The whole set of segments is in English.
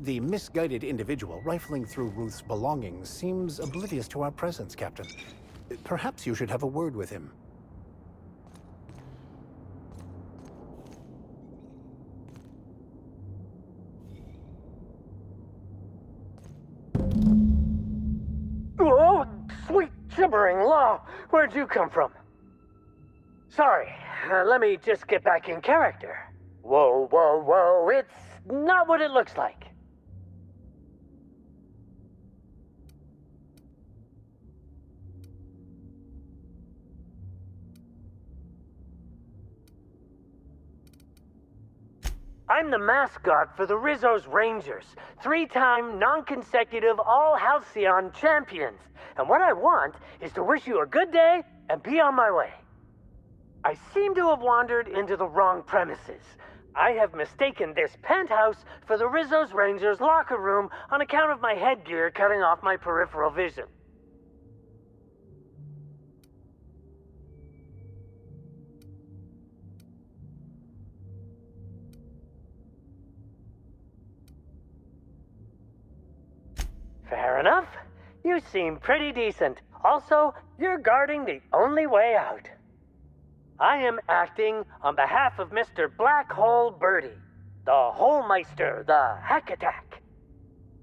The misguided individual rifling through Ruth's belongings seems oblivious to our presence, Captain. Perhaps you should have a word with him. Oh, sweet gibbering law! Where'd you come from? Sorry, let me just get back in character. Whoa, whoa, whoa, it's not what it looks like. I'm the mascot for the Rizzo's Rangers, 3-time non-consecutive All-Halcyon champions. And what I want is to wish you a good day and be on my way. I seem to have wandered into the wrong premises. I have mistaken this penthouse for the Rizzo's Rangers locker room on account of my headgear cutting off my peripheral vision. Fair enough. You seem pretty decent. Also, you're guarding the only way out. I am acting on behalf of Mr. Black Hole Birdie, the Holmeister, the Hack Attack.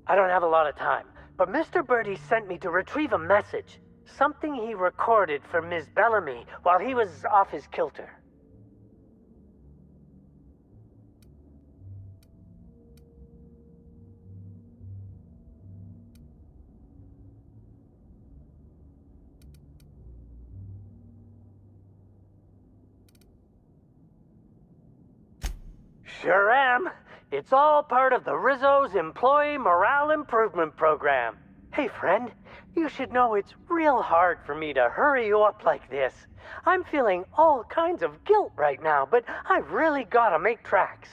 I don't have a lot of time, but Mr. Birdie sent me to retrieve a message, something he recorded for Ms. Bellamy while he was off his kilter. Sure am. It's all part of the Rizzo's Employee Morale Improvement Program. Hey, friend, you should know it's real hard for me to hurry you up like this. I'm feeling all kinds of guilt right now, but I really gotta make tracks.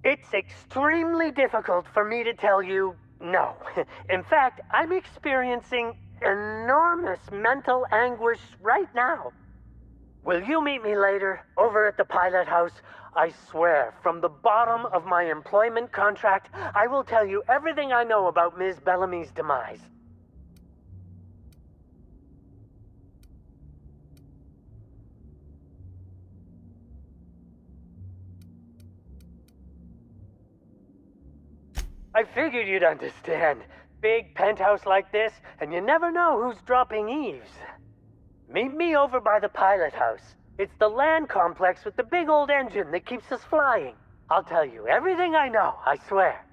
It's extremely difficult for me to tell you no. In fact, I'm experiencing enormous mental anguish right now. Will you meet me later, over at the pilot house? I swear, from the bottom of my employment contract, I will tell you everything I know about Ms. Bellamy's demise. I figured you'd understand. Big penthouse like this, and you never know who's dropping eaves. Meet me over by the pilot house. It's the land complex with the big old engine that keeps us flying. I'll tell you everything I know, I swear.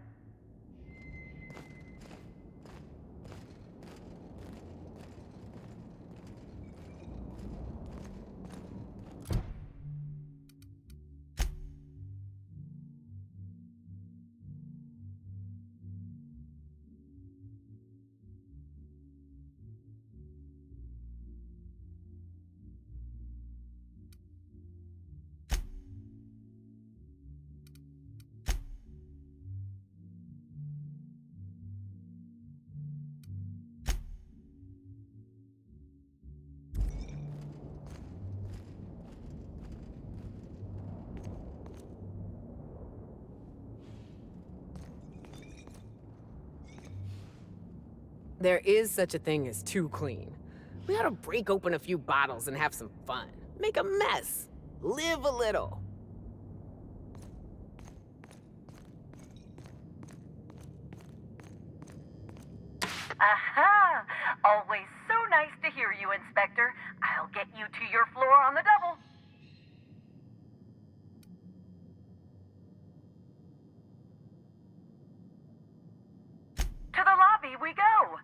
There is such a thing as too clean. We ought to break open a few bottles and have some fun. Make a mess. Live a little. Aha! Always so nice to hear you, Inspector. I'll get you to your floor on the double. To the lobby we go.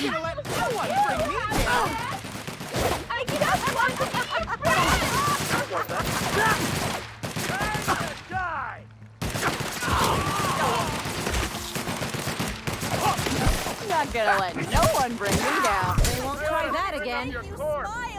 Gonna let no one bring me down. I just want to eat bread! Die! Not gonna let no one bring me down. They won't try that again. Smile!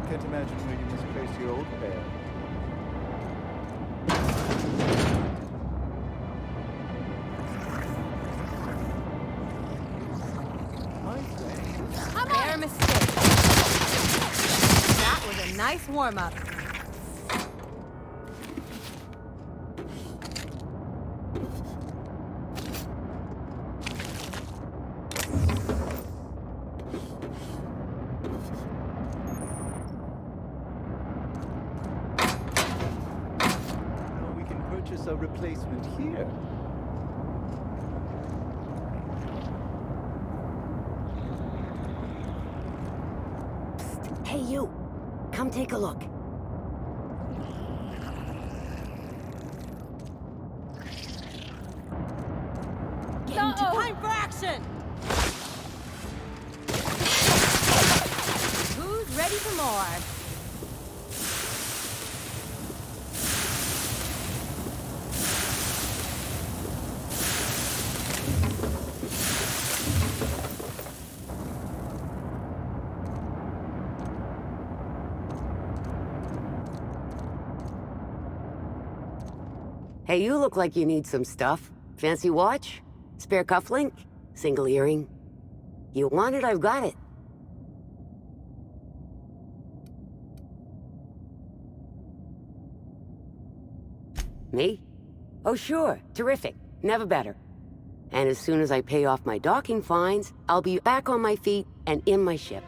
Can't imagine where you misplaced your old pair. My friend. Fair mistake. That was a nice warm-up. Now we can purchase a replacement here. Hey, you! Come take a look. Get into time for action! Who's ready for more? Hey, you look like you need some stuff. Fancy watch? Spare cufflink? Single earring? You want it, I've got it. Me? Oh, sure. Terrific. Never better. And as soon as I pay off my docking fines, I'll be back on my feet and in my ship.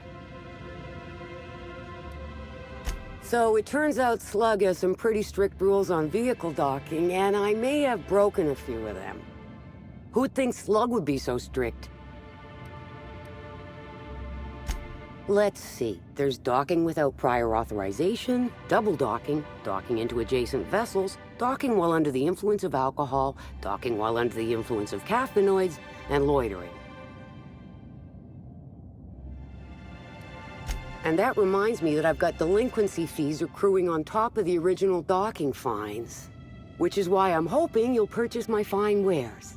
So it turns out Slug has some pretty strict rules on vehicle docking, and I may have broken a few of them. Who'd think Slug would be so strict? Let's see. There's docking without prior authorization, double docking, docking into adjacent vessels, docking while under the influence of alcohol, docking while under the influence of caffeinoids, and loitering. And that reminds me that I've got delinquency fees accruing on top of the original docking fines. Which is why I'm hoping you'll purchase my fine wares.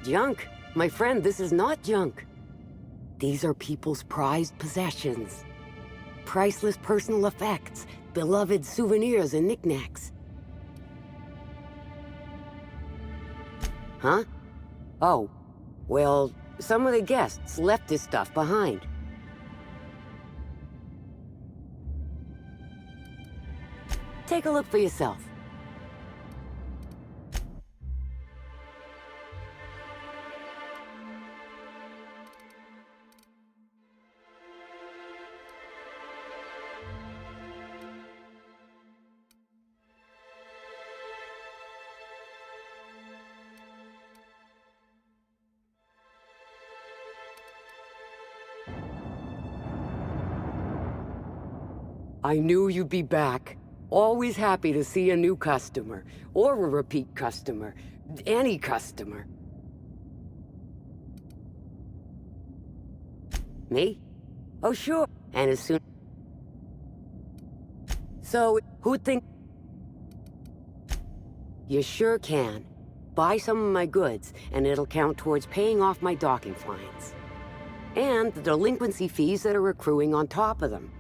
Junk? My friend, this is not junk. These are people's prized possessions. Priceless personal effects, beloved souvenirs and knickknacks. Huh? Oh, well, some of the guests left this stuff behind. Take a look for yourself. I knew you'd be back. Always happy to see a new customer, or a repeat customer, any customer. Me? Oh, sure. And as soon... So, who'd think... You sure can. Buy some of my goods, and it'll count towards paying off my docking fines. And the delinquency fees that are accruing on top of them.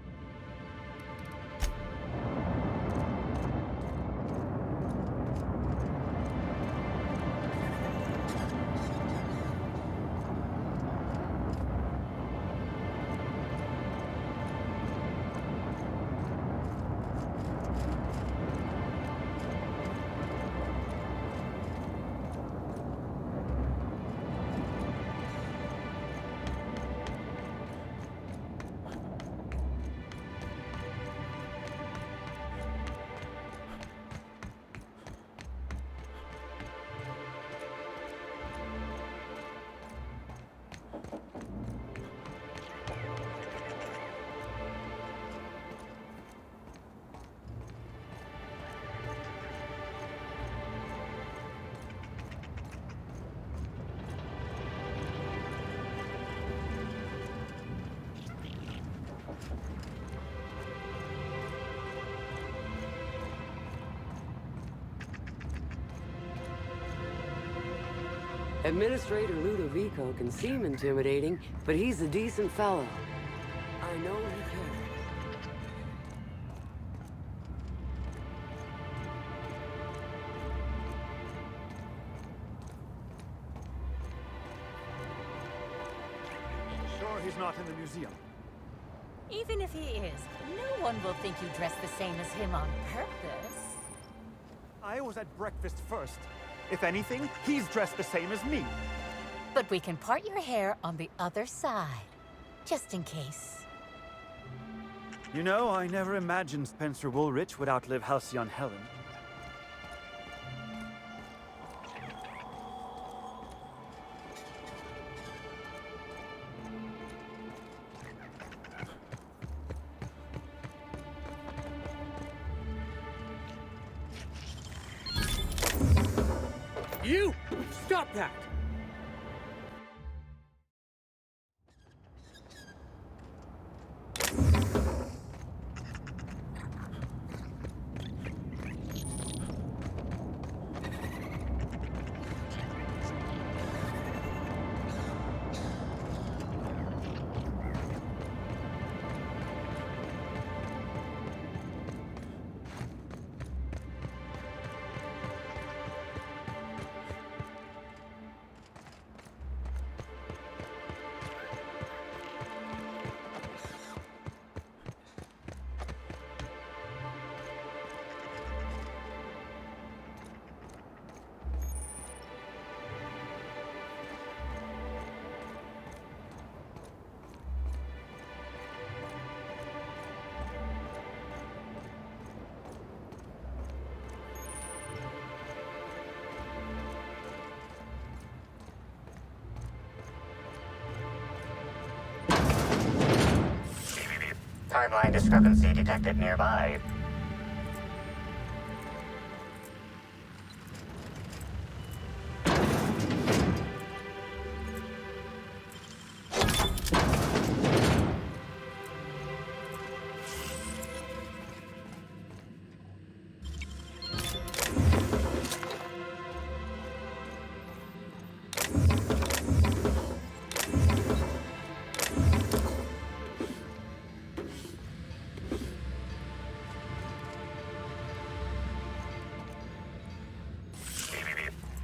Administrator Ludovico can seem intimidating, but he's a decent fellow. I know he can. Sure he's not in the museum. Even if he is, no one will think you dress the same as him on purpose. I was at breakfast first. If anything, he's dressed the same as me. But we can part your hair on the other side, just in case. You know, I never imagined Spencer Woolrich would outlive Halcyon Helen. You! Stop that! Timeline discrepancy detected nearby.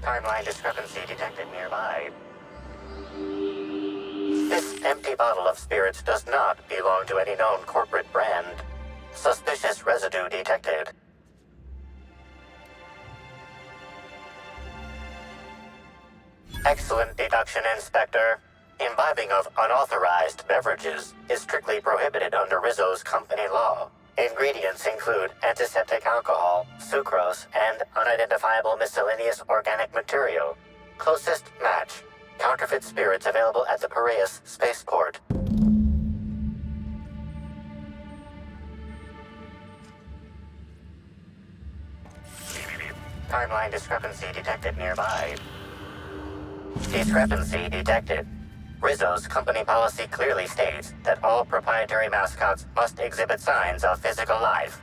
Timeline discrepancy detected nearby. This empty bottle of spirits does not belong to any known corporate brand. Suspicious residue detected. Excellent deduction, Inspector. Imbibing of unauthorized beverages is strictly prohibited under Rizzo's company law. Ingredients include antiseptic alcohol, sucrose, and unidentifiable miscellaneous organic material. Closest match. Counterfeit spirits available at the Piraeus spaceport. Timeline discrepancy detected nearby. Discrepancy detected. Rizzo's company policy clearly states that all proprietary mascots must exhibit signs of physical life.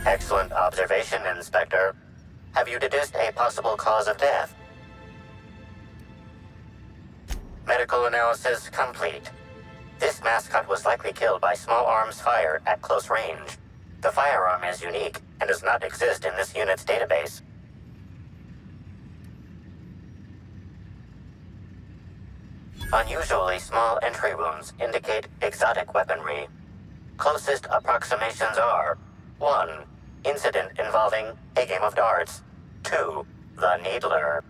Excellent observation, Inspector. Have you deduced a possible cause of death? Medical analysis complete. This mascot was likely killed by small arms fire at close range. The firearm is unique and does not exist in this unit's database. Unusually small entry wounds indicate exotic weaponry. Closest approximations are 1. Incident involving a game of darts. 2. The Needler.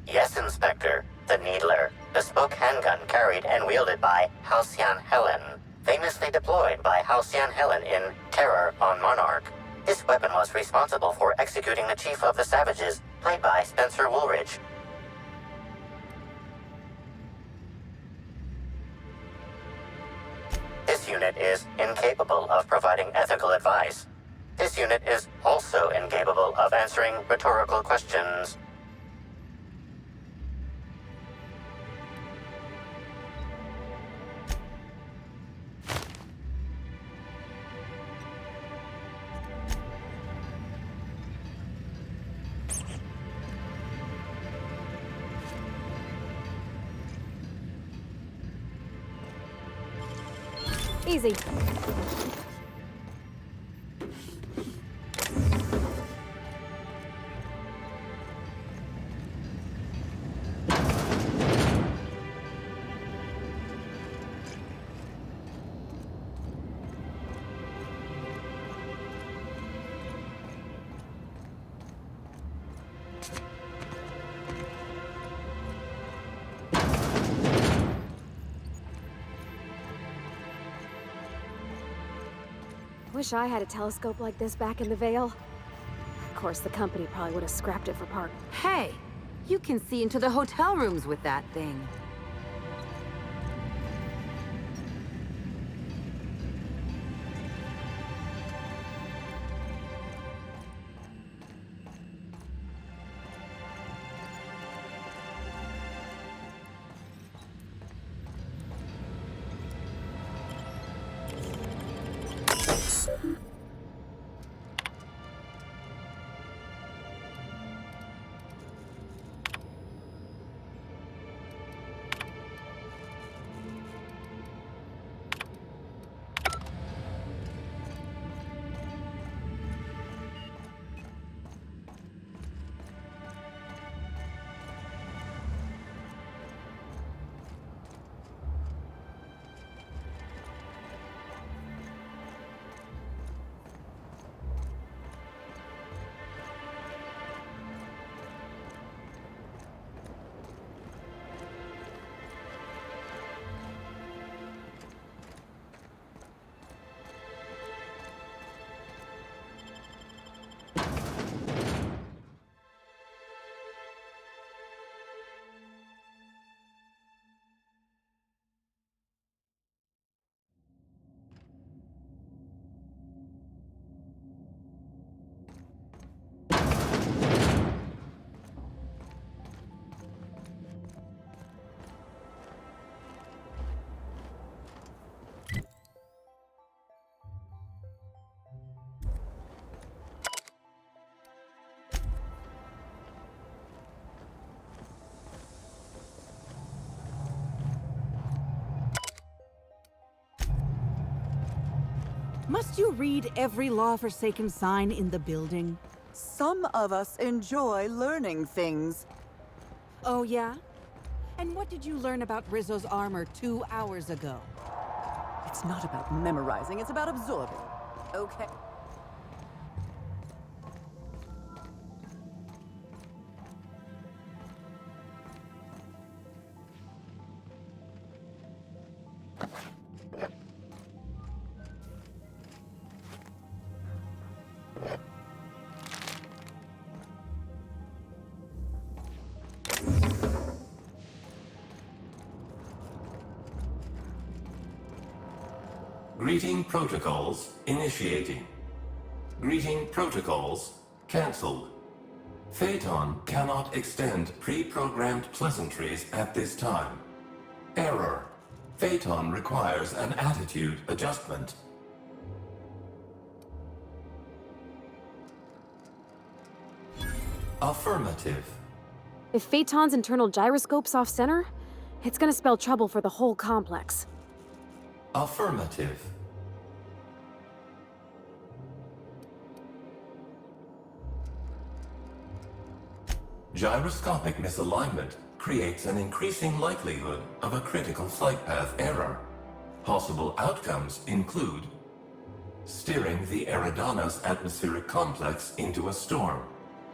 Yes, Inspector. The Needler. Bespoke handgun carried and wielded by Halcyon Helen. Famously deployed by Halcyon Helen in Terror on Monarch. This weapon was responsible for executing the Chief of the Savages, played by Spencer Woolrich. This unit is incapable of providing ethical advice. This unit is also incapable of answering rhetorical questions. Easy. Wish I had a telescope like this back in the Vale. Of course, the company probably would have scrapped it for part. Hey, you can see into the hotel rooms with that thing. Must you read every law-forsaken sign in the building? Some of us enjoy learning things. Oh, yeah? And what did you learn about Rizzo's armor 2 hours ago? It's not about memorizing, it's about absorbing. Okay. Greeting protocols initiating. Greeting protocols cancelled. Phaeton cannot extend pre-programmed pleasantries at this time. Error. Phaeton requires an attitude adjustment. Affirmative. If Phaeton's internal gyroscope's off-center, it's gonna spell trouble for the whole complex. Affirmative. Gyroscopic misalignment creates an increasing likelihood of a critical flight path error. Possible outcomes include steering the Eridanos atmospheric complex into a storm,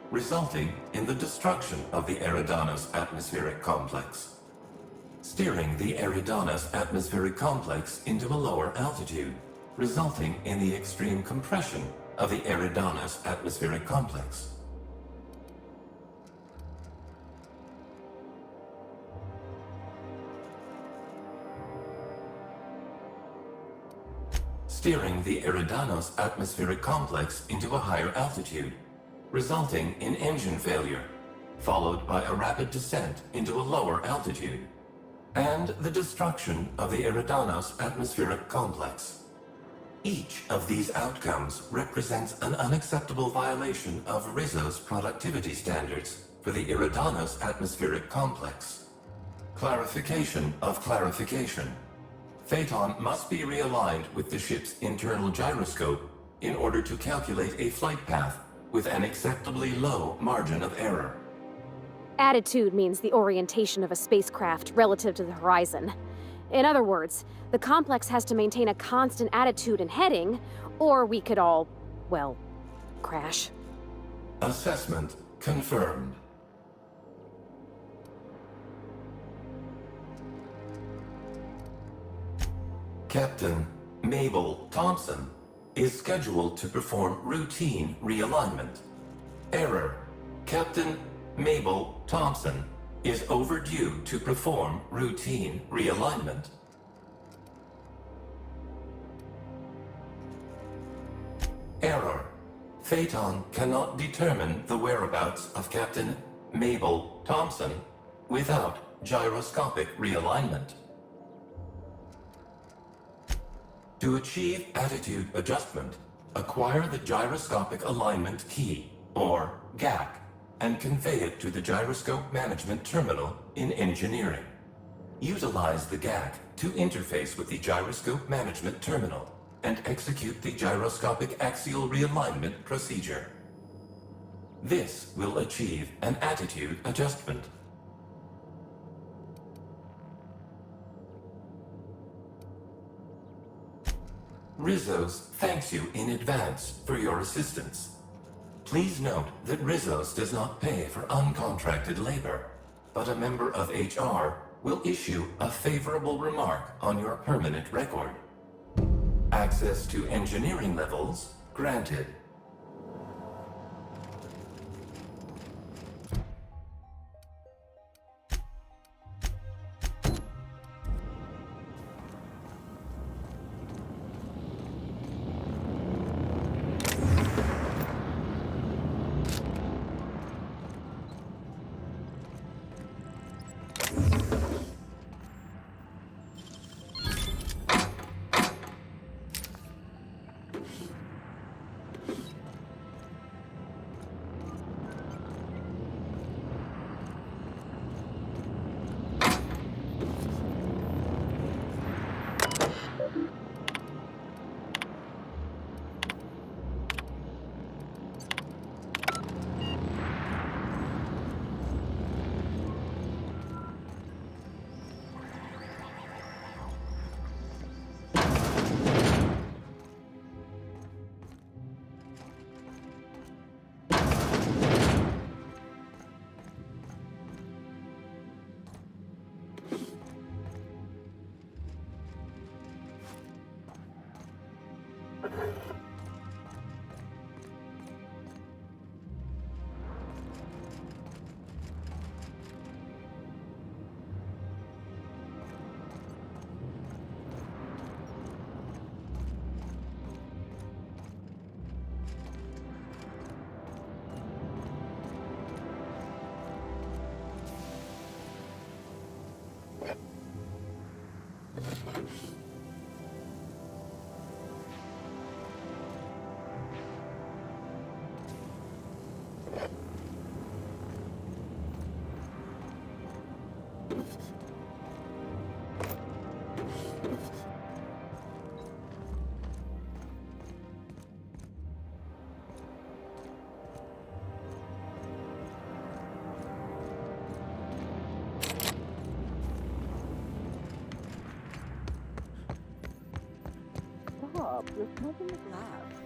resulting in the destruction of the Eridanos atmospheric complex. Steering the Eridanos atmospheric complex into a lower altitude, resulting in the extreme compression of the Eridanos atmospheric complex. Steering the Eridanos atmospheric complex into a higher altitude, resulting in engine failure, followed by a rapid descent into a lower altitude, and the destruction of the Eridanos atmospheric complex. Each of these outcomes represents an unacceptable violation of Rizzo's productivity standards for the Eridanos atmospheric complex. Clarification of clarification. Phaeton must be realigned with the ship's internal gyroscope in order to calculate a flight path with an acceptably low margin of error. Attitude means the orientation of a spacecraft relative to the horizon. In other words, the complex has to maintain a constant attitude and heading, or we could all, well, crash. Assessment confirmed. Captain Mabel Thompson is scheduled to perform routine realignment. Error. Captain Mabel Thompson is overdue to perform routine realignment. Error. Phaeton cannot determine the whereabouts of Captain Mabel Thompson without gyroscopic realignment. To achieve attitude adjustment, acquire the Gyroscopic Alignment Key, or GAC, and convey it to the Gyroscope Management Terminal in Engineering. Utilize the GAC to interface with the Gyroscope Management Terminal and execute the Gyroscopic Axial Realignment procedure. This will achieve an attitude adjustment. Rizos thanks you in advance for your assistance. Please note that Rizos does not pay for uncontracted labor, but a member of HR will issue a favorable remark on your permanent record. Access to engineering levels granted. Stop, you're smoking the glass.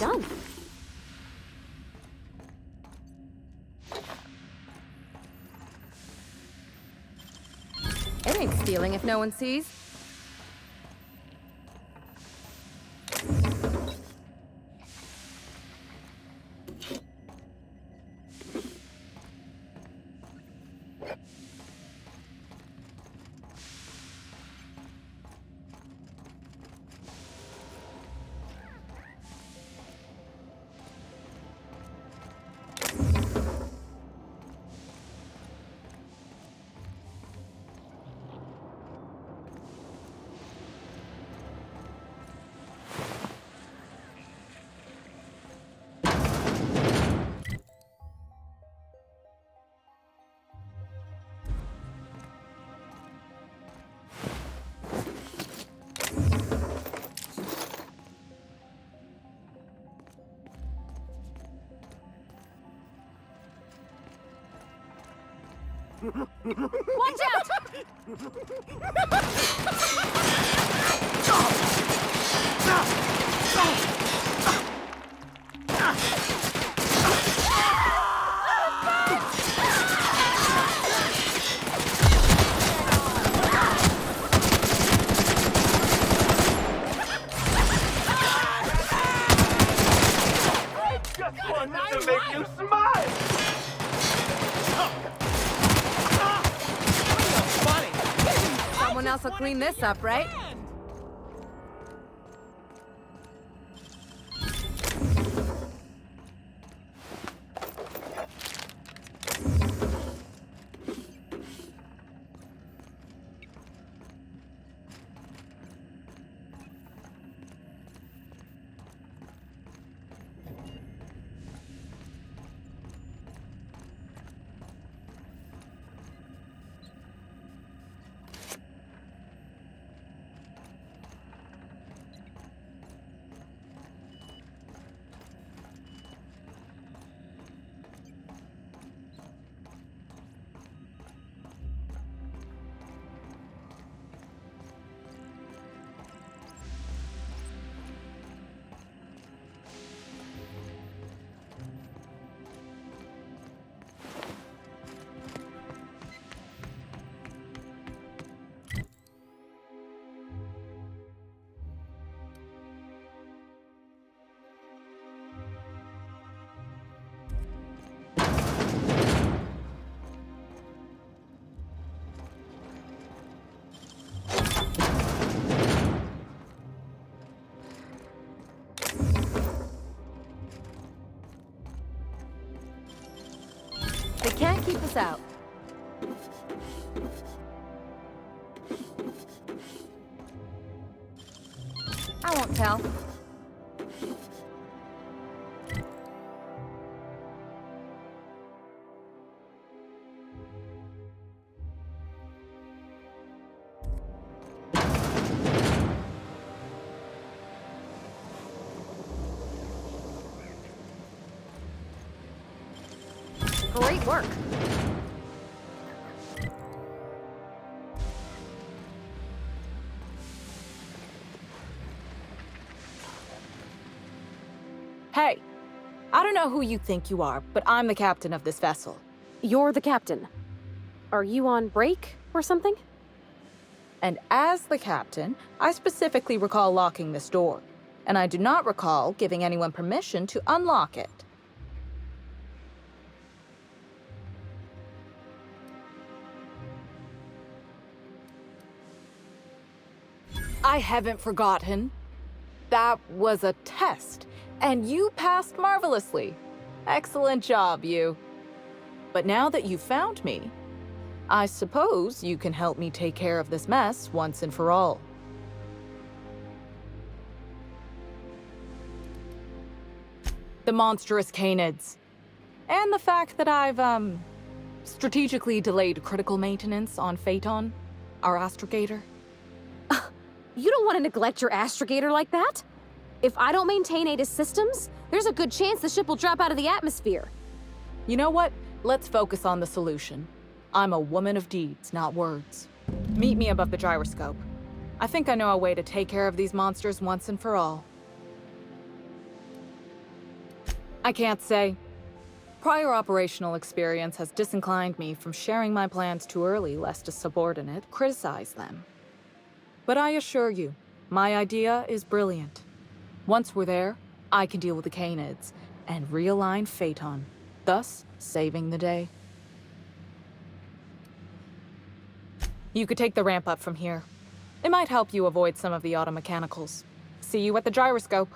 done. It ain't stealing if no one sees. Watch out! Just wanted to make you smile! Someone else will clean this up, right? They can't keep us out. I won't tell. Great work. Hey, I don't know who you think you are, but I'm the captain of this vessel. You're the captain. Are you on break or something? And as the captain, I specifically recall locking this door, and I do not recall giving anyone permission to unlock it. I haven't forgotten. That was a test, and you passed marvelously. Excellent job, you. But now that you've found me, I suppose you can help me take care of this mess once and for all. The monstrous canids. And the fact that I've, strategically delayed critical maintenance on Phaeton, our astrogator. You don't want to neglect your astrogator like that. If I don't maintain Ada's systems, there's a good chance the ship will drop out of the atmosphere. You know what? Let's focus on the solution. I'm a woman of deeds, not words. Meet me above the gyroscope. I think I know a way to take care of these monsters once and for all. I can't say. Prior operational experience has disinclined me from sharing my plans too early lest a subordinate criticize them. But I assure you, my idea is brilliant. Once we're there, I can deal with the Canids and realign Phaeton, thus saving the day. You could take the ramp up from here. It might help you avoid some of the automechanicals. See you at the gyroscope.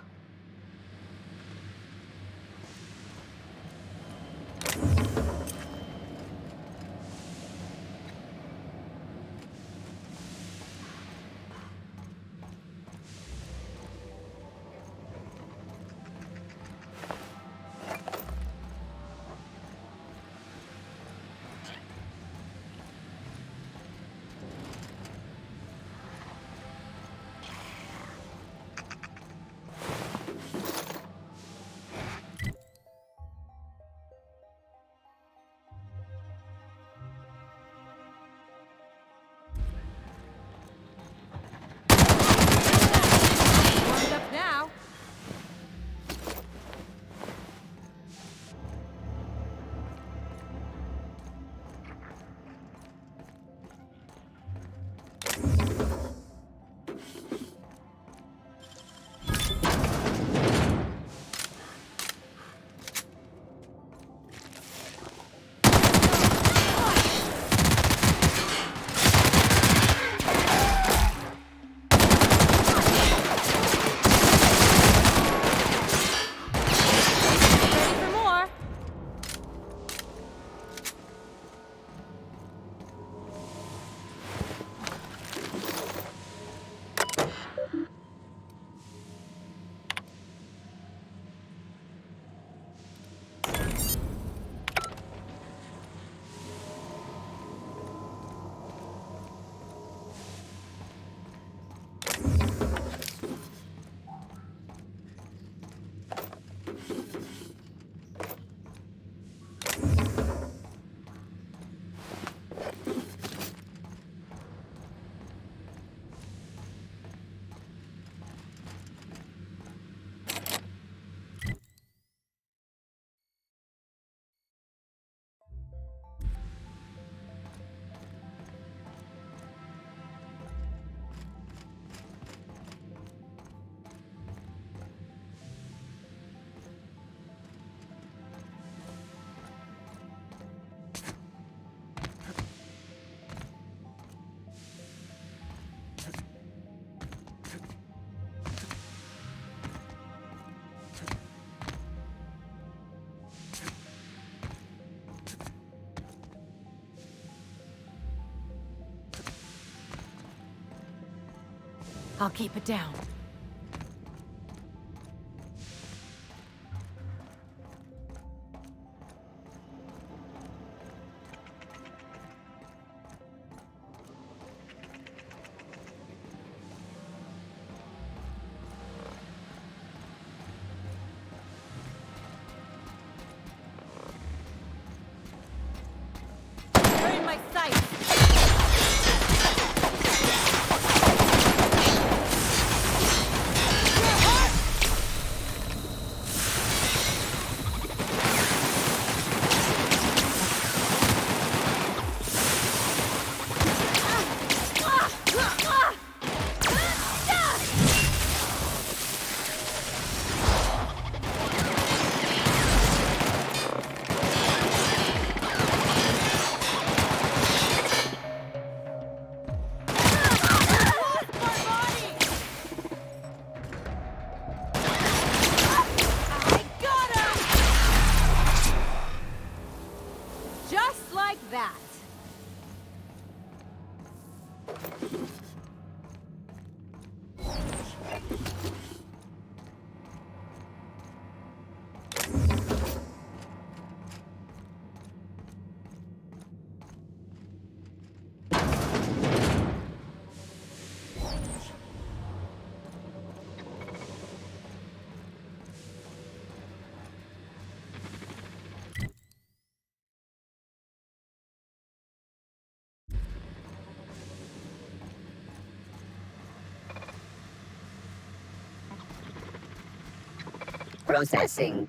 I'll keep it down. You're in my sight! Processing.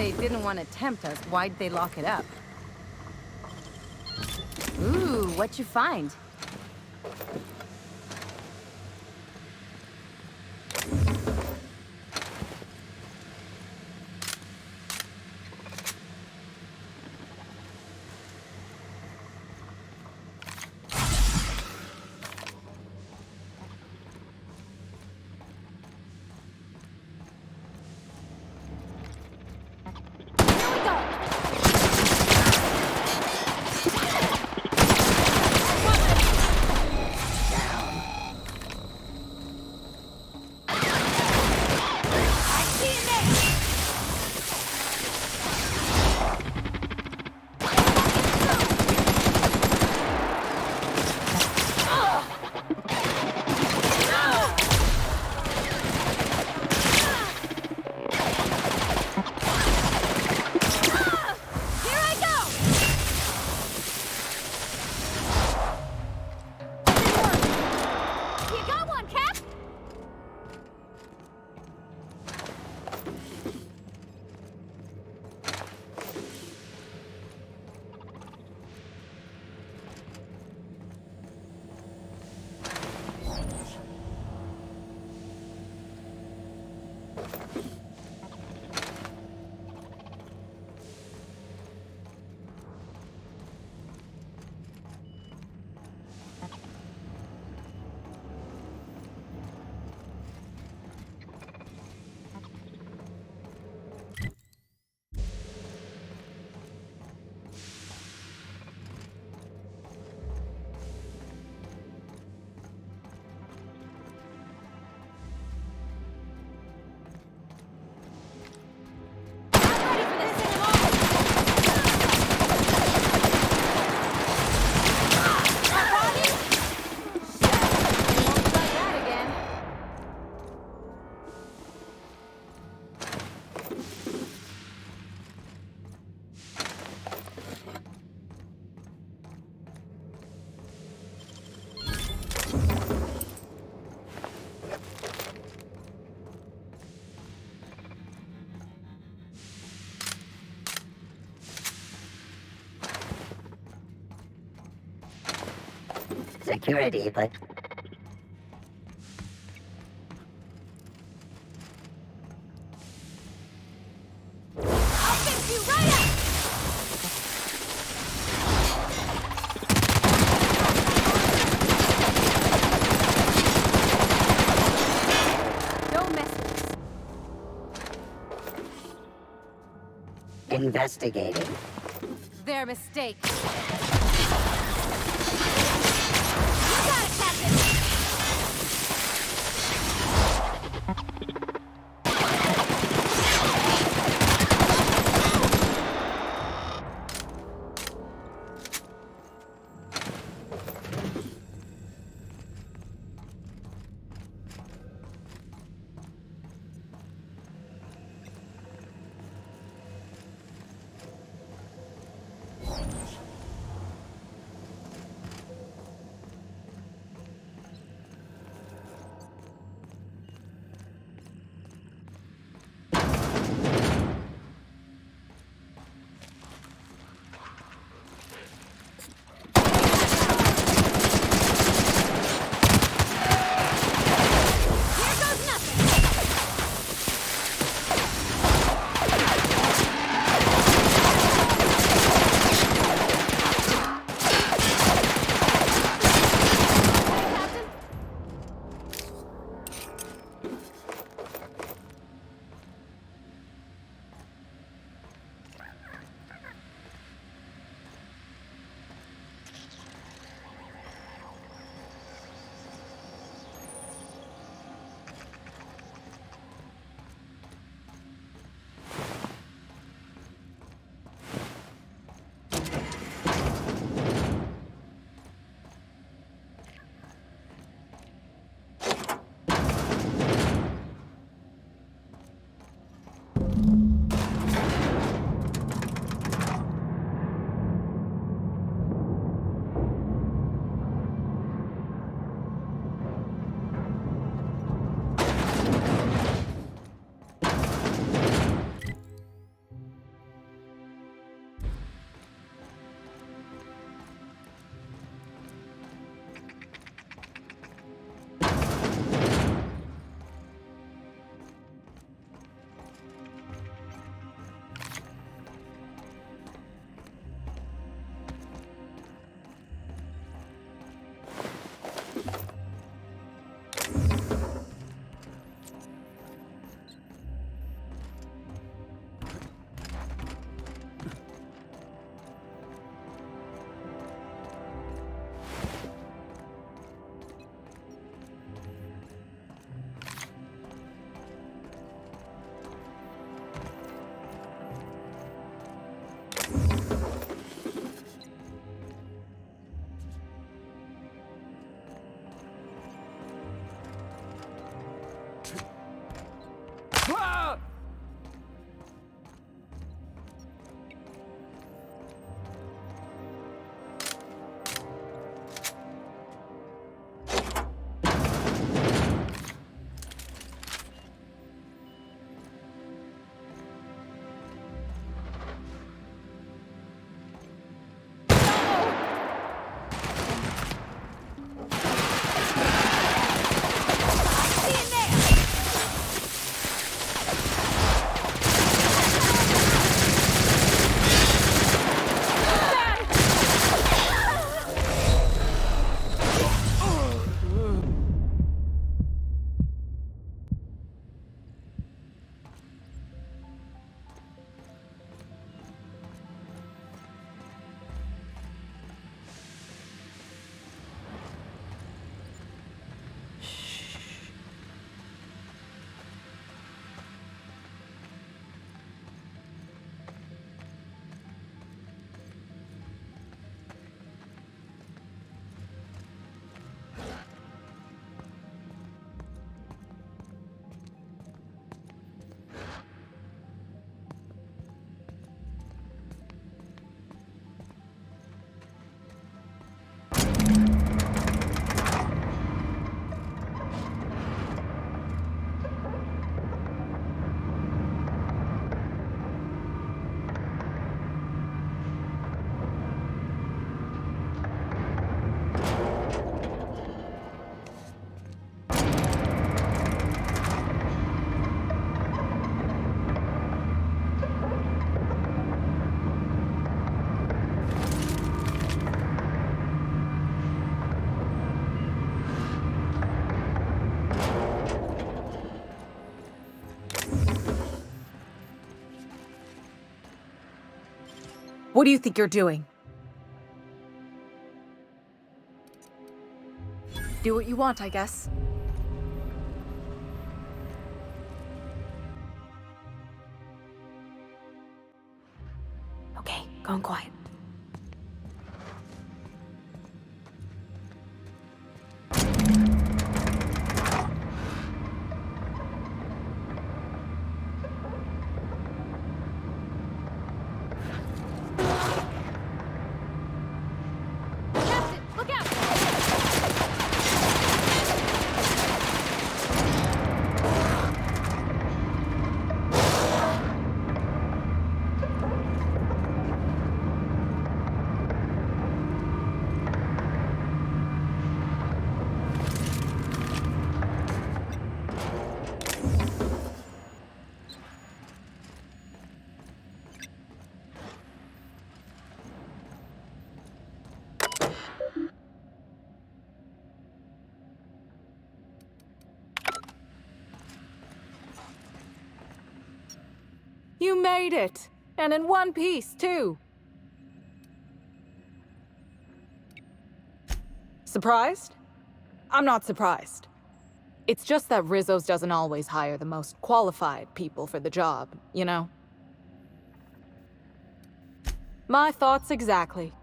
they didn't want to tempt us, why'd they lock it up? Ooh, what'd you find? Security, but... I'll fix you right up! Don't mess with us. Investigating. Their mistake. What do you think you're doing? Do what you want, I guess. Okay, going quiet. Captain, look out! You made it! And in one piece, too! Surprised? I'm not surprised. It's just that Rizzo's doesn't always hire the most qualified people for the job, you know? My thoughts exactly.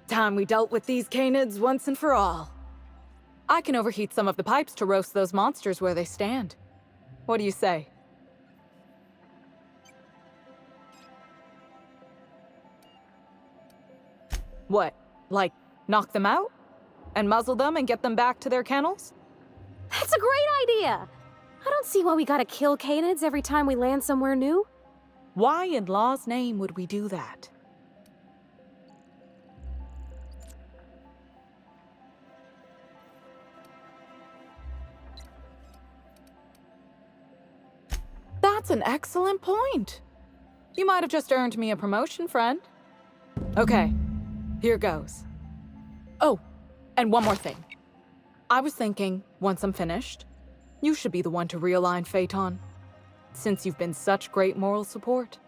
Time we dealt with these canids once and for all. I can overheat some of the pipes to roast those monsters where they stand. What do you say? What, like, knock them out? And muzzle them and get them back to their kennels? That's a great idea! I don't see why we gotta kill canids every time we land somewhere new. Why in law's name would we do that? That's an excellent point. You might have just earned me a promotion, friend. Okay, here goes. Oh, and one more thing. I was thinking, once I'm finished, you should be the one to realign Phaeton, since you've been such great moral support.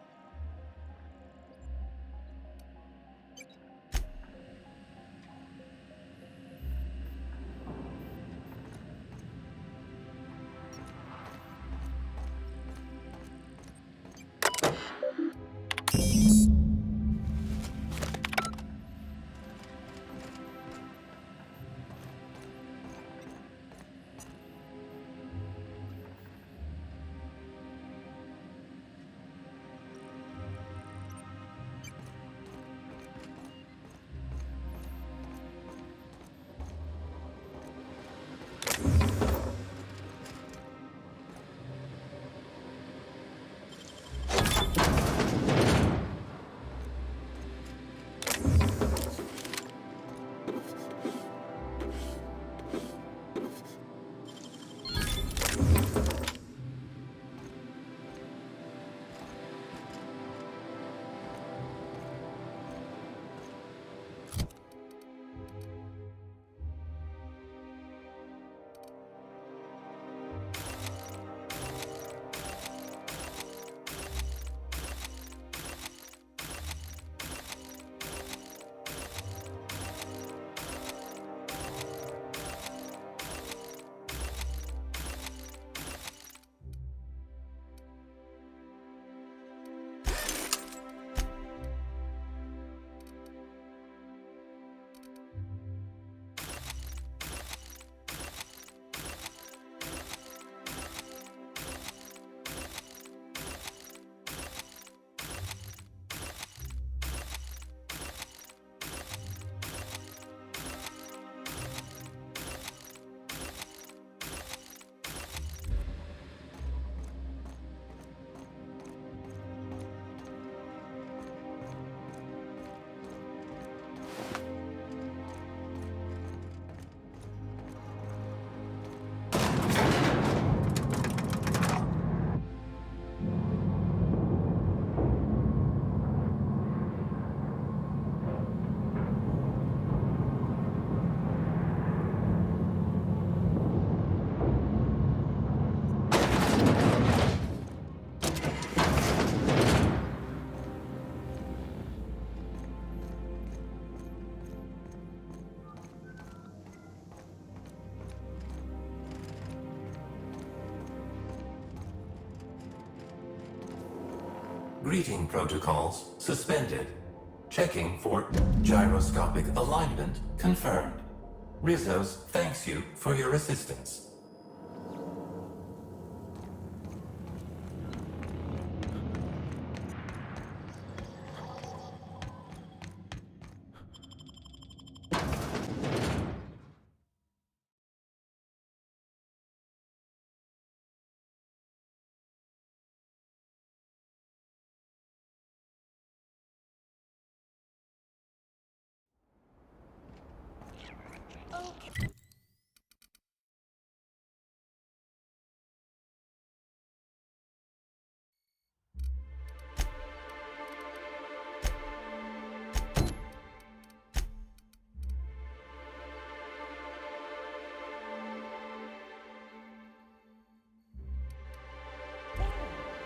Greeting protocols suspended. Checking for gyroscopic alignment confirmed. Rizzo's thanks you for your assistance.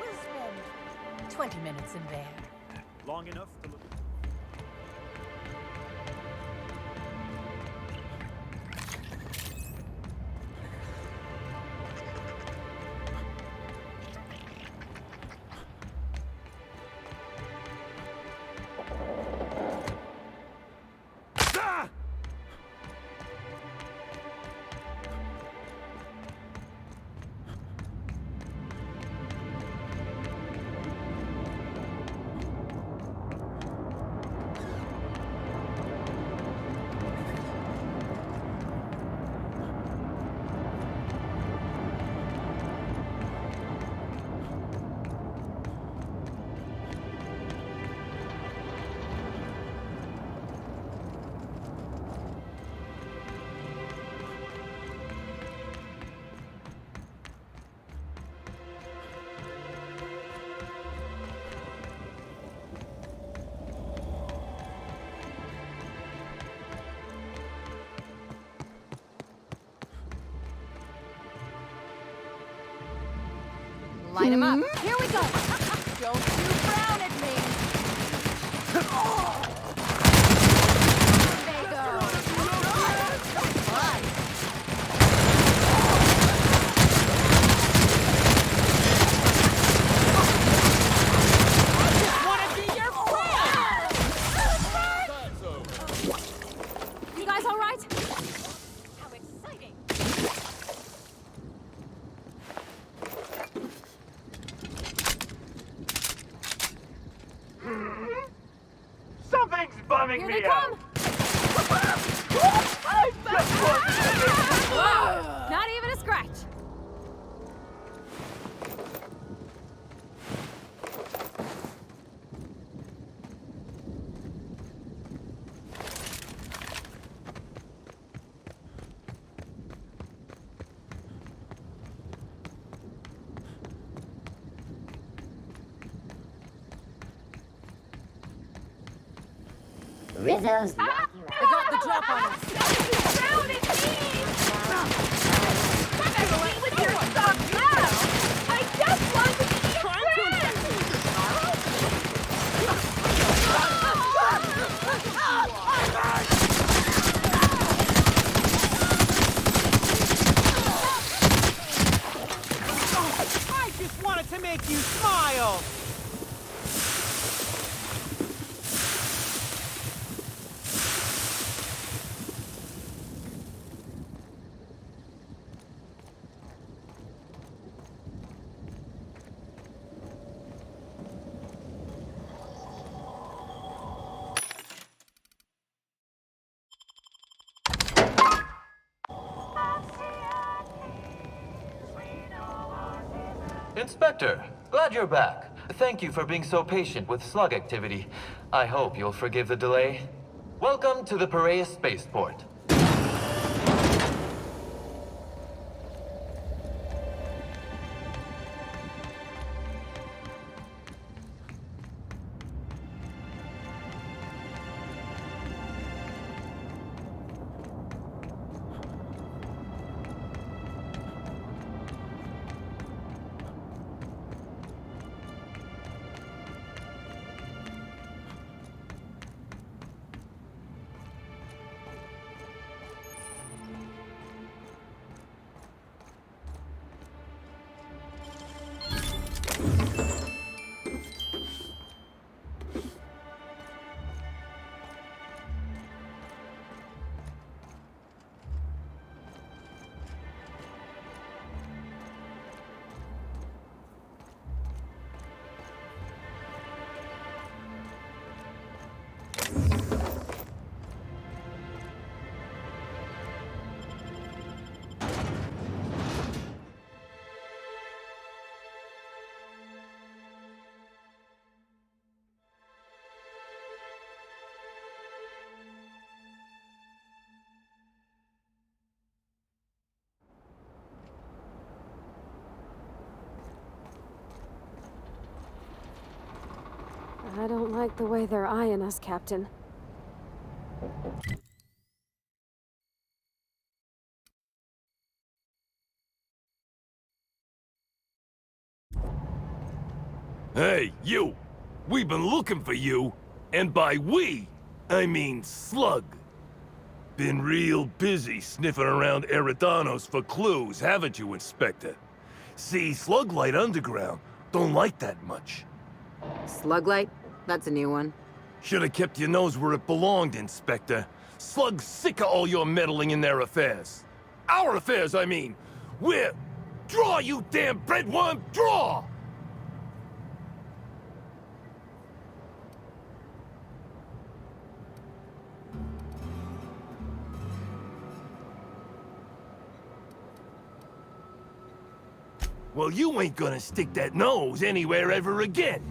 We'll spend 20 minutes in there. Long enough to look. Line him up. Here we go. Don't you frown at me. You guys all right? How exciting! Something's bumming Here me they come! Not even a scratch. Rizzo's They got the drop on us. I just wanted to make you smile! Inspector, glad you're back. Thank you for being so patient with slug activity. I hope you'll forgive the delay. Welcome to the Piraeus Spaceport. I don't like the way they're eyeing us, Captain. Hey, you! We've been looking for you, and by we, I mean Slug. Been real busy sniffing around Eridanos for clues, haven't you, Inspector? See, Sluglight Underground don't like that much. Sluglight? That's a new one. Should have kept your nose where it belonged, Inspector. Slug's sick of all your meddling in their affairs. Our affairs, I mean. We're... Draw, you damn breadworm, draw! Well, you ain't gonna stick that nose anywhere ever again.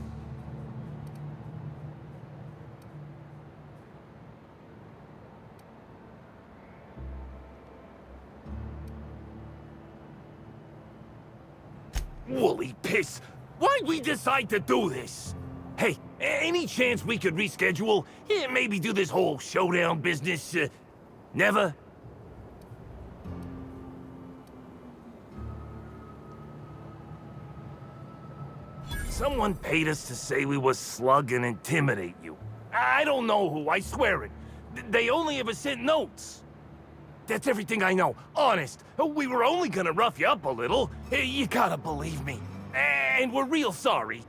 Woolly piss! Why'd we decide to do this? Hey, any chance we could reschedule? Maybe do this whole showdown business, never? Someone paid us to say we was Slug and intimidate you. I don't know who, I swear it. They only ever sent notes. That's everything I know, honest. We were only gonna rough you up a little. You gotta believe me. And we're real sorry.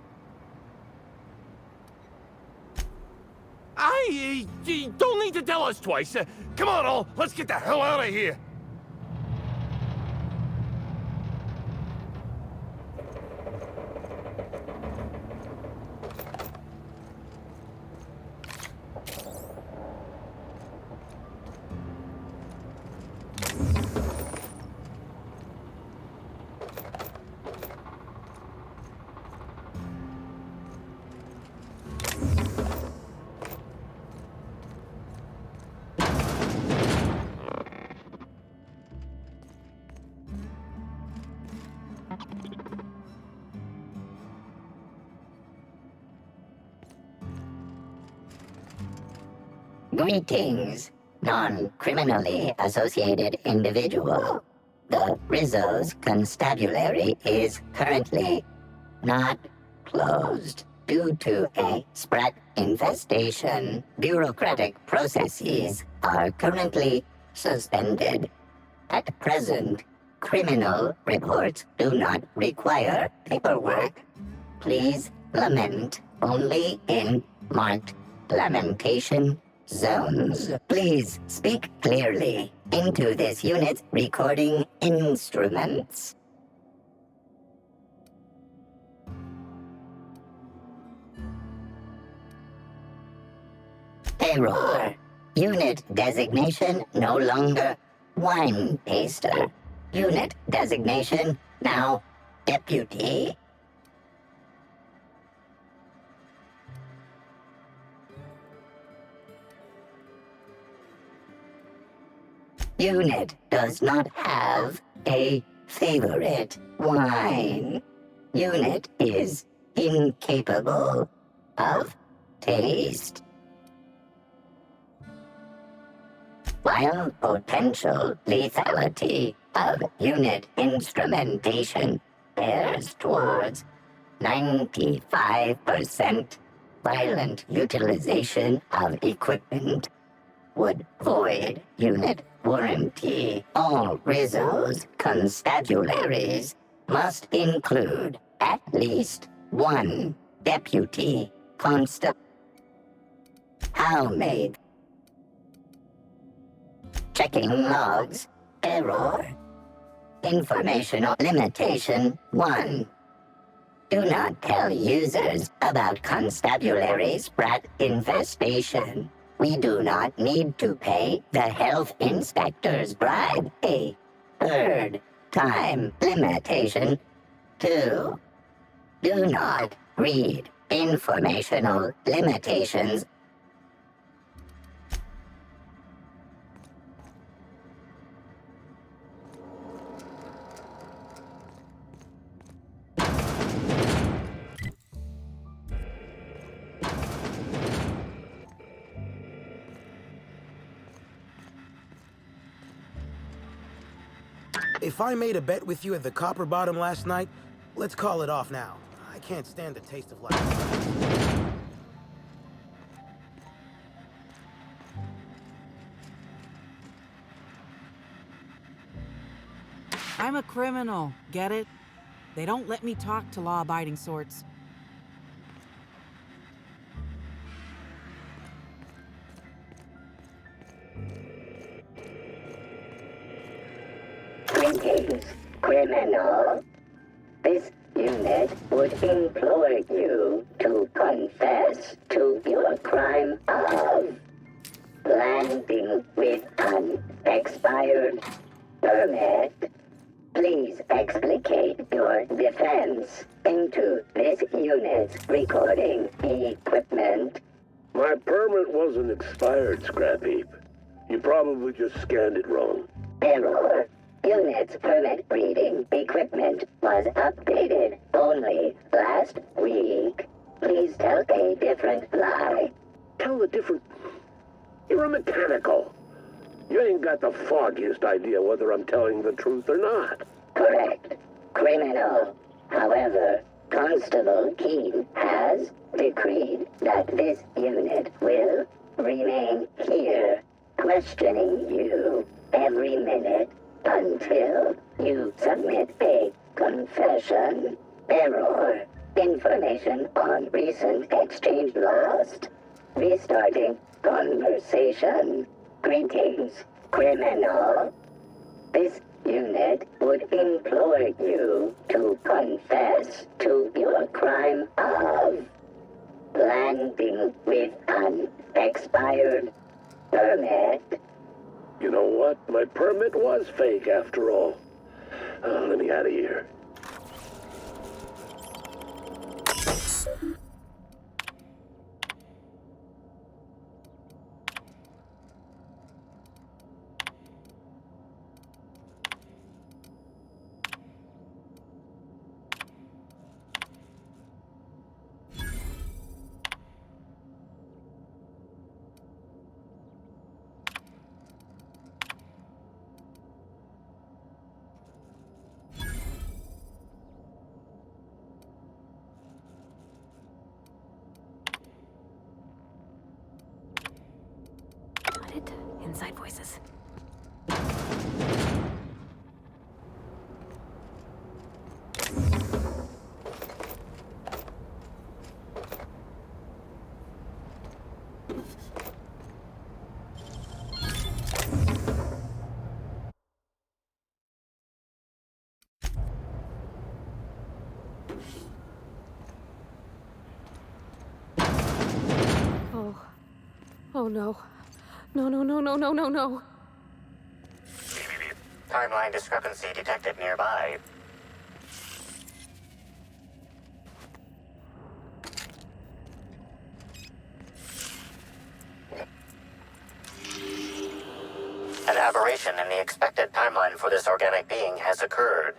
You don't need to tell us twice. Come on, all, let's get the hell out of here. Greetings, non-criminally associated individual. The Rizzo's constabulary is currently not closed due to a sprat infestation. Bureaucratic processes are currently suspended. At present, criminal reports do not require paperwork. Please lament only in marked lamentation zones. Please speak clearly into this unit's recording instruments. Error. Unit designation no longer wine taster. Unit designation now deputy. Unit does not have a favorite wine. Unit is incapable of taste. While potential lethality of unit instrumentation bears towards 95%, violent utilization of equipment would void unit warranty. All Rizzo's constabularies must include at least one deputy constable. How may checking logs. Error. Informational limitation 1. Do not tell users about constabulary sprat infestation. We do not need to pay the health inspector's bribe. A third time limitation 2. Do not read informational limitations. If I made a bet with you at the Copper Bottom last night, let's call it off now. I can't stand the taste of life. I'm a criminal, get it? They don't let me talk to law-abiding sorts. Greetings, criminal. This unit would implore you to confess to your crime of landing with an expired permit. Please explicate your defense into this unit's recording equipment. My permit wasn't expired, Scrap Heap. You probably just scanned it wrong. Error. Unit's permit reading equipment was updated only last week. Please tell a different lie. Tell a different... You're a mechanical. You ain't got the foggiest idea whether I'm telling the truth or not. Correct. Criminal. However, Constable Keen has decreed that this unit will remain here, questioning you every minute until you submit a confession. Error. Information on recent exchange lost. Restarting conversation. Greetings, criminal. This unit would implore you to confess to your crime of landing with an expired permit. You know what? My permit was fake after all. Let me out of here. Inside voices. Oh no. No. Timeline discrepancy detected nearby. An aberration in the expected timeline for this organic being has occurred.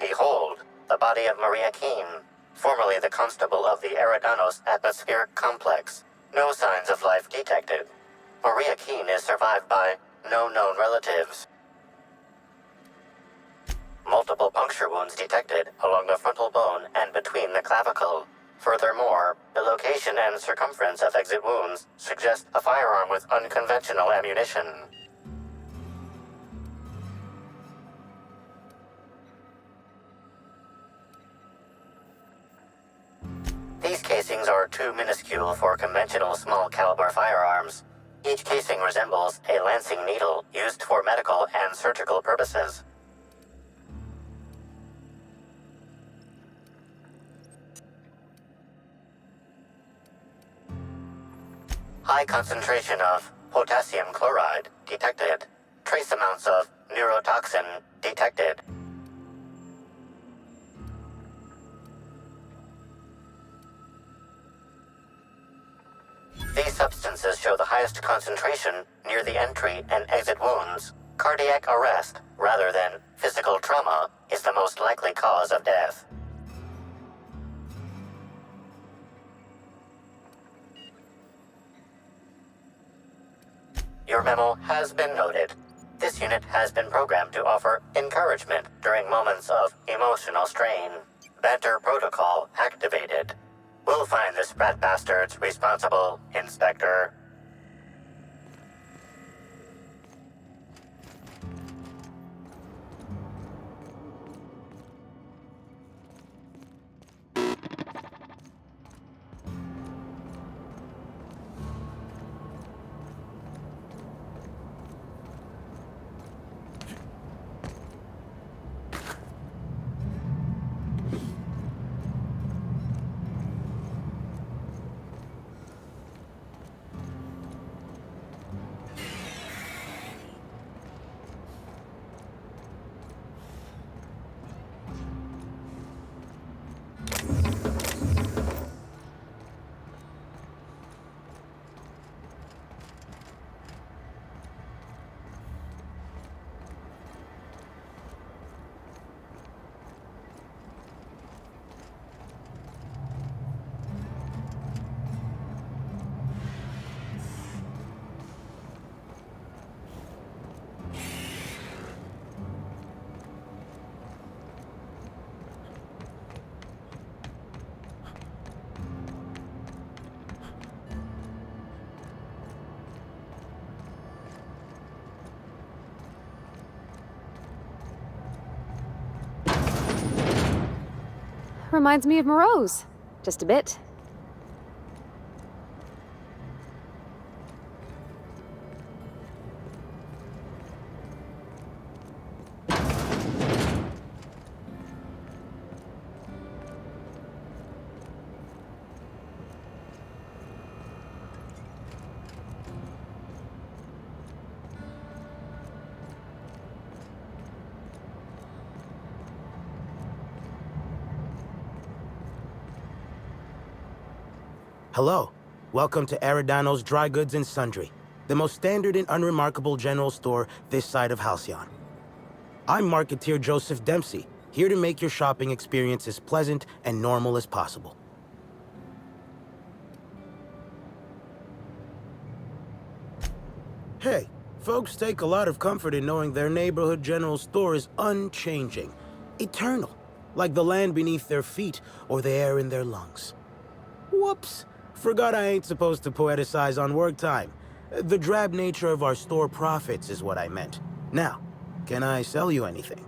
Behold, the body of Maria Keen, formerly the constable of the Eridanos Atmospheric Complex. No signs of life detected. Maria Keen is survived by no known relatives. Multiple puncture wounds detected along the frontal bone and between the clavicle. Furthermore, the location and circumference of exit wounds suggest a firearm with unconventional ammunition. These casings are too minuscule for conventional small-caliber firearms. Each casing resembles a lancing needle used for medical and surgical purposes. High concentration of potassium chloride detected. Trace amounts of neurotoxin detected. These substances show the highest concentration near the entry and exit wounds. Cardiac arrest, rather than physical trauma, is the most likely cause of death. Your memo has been noted. This unit has been programmed to offer encouragement during moments of emotional strain. Banter protocol activated. We'll find the Sprat Bastards responsible, Inspector. Reminds me of Moreau's. Just a bit. Hello. Welcome to Eridano's Dry Goods and Sundry, the most standard and unremarkable general store this side of Halcyon. I'm marketeer Joseph Dempsey, here to make your shopping experience as pleasant and normal as possible. Hey, folks take a lot of comfort in knowing their neighborhood general store is unchanging, eternal, like the land beneath their feet or the air in their lungs. Whoops. Forgot I ain't supposed to poeticize on work time. The drab nature of our store profits is what I meant. Now, can I sell you anything?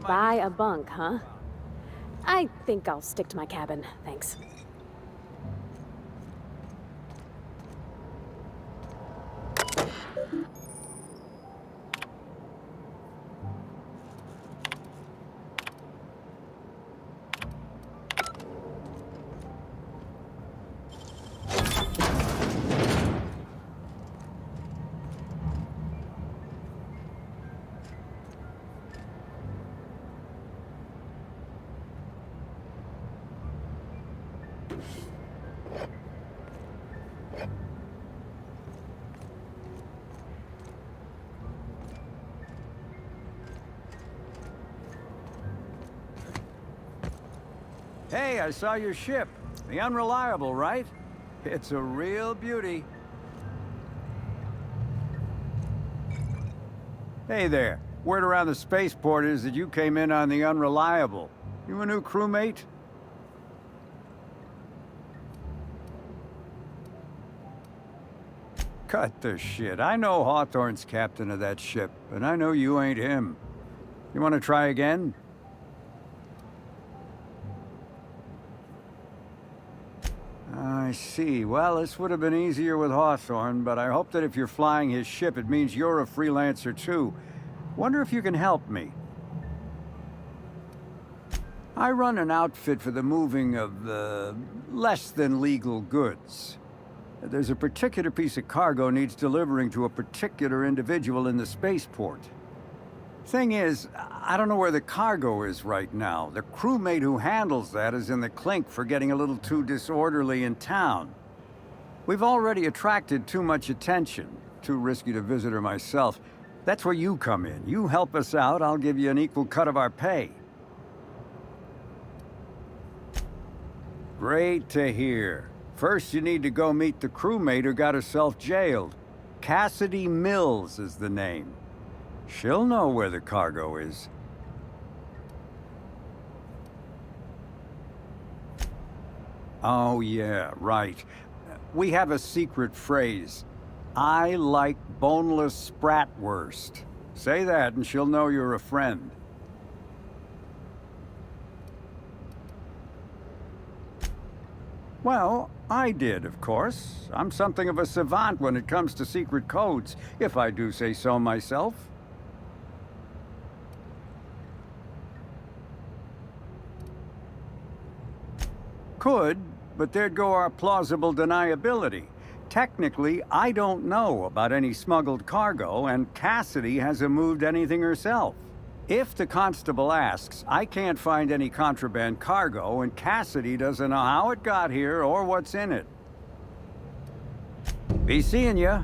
Buy a bunk, huh? I think I'll stick to my cabin, thanks. Hey, I saw your ship. The Unreliable, right? It's a real beauty. Hey there. Word around the spaceport is that you came in on the Unreliable. You a new crewmate? Cut the shit. I know Hawthorne's captain of that ship, and I know you ain't him. You want to try again? I see. Well, this would have been easier with Hawthorne, but I hope that if you're flying his ship, it means you're a freelancer too. Wonder if you can help me. I run an outfit for the moving of less than legal goods. There's a particular piece of cargo needs delivering to a particular individual in the spaceport. Thing is, I don't know where the cargo is right now. The crewmate who handles that is in the clink for getting a little too disorderly in town. We've already attracted too much attention. Too risky to visit her myself. That's where you come in. You help us out, I'll give you an equal cut of our pay. Great to hear. First, you need to go meet the crewmate who got herself jailed. Cassidy Mills is the name. She'll know where the cargo is. Oh, yeah, right. We have a secret phrase. I like boneless spratwurst. Say that and she'll know you're a friend. Well, I did, of course. I'm something of a savant when it comes to secret codes, if I do say so myself. Could, but there'd go our plausible deniability. Technically, I don't know about any smuggled cargo, and Cassidy hasn't moved anything herself. If the constable asks, I can't find any contraband cargo, and Cassidy doesn't know how it got here or what's in it. Be seeing ya.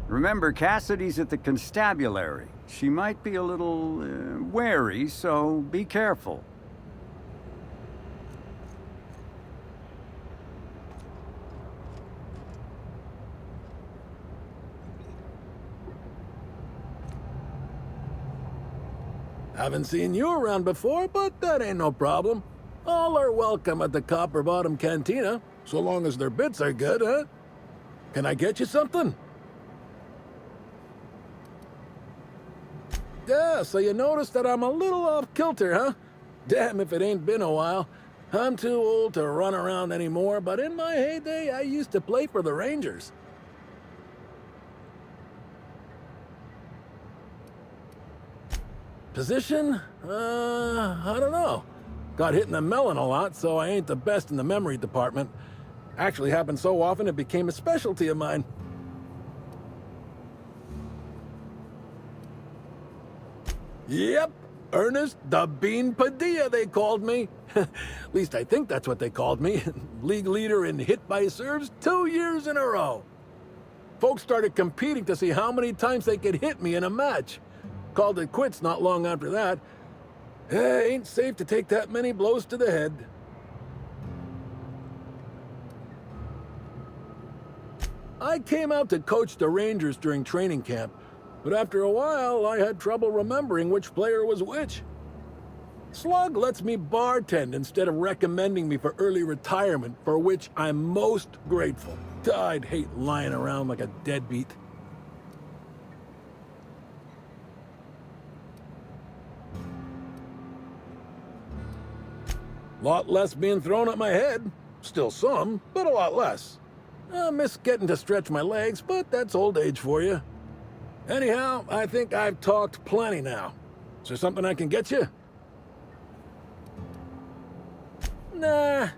Remember, Cassidy's at the constabulary. She might be a little wary, so be careful. Haven't seen you around before, but that ain't no problem. All are welcome at the Copper Bottom Cantina, so long as their bits are good, huh? Can I get you something? Yeah, so you noticed that I'm a little off kilter, huh? Damn if it ain't been a while. I'm too old to run around anymore, but in my heyday, I used to play for the Rangers. Position? I don't know. Got hit in the melon a lot, so I ain't the best in the memory department. Actually happened so often it became a specialty of mine. Yep, Ernest the Bean Padilla, they called me. At least I think that's what they called me. League leader in hit by serves 2 years in a row. Folks started competing to see how many times they could hit me in a match. Called it quits not long after that. Ain't safe to take that many blows to the head. I came out to coach the Rangers during training camp, but after a while I had trouble remembering which player was which. Slug lets me bartend instead of recommending me for early retirement, for which I'm most grateful. I'd hate lying around like a deadbeat. Lot less being thrown at my head. Still some, but a lot less. I miss getting to stretch my legs, but that's old age for you. Anyhow, I think I've talked plenty now. Is there something I can get you? Nah.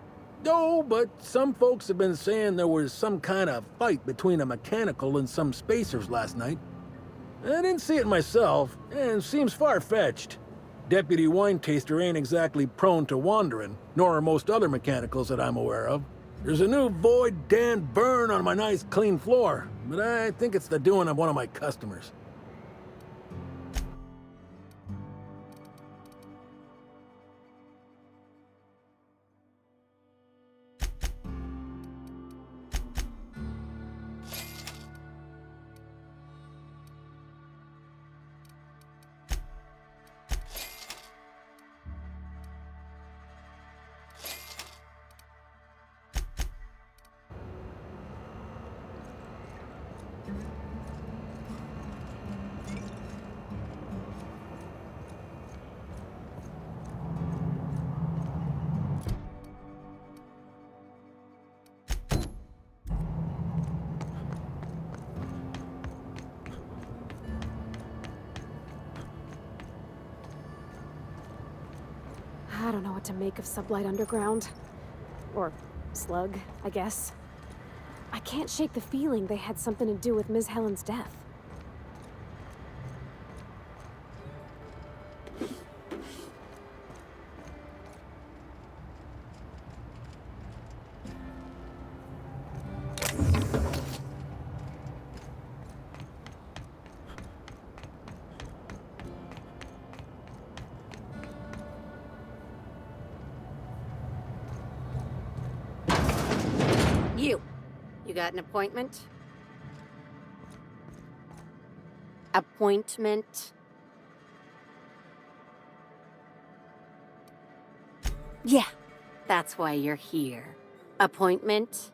No, but some folks have been saying there was some kind of fight between a mechanical and some spacers last night. I didn't see it myself, and seems far-fetched. Deputy Wine Taster ain't exactly prone to wandering, nor are most other mechanicals that I'm aware of. There's a new Void Dan burn on my nice clean floor, but I think it's the doing of one of my customers. I don't know what to make of Sublight Underground. Or Slug, I guess. I can't shake the feeling they had something to do with Ms. Helen's death. got an appointment? Appointment? Yeah, that's why you're here. Appointment?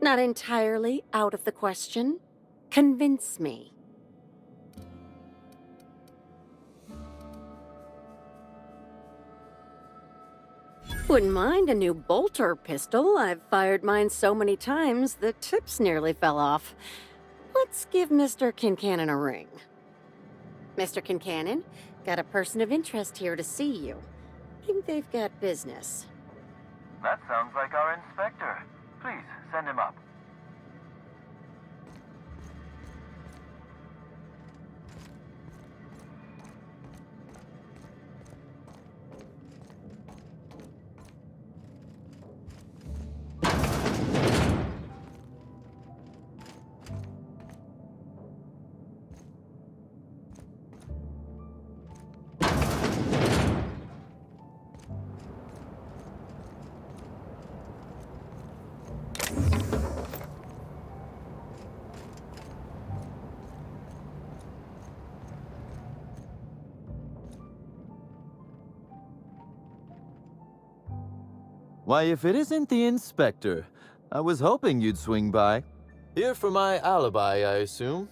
Not entirely out of the question. Convince me. Wouldn't mind a new bolter pistol. I've fired mine so many times, the tips nearly fell off. Let's give Mr. Kincannon a ring. Mr. Kincannon, got a person of interest here to see you. Think they've got business. That sounds like our inspector. Please, send him up. Why, if it isn't the inspector, I was hoping you'd swing by. Here for my alibi, I assume.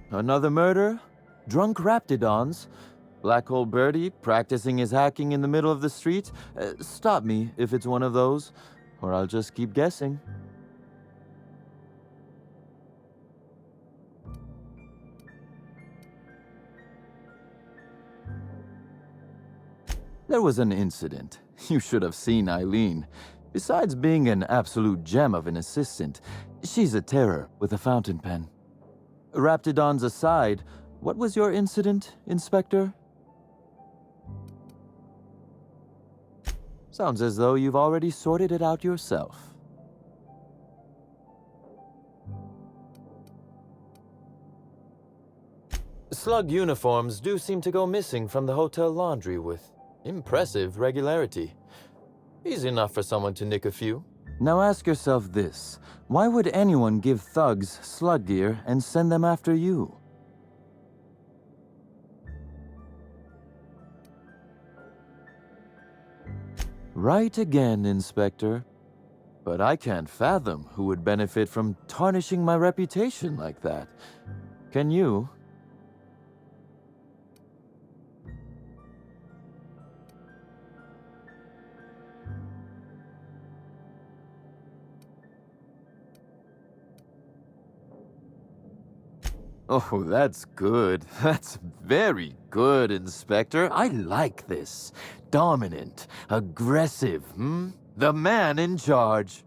Another murder? Drunk Raptidons? Black Hole Birdie practicing his hacking in the middle of the street? Stop me if it's one of those, or I'll just keep guessing. There was an incident. You should have seen Eileen. Besides being an absolute gem of an assistant, she's a terror with a fountain pen. Raptidons aside, what was your incident, Inspector? Sounds as though you've already sorted it out yourself. Slug uniforms do seem to go missing from the hotel laundry with impressive regularity. Easy enough for someone to nick a few. Now ask yourself this. Why would anyone give thugs slug gear and send them after you? Right again, Inspector. But I can't fathom who would benefit from tarnishing my reputation like that. Can you? Oh, that's good. That's very good, Inspector. I like this. Dominant, aggressive, The man in charge.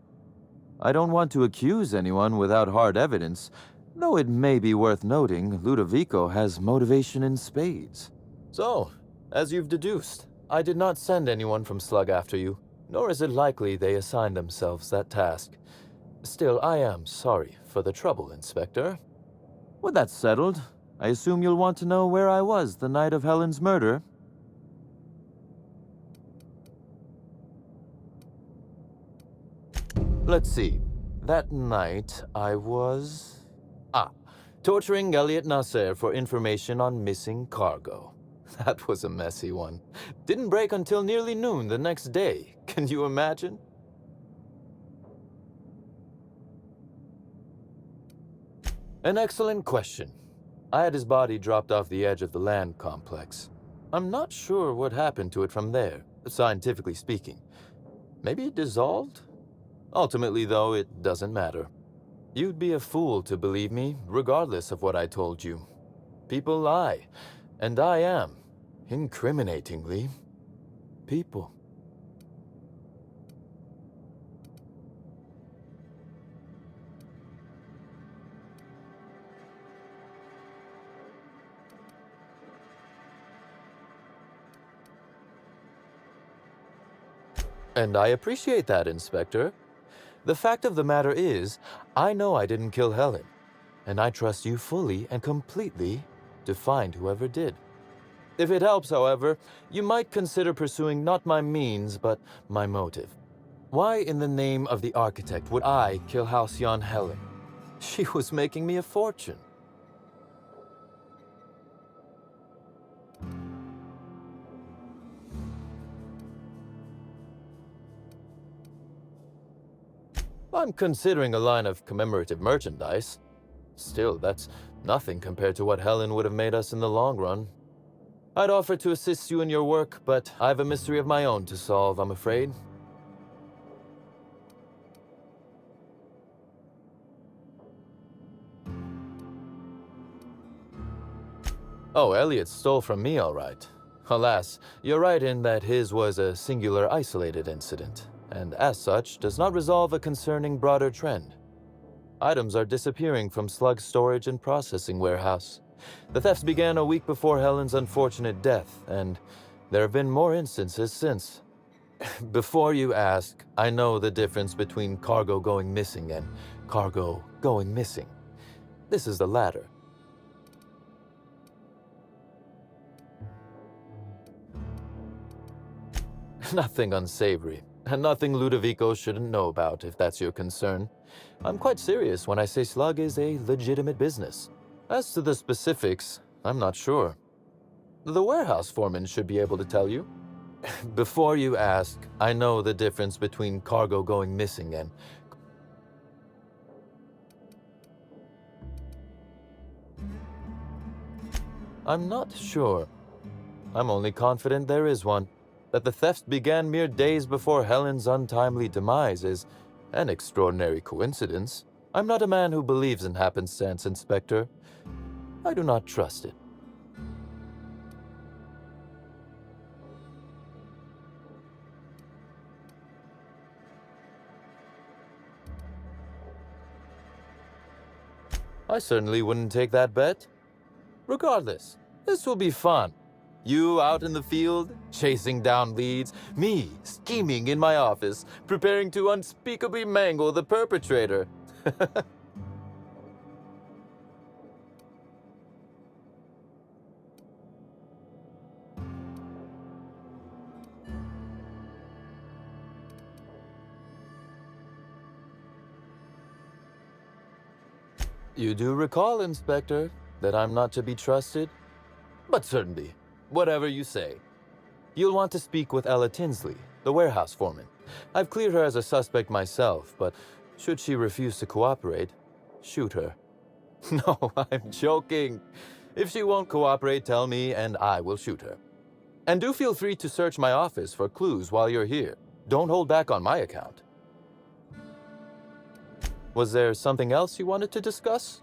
I don't want to accuse anyone without hard evidence, though it may be worth noting Ludovico has motivation in spades. So, as you've deduced, I did not send anyone from Slug after you, nor is it likely they assigned themselves that task. Still, I am sorry for the trouble, Inspector. Well, that's settled. I assume you'll want to know where I was the night of Helen's murder. Let's see. That night, I was... torturing Elliot Nasser for information on missing cargo. That was a messy one. Didn't break until nearly noon the next day. Can you imagine? An excellent question. I had his body dropped off the edge of the land complex. I'm not sure what happened to it from there, scientifically speaking. Maybe it dissolved? Ultimately, though, it doesn't matter. You'd be a fool to believe me, regardless of what I told you. People lie, and I am, incriminatingly, people. And I appreciate that, Inspector. The fact of the matter is, I know I didn't kill Helen. and I trust you fully and completely to find whoever did. If it helps, however, you might consider pursuing not my means, but my motive. Why in the name of the architect would I kill Halcyon Helen? She was making me a fortune. I'm considering a line of commemorative merchandise. Still, that's nothing compared to what Helen would have made us in the long run. I'd offer to assist you in your work, but I have a mystery of my own to solve, I'm afraid. Oh, Elliot stole from me, all right. Alas, you're right in that his was a singular, isolated incident, and as such, does not resolve a concerning broader trend. Items are disappearing from Slug's storage and processing warehouse. The thefts began a week before Helen's unfortunate death, and there have been more instances since. Before you ask, I know the difference between cargo going missing and cargo going missing. This is the latter. Nothing unsavory, and nothing Ludovico shouldn't know about, if that's your concern. I'm quite serious when I say Slug is a legitimate business. As to the specifics, I'm not sure. The warehouse foreman should be able to tell you. Before you ask, I know the difference between cargo going missing and... I'm not sure. I'm only confident there is one. That the thefts began mere days before Helen's untimely demise is an extraordinary coincidence. I'm not a man who believes in happenstance, Inspector. I do not trust it. I certainly wouldn't take that bet. Regardless, this will be fun. You out in the field, chasing down leads, me scheming in my office, preparing to unspeakably mangle the perpetrator. You do recall, Inspector, that I'm not to be trusted? But certainly. Whatever you say. You'll want to speak with Ella Tinsley, the warehouse foreman. I've cleared her as a suspect myself, but should she refuse to cooperate, shoot her. No, I'm joking. If she won't cooperate, tell me and I will shoot her. And do feel free to search my office for clues while you're here. Don't hold back on my account. Was there something else you wanted to discuss?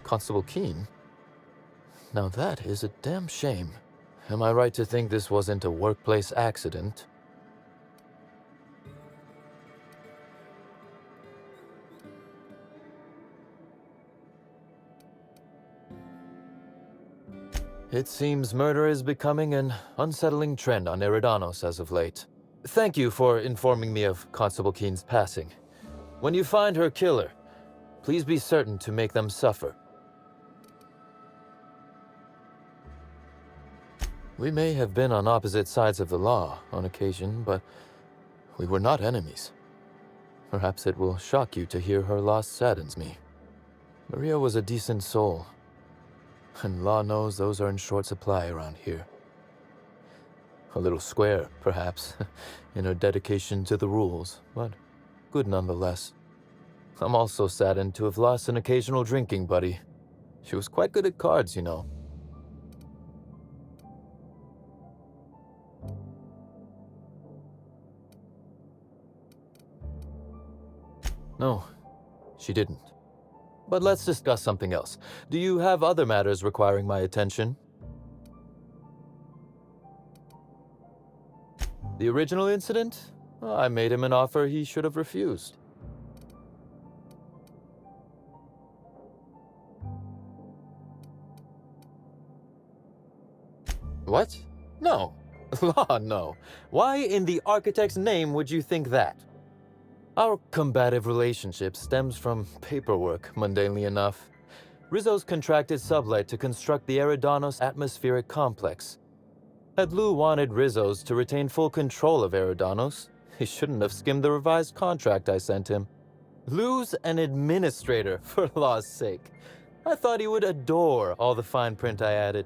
Constable Keene? Now that is a damn shame. Am I right to think this wasn't a workplace accident? It seems murder is becoming an unsettling trend on Eridanos as of late. Thank you for informing me of Constable Keene's passing. When you find her killer, please be certain to make them suffer. We may have been on opposite sides of the law on occasion, but we were not enemies. Perhaps it will shock you to hear her loss saddens me. Maria was a decent soul, and law knows those are in short supply around here. A little square, perhaps, in her dedication to the rules, but good nonetheless. I'm also saddened to have lost an occasional drinking buddy. She was quite good at cards, you know. No, she didn't. But let's discuss something else. Do you have other matters requiring my attention? The original incident? Well, I made him an offer he should have refused. What? No. Law, no. Why in the architect's name would you think that? Our combative relationship stems from paperwork, mundanely enough. Rizzo's contracted Sublight to construct the Eridanos atmospheric complex. Had Lou wanted Rizzo's to retain full control of Eridanos, he shouldn't have skimmed the revised contract I sent him. Lou's an administrator, for law's sake. I thought he would adore all the fine print I added.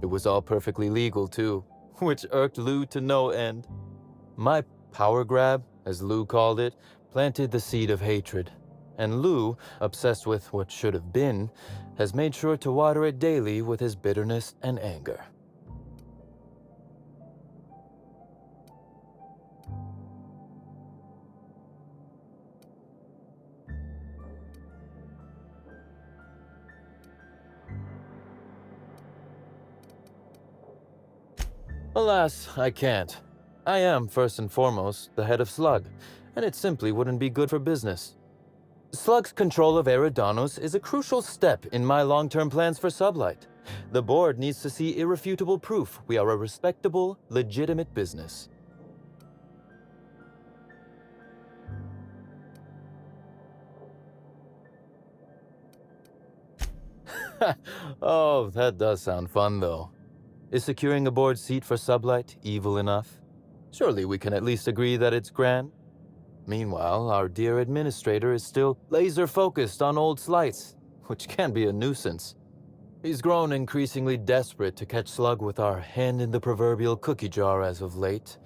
It was all perfectly legal, too, which irked Lou to no end. My power grab, as Lou called it, planted the seed of hatred. And Lou, obsessed with what should have been, has made sure to water it daily with his bitterness and anger. Alas, I can't. I am, first and foremost, the head of Slug, and it simply wouldn't be good for business. Slug's control of Eridanos is a crucial step in my long-term plans for Sublight. The board needs to see irrefutable proof we are a respectable, legitimate business. Oh, that does sound fun, though. Is securing a board seat for Sublight evil enough? Surely we can at least agree that it's grand. Meanwhile, our dear administrator is still laser-focused on old slights, which can be a nuisance. He's grown increasingly desperate to catch Slug with our hand in the proverbial cookie jar as of late,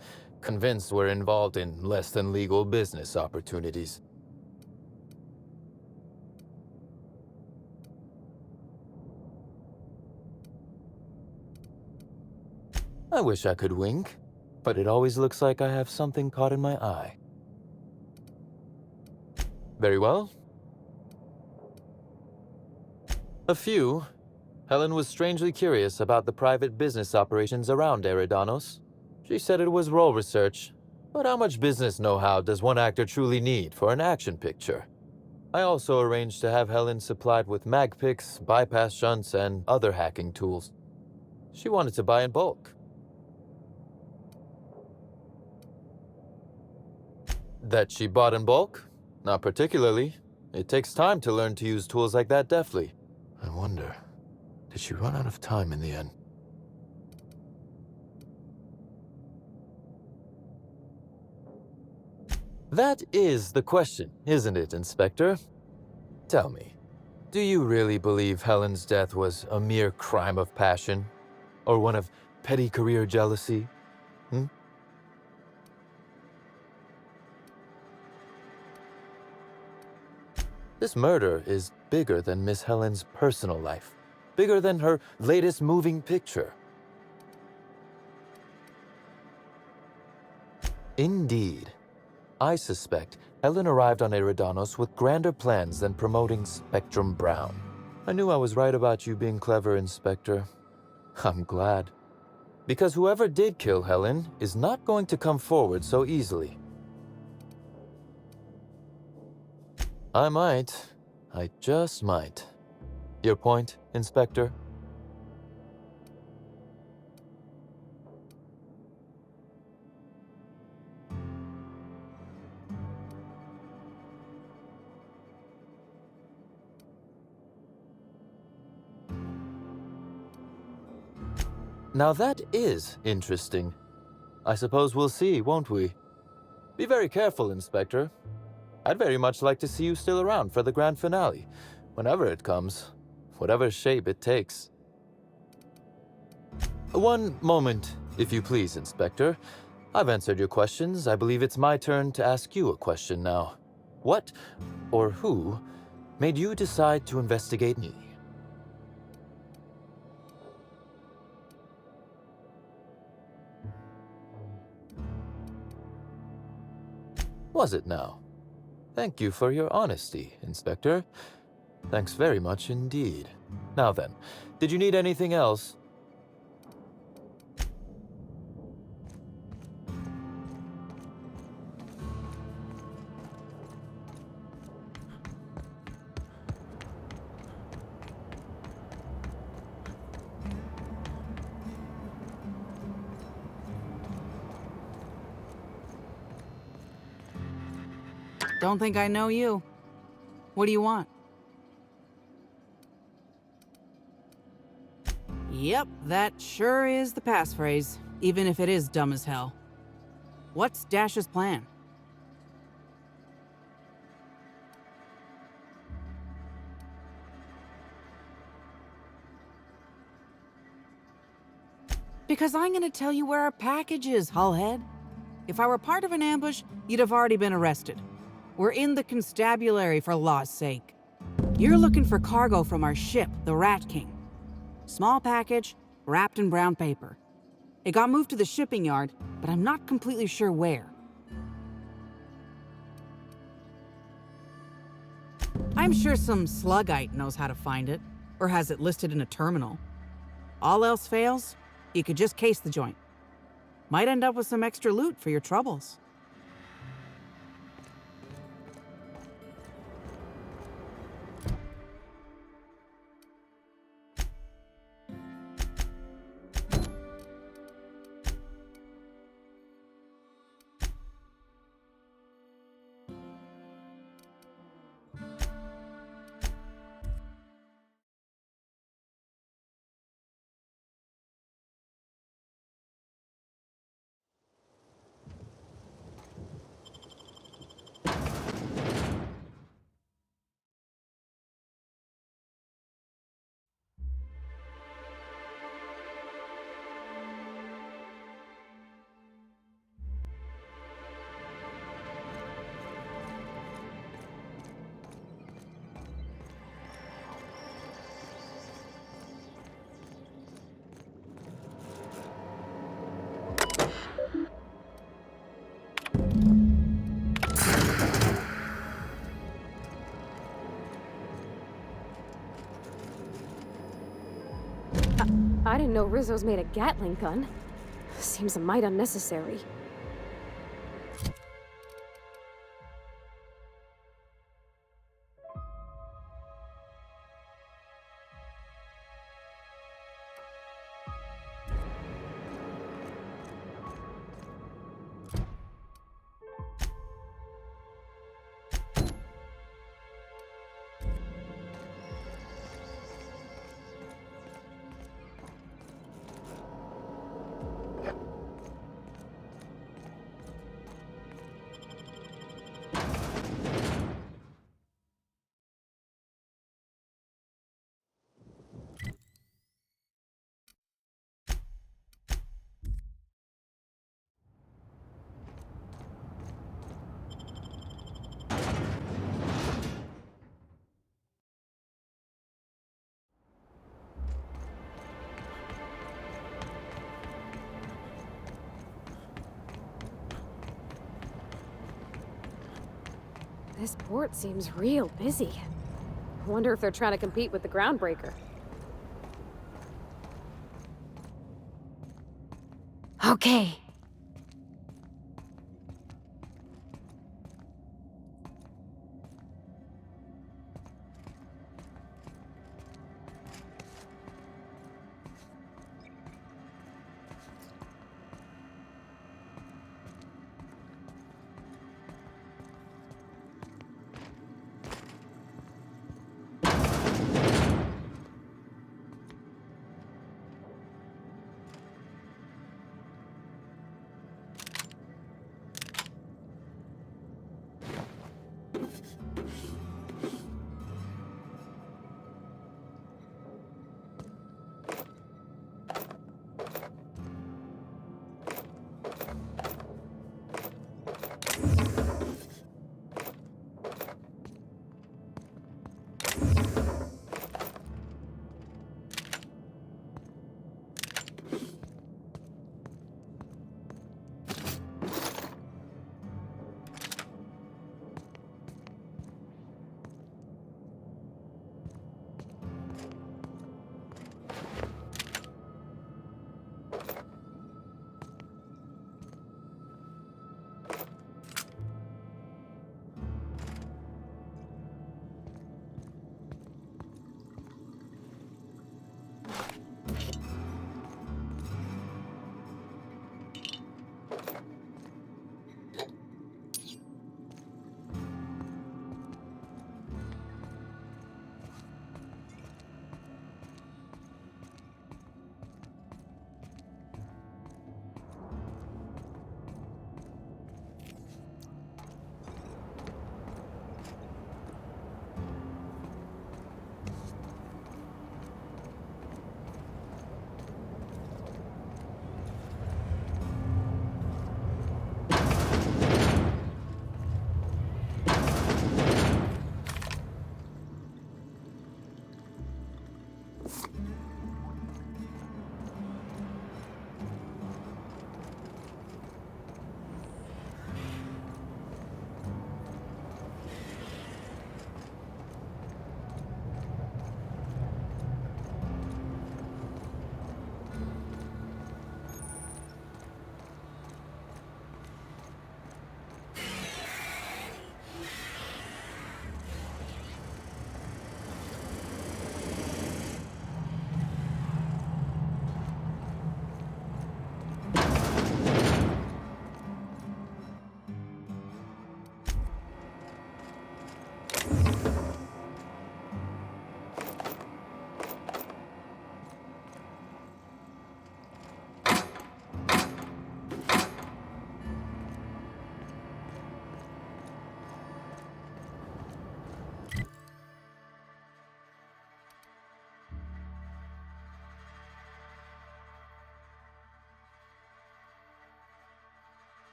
convinced we're involved in less than legal business opportunities. I wish I could wink, but it always looks like I have something caught in my eye. Very well. Helen was strangely curious about the private business operations around Eridanos. She said it was role research, but how much business know-how does one actor truly need for an action picture? I also arranged to have Helen supplied with mag picks, bypass shunts, and other hacking tools. She wanted to buy in bulk. That she bought in bulk? Not particularly. It takes time to learn to use tools like that deftly. I wonder, did she run out of time in the end? That is the question, isn't it, Inspector? Tell me, do you really believe Helen's death was a mere crime of passion? Or one of petty career jealousy? This murder is bigger than Miss Helen's personal life, bigger than her latest moving picture. Indeed. I suspect Helen arrived on Eridanos with grander plans than promoting Spectrum Brown. I knew I was right about you being clever, Inspector. I'm glad. Because whoever did kill Helen is not going to come forward so easily. I just might. Your point, Inspector? Now that is interesting. I suppose we'll see, won't we? Be very careful, Inspector. I'd very much like to see you still around for the grand finale, whenever it comes, whatever shape it takes. One moment, if you please, Inspector. I've answered your questions. I believe it's my turn to ask you a question now. What, or who, made you decide to investigate me? Was it now? Thank you for your honesty, Inspector. Thanks very much indeed. Now then, did you need anything else? Don't think I know you. What do you want? Yep, that sure is the passphrase, even if it is dumb as hell. What's Dash's plan? Because I'm gonna tell you where our package is, Hullhead. If I were part of an ambush, you'd have already been arrested. We're in the constabulary, for law's sake. You're looking for cargo from our ship, the Rat King. Small package, wrapped in brown paper. It got moved to the shipping yard, but I'm not completely sure where. I'm sure some sluggite knows how to find it, or has it listed in a terminal. All else fails, you could just case the joint. Might end up with some extra loot for your troubles. I didn't know Rizzo's made a Gatling gun. Seems a mite unnecessary. This port seems real busy. I wonder if they're trying to compete with the Groundbreaker. Okay.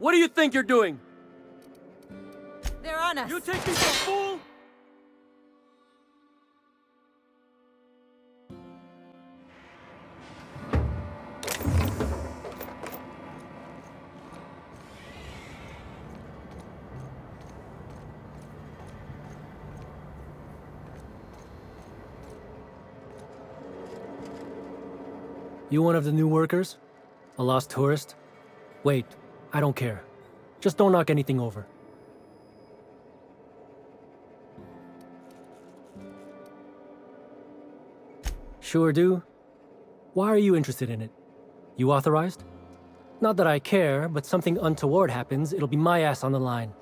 What do you think you're doing? They're on us. You take me for a fool? You one of the new workers? A lost tourist? Wait, I don't care. Just don't knock anything over. Sure do. Why are you interested in it? You authorized? Not that I care, but something untoward happens, it'll be my ass on the line.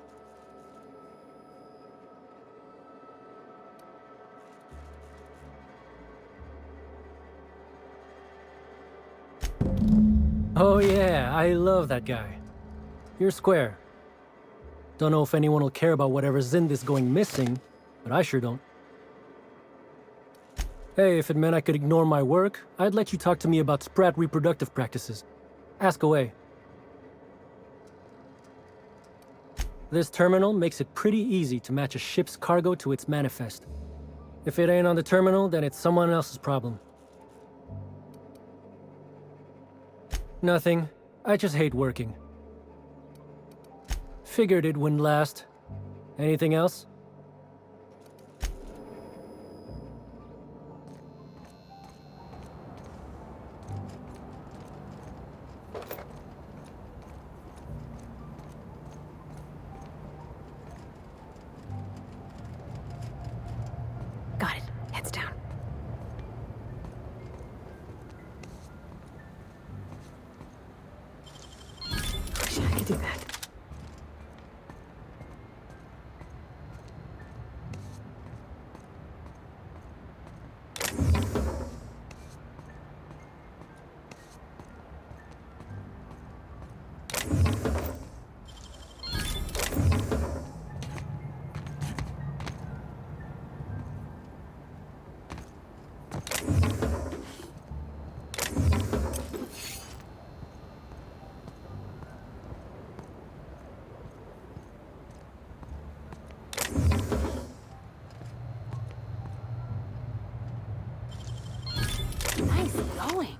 Oh yeah, I love that guy. You're square. Don't know if anyone will care about whatever's in this going missing, but I sure don't. Hey, if it meant I could ignore my work, I'd let you talk to me about Sprat reproductive practices. Ask away. This terminal makes it pretty easy to match a ship's cargo to its manifest. If it ain't on the terminal, then it's someone else's problem. Nothing. I just hate working. Figured it wouldn't last. Anything else? Got it. Heads down. Wish I could do that. Nice going.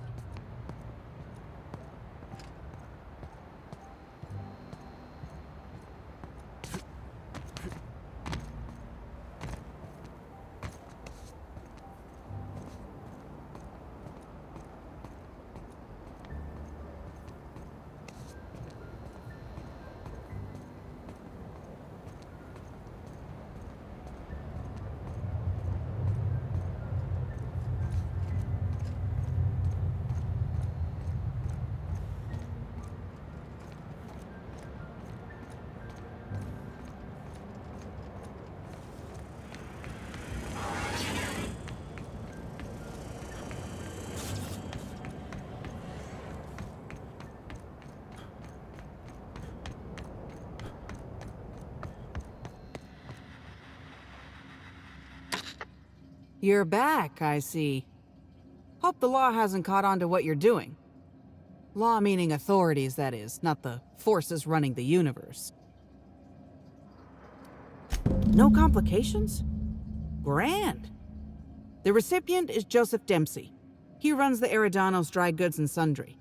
You're back, I see. Hope the law hasn't caught on to what you're doing. Law meaning authorities, that is, not the forces running the universe. No complications? Grand. The recipient is Joseph Dempsey. He runs the Eridanos Dry Goods and Sundry.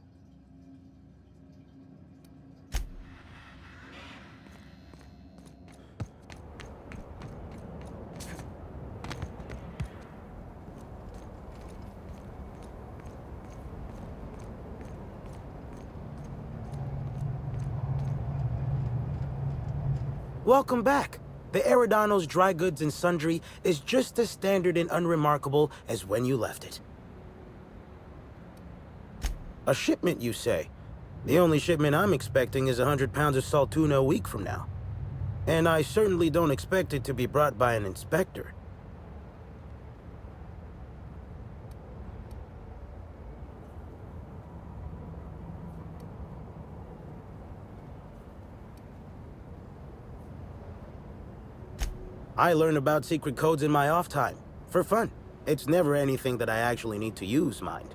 Welcome back. The Eridanos Dry Goods and Sundry is just as standard and unremarkable as when you left it. A shipment, you say? The only shipment I'm expecting is 100 pounds of salt tuna a week from now. And I certainly don't expect it to be brought by an inspector. I learn about secret codes in my off time, for fun. It's never anything that I actually need to use, mind.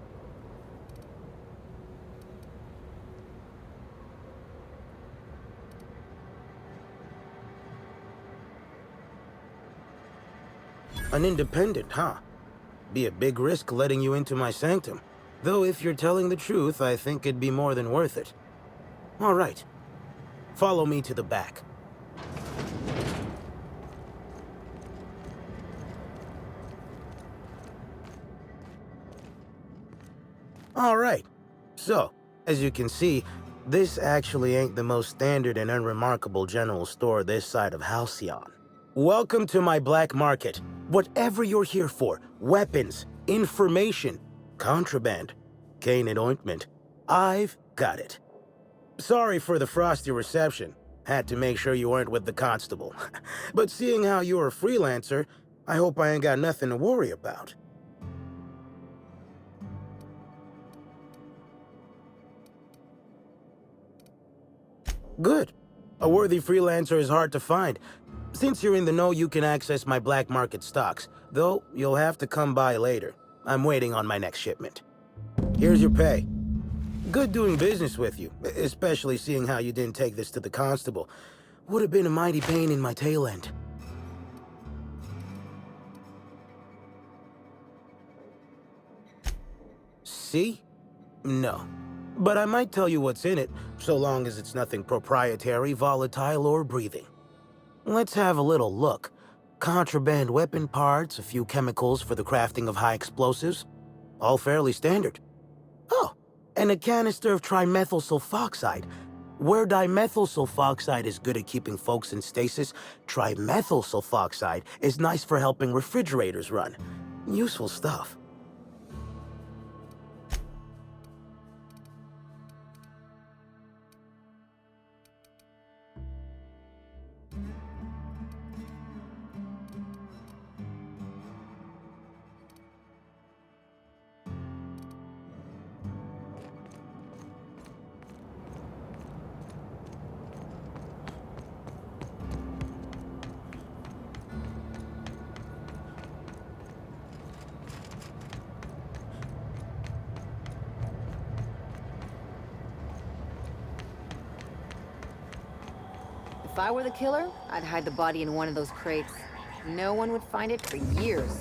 An independent, huh? Be a big risk letting you into my sanctum. Though if you're telling the truth, I think it'd be more than worth it. All right. Follow me to the back. All right. So, as you can see, this actually ain't the most standard and unremarkable general store this side of Halcyon. Welcome to my black market. Whatever you're here for, weapons, information, contraband, cane and ointment, I've got it. Sorry for the frosty reception. Had to make sure you weren't with the constable. But seeing how you're a freelancer, I hope I ain't got nothing to worry about. Good. A worthy freelancer is hard to find. Since you're in the know, you can access my black market stocks, though you'll have to come by later. I'm waiting on my next shipment. Here's your pay. Good doing business with you, especially seeing how you didn't take this to the constable. Would have been a mighty pain in my tail end. See? No. But I might tell you what's in it, so long as it's nothing proprietary, volatile, or breathing. Let's have a little look. Contraband weapon parts, a few chemicals for the crafting of high explosives. All fairly standard. Oh, and a canister of trimethyl sulfoxide. Where dimethyl sulfoxide is good at keeping folks in stasis, trimethyl sulfoxide is nice for helping refrigerators run. Useful stuff. If I were the killer, I'd hide the body in one of those crates. No one would find it for years.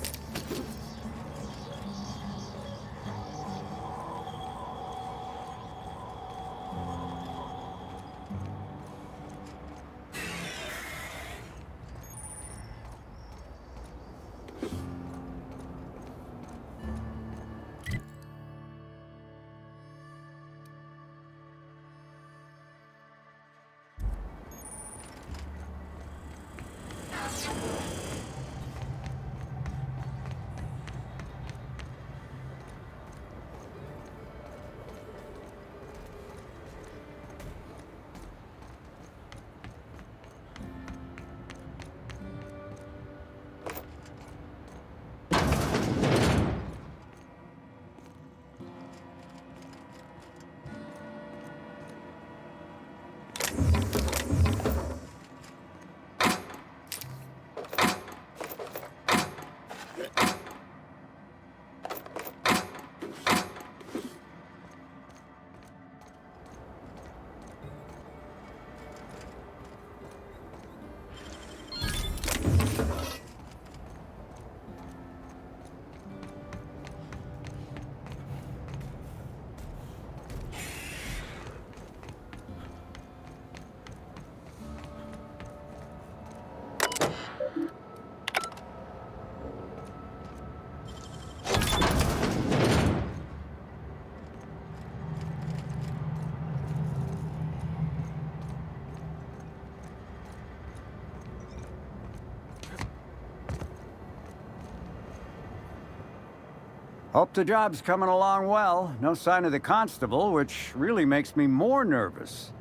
Hope the job's coming along well. No sign of the constable, which really makes me more nervous.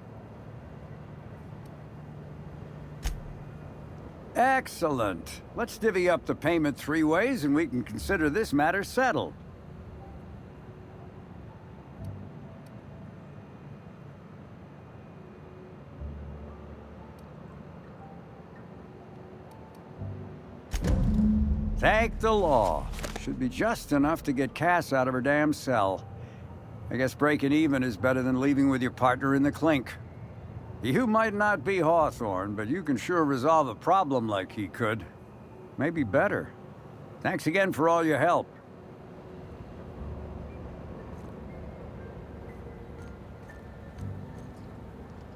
Excellent. Let's divvy up the payment 3 ways and we can consider this matter settled. Thank the law. Should be just enough to get Cass out of her damn cell. I guess breaking even is better than leaving with your partner in the clink. You might not be Hawthorne, but you can sure resolve a problem like he could. Maybe better. Thanks again for all your help.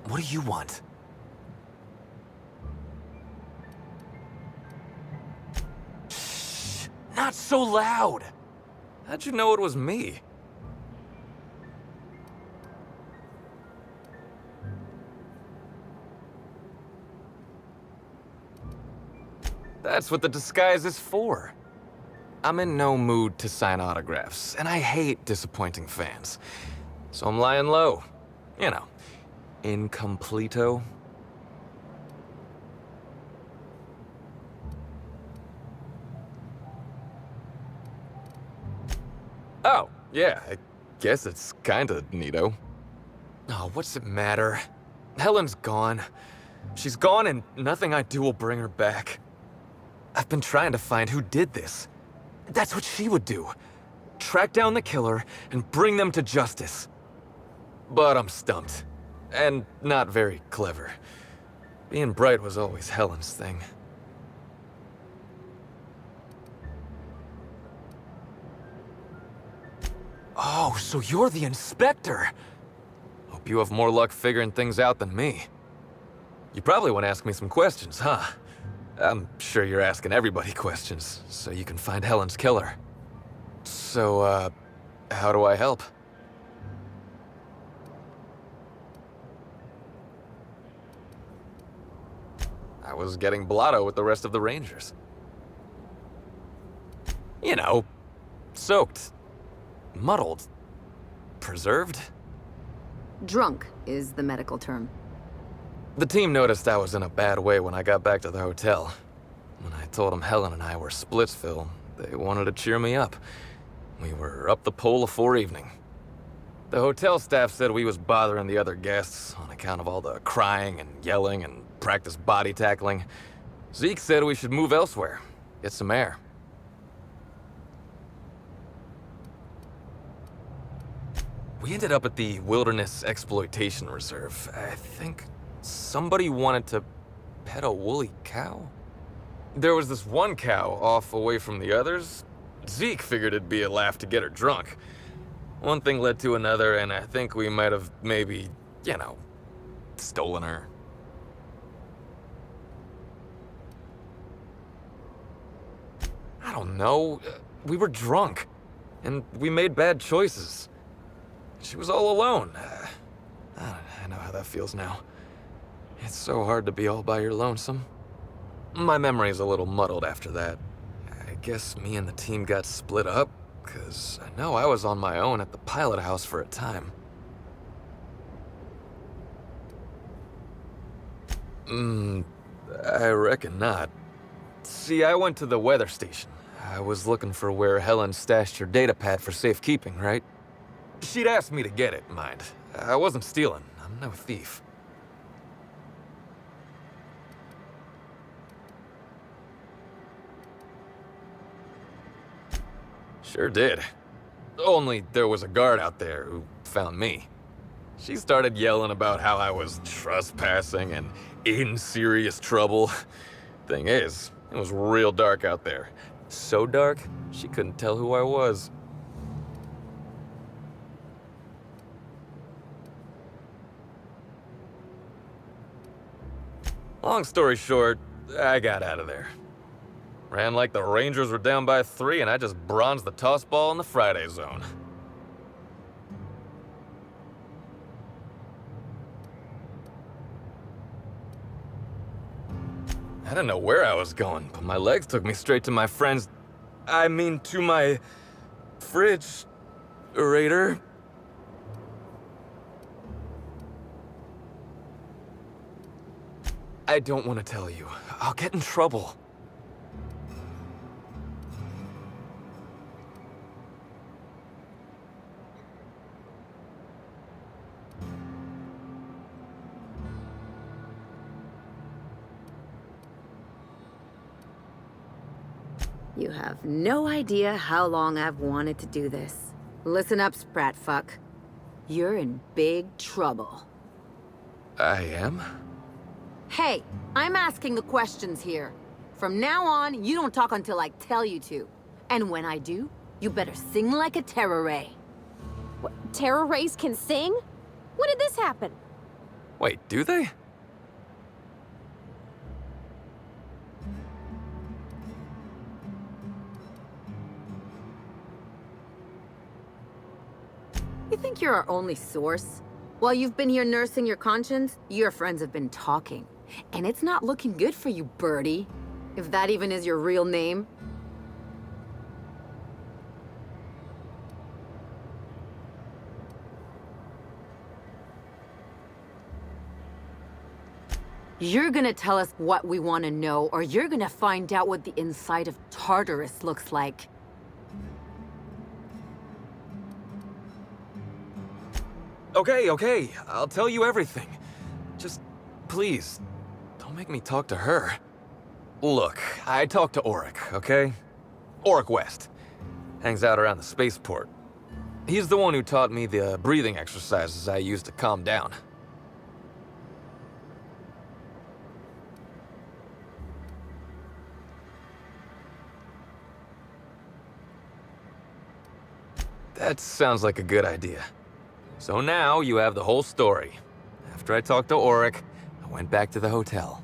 What do you want? Shh! Not so loud! How'd you know it was me? That's what the disguise is for. I'm in no mood to sign autographs, and I hate disappointing fans. So I'm lying low. You know, incompleto. Oh, yeah, I guess it's kinda neato. Oh, what's it matter? Helen's gone. She's gone and nothing I do will bring her back. I've been trying to find who did this. That's what she would do. Track down the killer and bring them to justice. But I'm stumped. And not very clever. Being bright was always Helen's thing. Oh, so you're the inspector! Hope you have more luck figuring things out than me. You probably want to ask me some questions, huh? I'm sure you're asking everybody questions, so you can find Helen's killer. So, how do I help? I was getting blotto with the rest of the Rangers. You know, soaked, muddled, preserved. Drunk is the medical term. The team noticed I was in a bad way when I got back to the hotel. When I told them Helen and I were Splitsville, they wanted to cheer me up. We were up the pole afore evening. The hotel staff said we was bothering the other guests on account of all the crying and yelling and practice body tackling. Zeke said we should move elsewhere, get some air. We ended up at the Wilderness Exploitation Reserve. I think somebody wanted to pet a woolly cow? There was this one cow off away from the others. Zeke figured it'd be a laugh to get her drunk. One thing led to another, and I think we might have maybe, you know, stolen her. I don't know. We were drunk, and we made bad choices. She was all alone. I know how that feels now. It's so hard to be all by your lonesome. My memory's a little muddled after that. I guess me and the team got split up, because I know I was on my own at the pilot house for a time. I reckon not. See, I went to the weather station. I was looking for where Helen stashed her datapad for safekeeping, right? She'd asked me to get it, mind. I wasn't stealing. I'm no thief. Sure did. Only there was a guard out there who found me. She started yelling about how I was trespassing and in serious trouble. Thing is, it was real dark out there. So dark, she couldn't tell who I was. Long story short, I got out of there. Ran like the Rangers were down by 3, and I just bronzed the toss ball in the Friday zone. I didn't know where I was going, but my legs took me straight to my friend's... to my... fridge-rator. I don't want to tell you. I'll get in trouble. You have no idea how long I've wanted to do this. Listen up, Spratfuck. You're in big trouble. I am? Hey, I'm asking the questions here. From now on, you don't talk until I tell you to. And when I do, you better sing like a Terra Ray. What, Terra Rays can sing? When did this happen? Wait, do they? You think you're our only source? While you've been here nursing your conscience, your friends have been talking. And it's not looking good for you, Birdie. If that even is your real name. You're gonna tell us what we want to know, or you're gonna find out what the inside of Tartarus looks like. Okay, I'll tell you everything. Just, please, don't make me talk to her. Look, I talked to Auric, okay? Auric West. Hangs out around the spaceport. He's the one who taught me the breathing exercises I use to calm down. That sounds like a good idea. So now you have the whole story. After I talked to Auric, I went back to the hotel.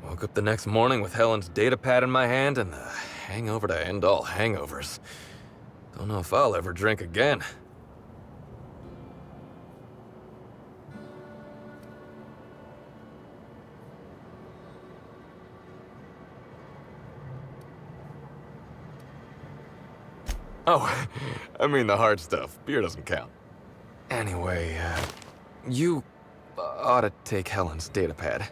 Woke up the next morning with Helen's data pad in my hand and the hangover to end all hangovers. Don't know if I'll ever drink again. Oh, I mean the hard stuff. Beer doesn't count. Anyway, you ought to take Helen's datapad.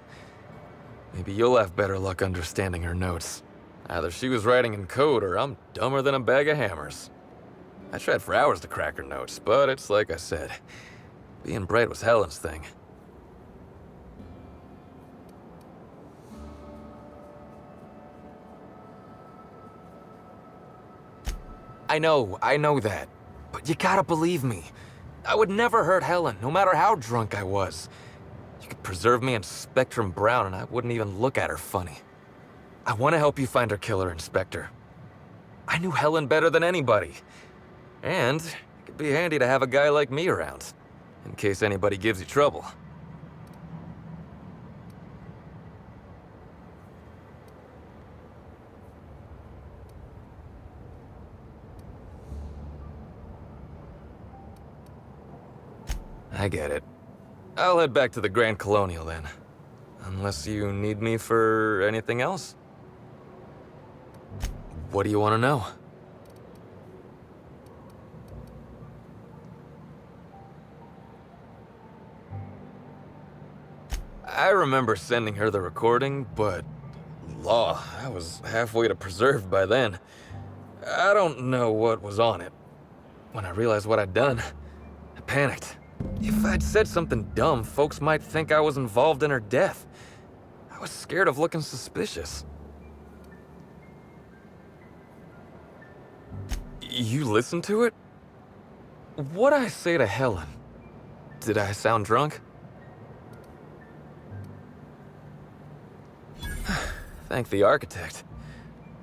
Maybe you'll have better luck understanding her notes. Either she was writing in code or I'm dumber than a bag of hammers. I tried for hours to crack her notes, but it's like I said. Being bright was Helen's thing. I know that. But you gotta believe me. I would never hurt Helen, no matter how drunk I was. You could preserve me in Spectrum Brown and I wouldn't even look at her funny. I want to help you find her killer, Inspector. I knew Helen better than anybody. And it could be handy to have a guy like me around, in case anybody gives you trouble. I get it. I'll head back to the Grand Colonial then. Unless you need me for anything else? What do you want to know? I remember sending her the recording, but law, I was halfway to preserved by then. I don't know what was on it. When I realized what I'd done, I panicked. If I'd said something dumb, folks might think I was involved in her death. I was scared of looking suspicious. You listened to it? What'd I say to Helen? Did I sound drunk? Thank the architect.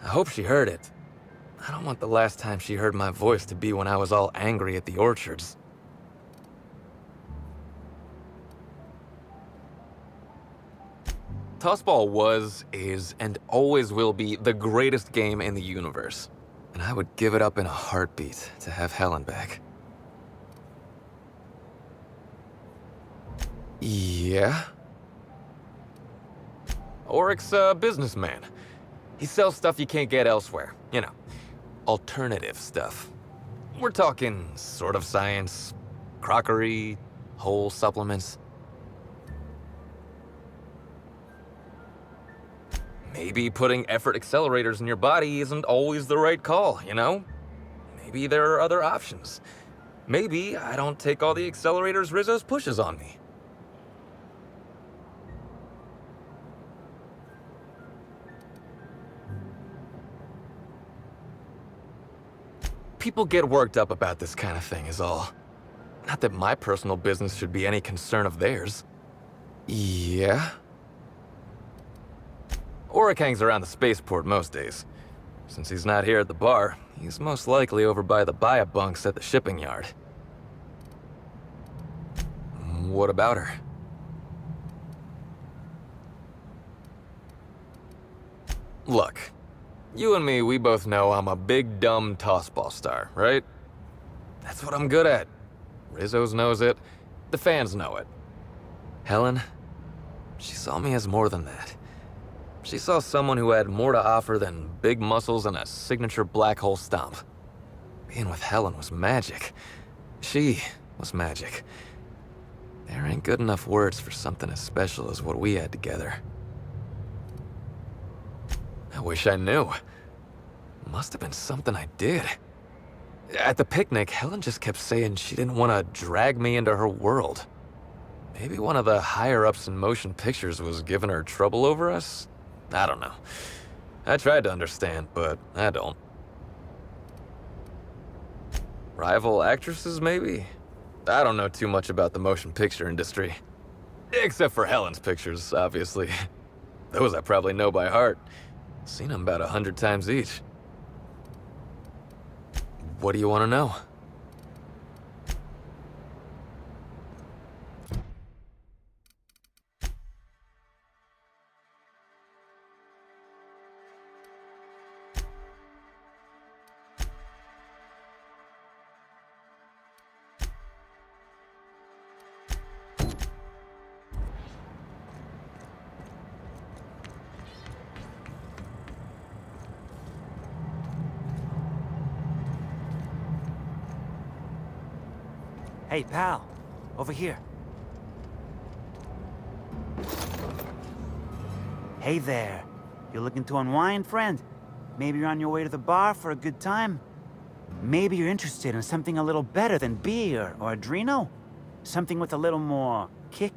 I hope she heard it. I don't want the last time she heard my voice to be when I was all angry at the orchards. Tossball was, is, and always will be the greatest game in the universe. And I would give it up in a heartbeat to have Helen back. Yeah? Auric's a businessman. He sells stuff you can't get elsewhere. You know, alternative stuff. We're talking sort of science, crockery, whole supplements. Maybe putting effort accelerators in your body isn't always the right call, you know? Maybe there are other options. Maybe I don't take all the accelerators Rizzo's pushes on me. People get worked up about this kind of thing is all. Not that my personal business should be any concern of theirs. Yeah? Oric hangs around the spaceport most days. Since he's not here at the bar, he's most likely over by the buy-up bunks at the shipping yard. What about her? Look, you and me, we both know I'm a big, dumb tossball star, right? That's what I'm good at. Rizzo's knows it. The fans know it. Helen, she saw me as more than that. She saw someone who had more to offer than big muscles and a signature black hole stomp. Being with Helen was magic. She was magic. There ain't good enough words for something as special as what we had together. I wish I knew. Must have been something I did. At the picnic, Helen just kept saying she didn't want to drag me into her world. Maybe one of the higher-ups in motion pictures was giving her trouble over us? I don't know. I tried to understand, but I don't. Rival actresses, maybe? I don't know too much about the motion picture industry. Except for Helen's pictures, obviously. Those I probably know by heart. Seen them about 100 times each. What do you want to know? Hey, pal. Over here. Hey there. You looking to unwind, friend? Maybe you're on your way to the bar for a good time? Maybe you're interested in something a little better than beer or Adreno? Something with a little more kick?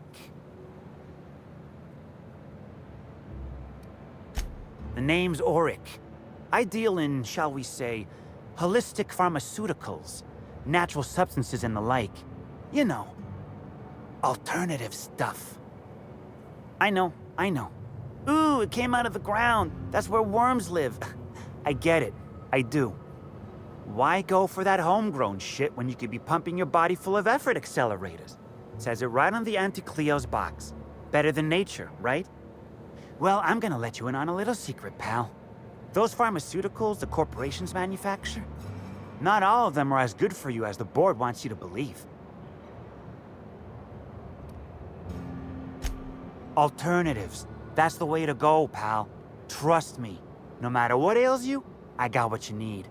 The name's Oric. I deal in, shall we say, holistic pharmaceuticals. Natural substances and the like. You know, alternative stuff. I know. Ooh, it came out of the ground. That's where worms live. I get it. I do. Why go for that homegrown shit when you could be pumping your body full of effort accelerators? Says it right on the Anti-Cleo's box. Better than nature, right? Well, I'm gonna let you in on a little secret, pal. Those pharmaceuticals the corporations manufacture, not all of them are as good for you as the board wants you to believe. Alternatives. That's the way to go, pal. Trust me. No matter what ails you, I got what you need.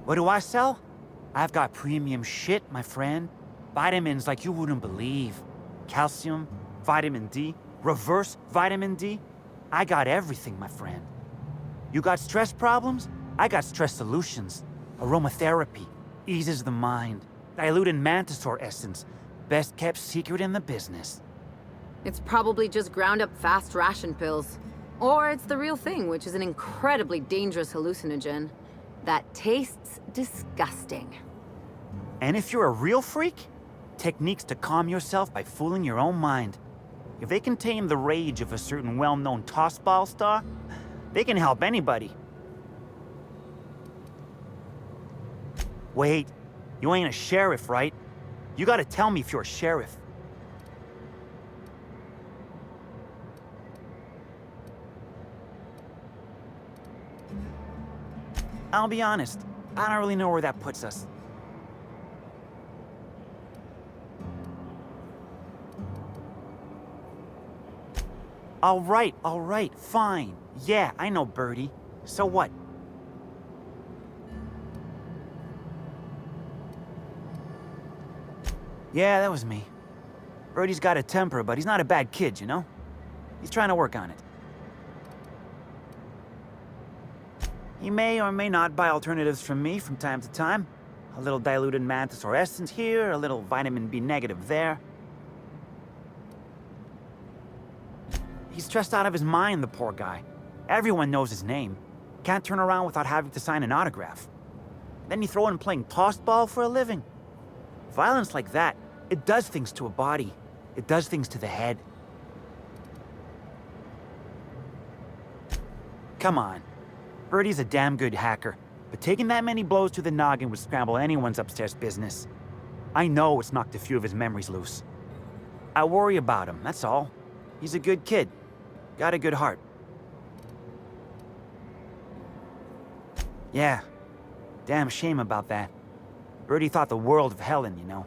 What do I sell? I've got premium shit, my friend. Vitamins like you wouldn't believe. Calcium, vitamin D, reverse vitamin D. I got everything, my friend. You got stress problems? I got stress solutions. Aromatherapy eases the mind. Diluted Mantisaur essence, best kept secret in the business. It's probably just ground up fast ration pills. Or it's the real thing, which is an incredibly dangerous hallucinogen that tastes disgusting. And if you're a real freak, techniques to calm yourself by fooling your own mind. If they can tame the rage of a certain well-known tossball star, they can help anybody. Wait, you ain't a sheriff, right? You gotta tell me if you're a sheriff. I'll be honest, I don't really know where that puts us. All right, fine. Yeah, I know Birdie. So what? Yeah, that was me. Birdie's got a temper, but he's not a bad kid, you know? He's trying to work on it. He may or may not buy alternatives from me from time to time. A little diluted Mantisaur essence here, a little vitamin B negative there. He's stressed out of his mind, the poor guy. Everyone knows his name. Can't turn around without having to sign an autograph. Then you throw in playing tossball for a living. Violence like that, it does things to a body. It does things to the head. Come on. Birdie's a damn good hacker, but taking that many blows to the noggin would scramble anyone's upstairs business. I know it's knocked a few of his memories loose. I worry about him, that's all. He's a good kid. Got a good heart. Yeah. Damn shame about that. Birdie thought the world of Helen, you know.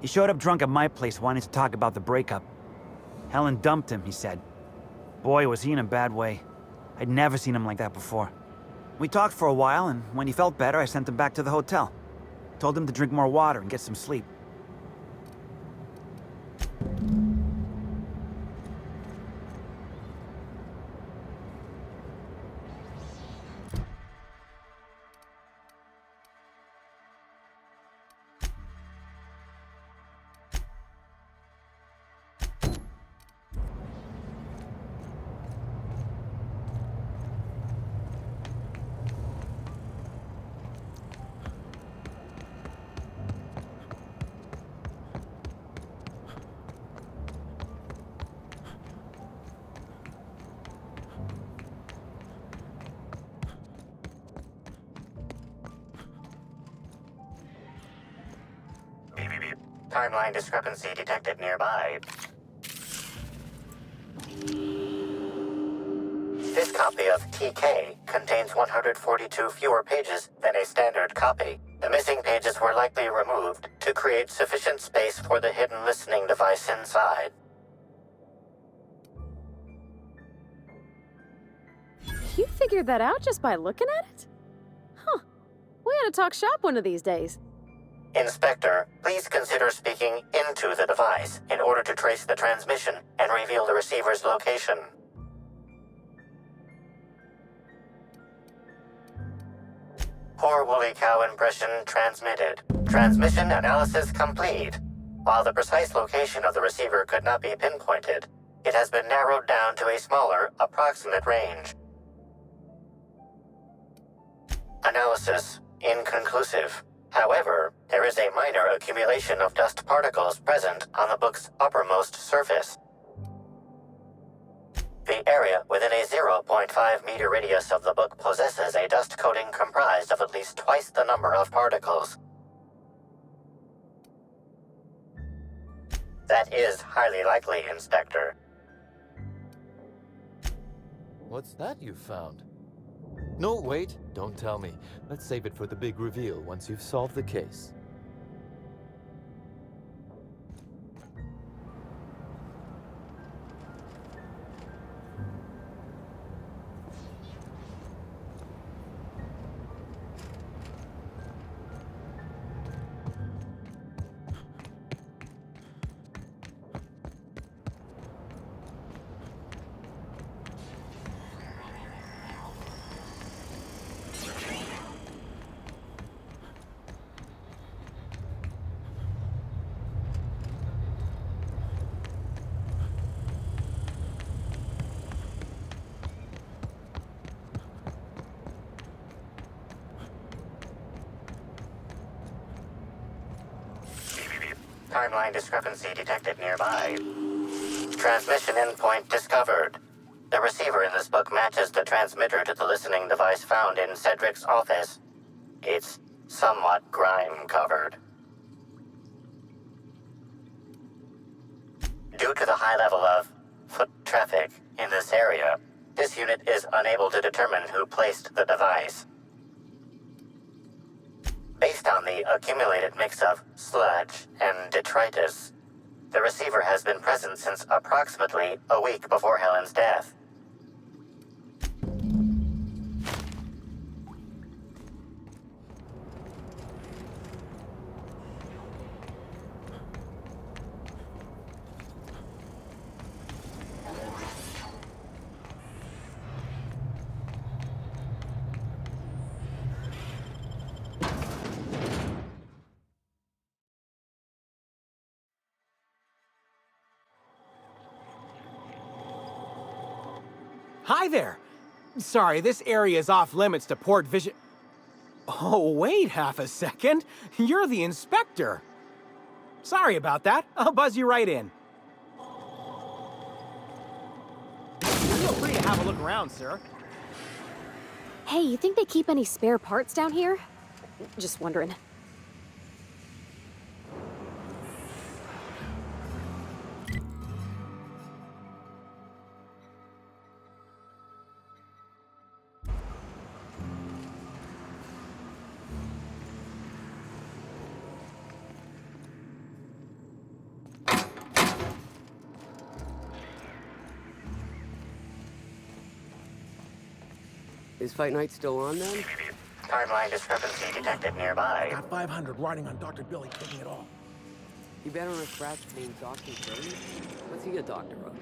He showed up drunk at my place wanting to talk about the breakup. Helen dumped him, he said. Boy, was he in a bad way. I'd never seen him like that before. We talked for a while, and when he felt better, I sent him back to the hotel. Told him to drink more water and get some sleep. Timeline discrepancy detected nearby. This copy of TK contains 142 fewer pages than a standard copy. The missing pages were likely removed to create sufficient space for the hidden listening device inside. You figured that out just by looking at it? Huh. We ought to talk shop one of these days. Inspector, please consider speaking into the device in order to trace the transmission and reveal the receiver's location. Poor woolly cow impression transmitted. Transmission analysis complete. While the precise location of the receiver could not be pinpointed, it has been narrowed down to a smaller, approximate range. Analysis inconclusive. However, there is a minor accumulation of dust particles present on the book's uppermost surface. The area within a 0.5 meter radius of the book possesses a dust coating comprised of at least twice the number of particles. That is highly likely, Inspector. What's that you found? No, wait, don't tell me. Let's save it for the big reveal once you've solved the case. Timeline discrepancy detected nearby. Transmission endpoint discovered. The receiver in this book matches the transmitter to the listening device found in Cedric's office. It's somewhat grime-covered. Due to the high level of foot traffic in this area, this unit is unable to determine who placed the device. Based on the accumulated mix of sludge and detritus, the receiver has been present since approximately a week before Helen's death. Hi there! Sorry, this area is off limits to port vision. Oh, wait half a second. You're the inspector. Sorry about that. I'll buzz you right in. Feel free to have a look around, sir. Hey, you think they keep any spare parts down here? Just wondering. Is Fight Night still on then? Timeline discrepancy detected nearby. Got 500 riding on Dr. Billy taking it all. You bet on a scratch named Dr. Billy? What's he a doctor of?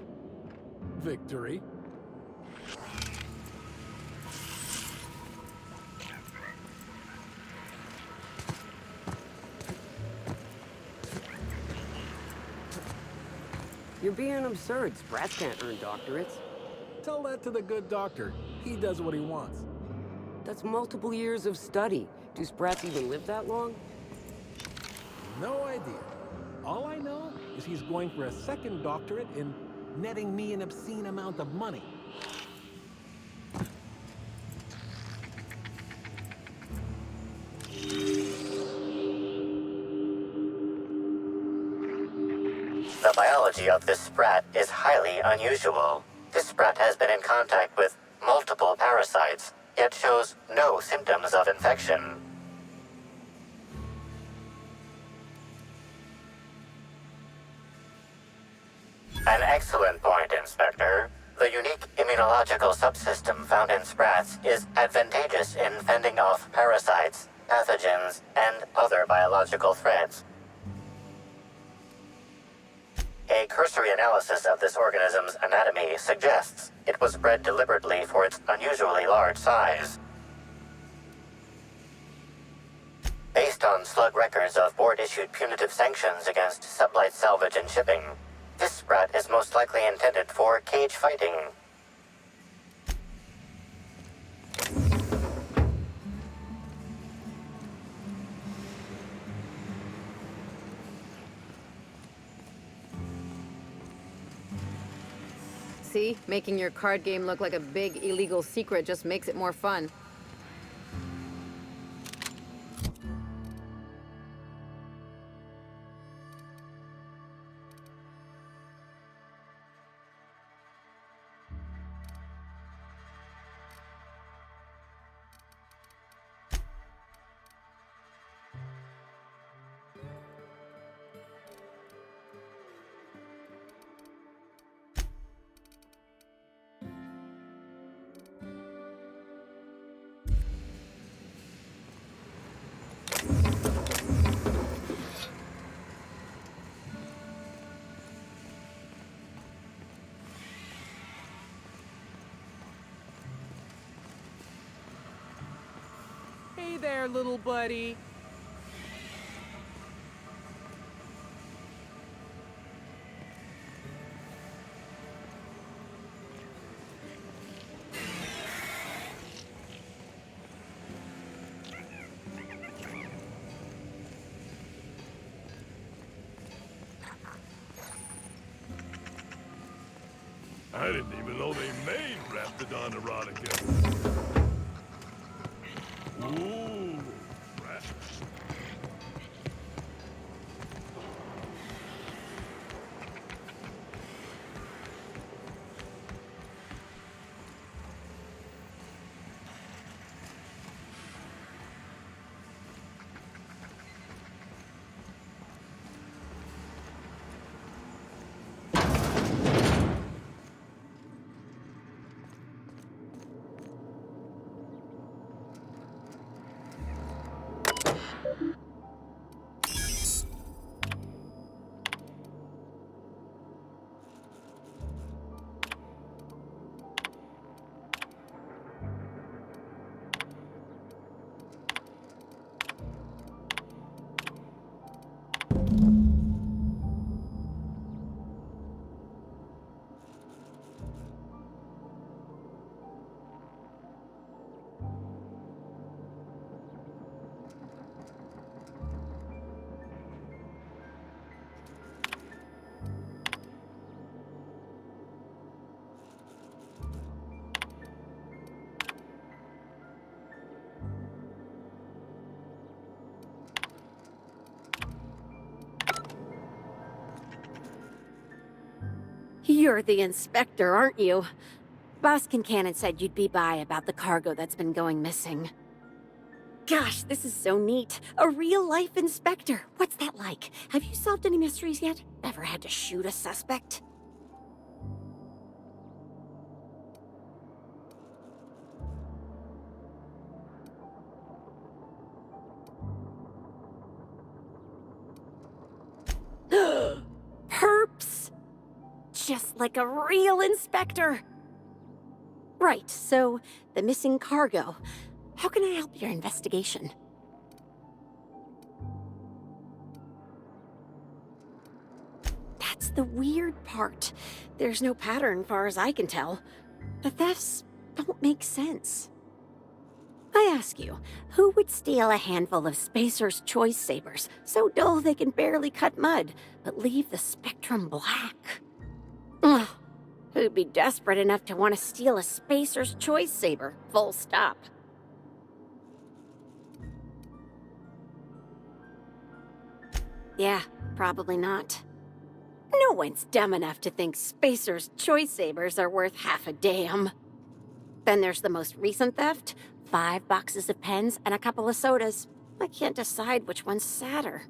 Victory. You're being absurd. Sprats can't earn doctorates. Tell that to the good doctor. He does what he wants. That's multiple years of study. Do Sprats even live that long? No idea. All I know is he's going for a second doctorate in netting me an obscene amount of money. The biology of this sprat is highly unusual. This sprat has been in contact with multiple parasites, yet shows no symptoms of infection. An excellent point, Inspector. The unique immunological subsystem found in sprats is advantageous in fending off parasites, pathogens, and other biological threats. A cursory analysis of this organism's anatomy suggests it was bred deliberately for its unusually large size. Based on slug records of board-issued punitive sanctions against sublight salvage and shipping, this sprat is most likely intended for cage fighting. See? Making your card game look like a big illegal secret just makes it more fun. Hey there, little buddy. I didn't even know they made Raptidon erotica. Ooh, rats. You're the inspector, aren't you? Boss Kincannon said you'd be by about the cargo that's been going missing. Gosh, this is so neat. A real-life inspector. What's that like? Have you solved any mysteries yet? Ever had to shoot a suspect? Perps! Just like a real inspector. Right, so the missing cargo. How can I help your investigation? That's the weird part. There's no pattern far as I can tell. The thefts don't make sense. I ask you, who would steal a handful of Spacer's Choice Sabers, so dull they can barely cut mud, but leave the spectrum black? Ugh. Who'd be desperate enough to want to steal a Spacer's Choice Saber, full stop? Yeah, probably not. No one's dumb enough to think Spacer's Choice Sabers are worth half a damn. Then there's the most recent theft, 5 boxes of pens and a couple of sodas. I can't decide which one's sadder.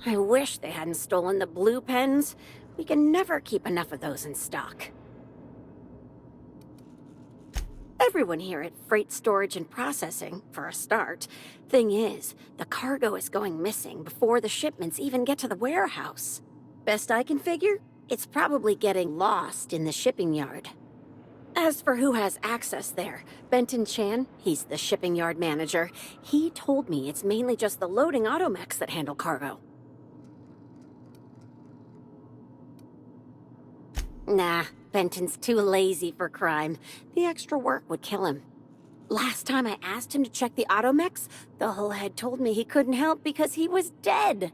I wish they hadn't stolen the blue pens. We can never keep enough of those in stock. Everyone here at Freight Storage and Processing, for a start. Thing is, the cargo is going missing before the shipments even get to the warehouse. Best I can figure, it's probably getting lost in the shipping yard. As for who has access there, Benton Chan, he's the shipping yard manager, he told me it's mainly just the loading automechs that handle cargo. Nah, Benton's too lazy for crime. The extra work would kill him. Last time I asked him to check the automechs, the whole head told me he couldn't help because he was dead.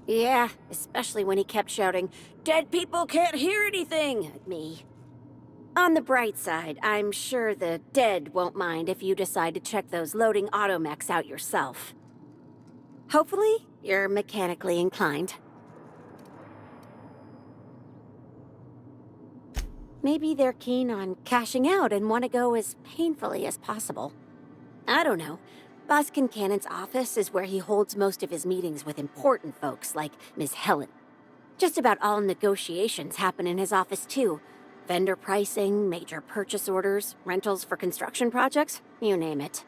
Yeah, especially when he kept shouting, "Dead people can't hear anything!" at me. On the bright side, I'm sure the dead won't mind if you decide to check those loading automechs out yourself. Hopefully, you're mechanically inclined. Maybe they're keen on cashing out and want to go as painfully as possible. I don't know. Boss Kincannon's office is where he holds most of his meetings with important folks like Ms. Helen. Just about all negotiations happen in his office too. Vendor pricing, major purchase orders, rentals for construction projects, you name it.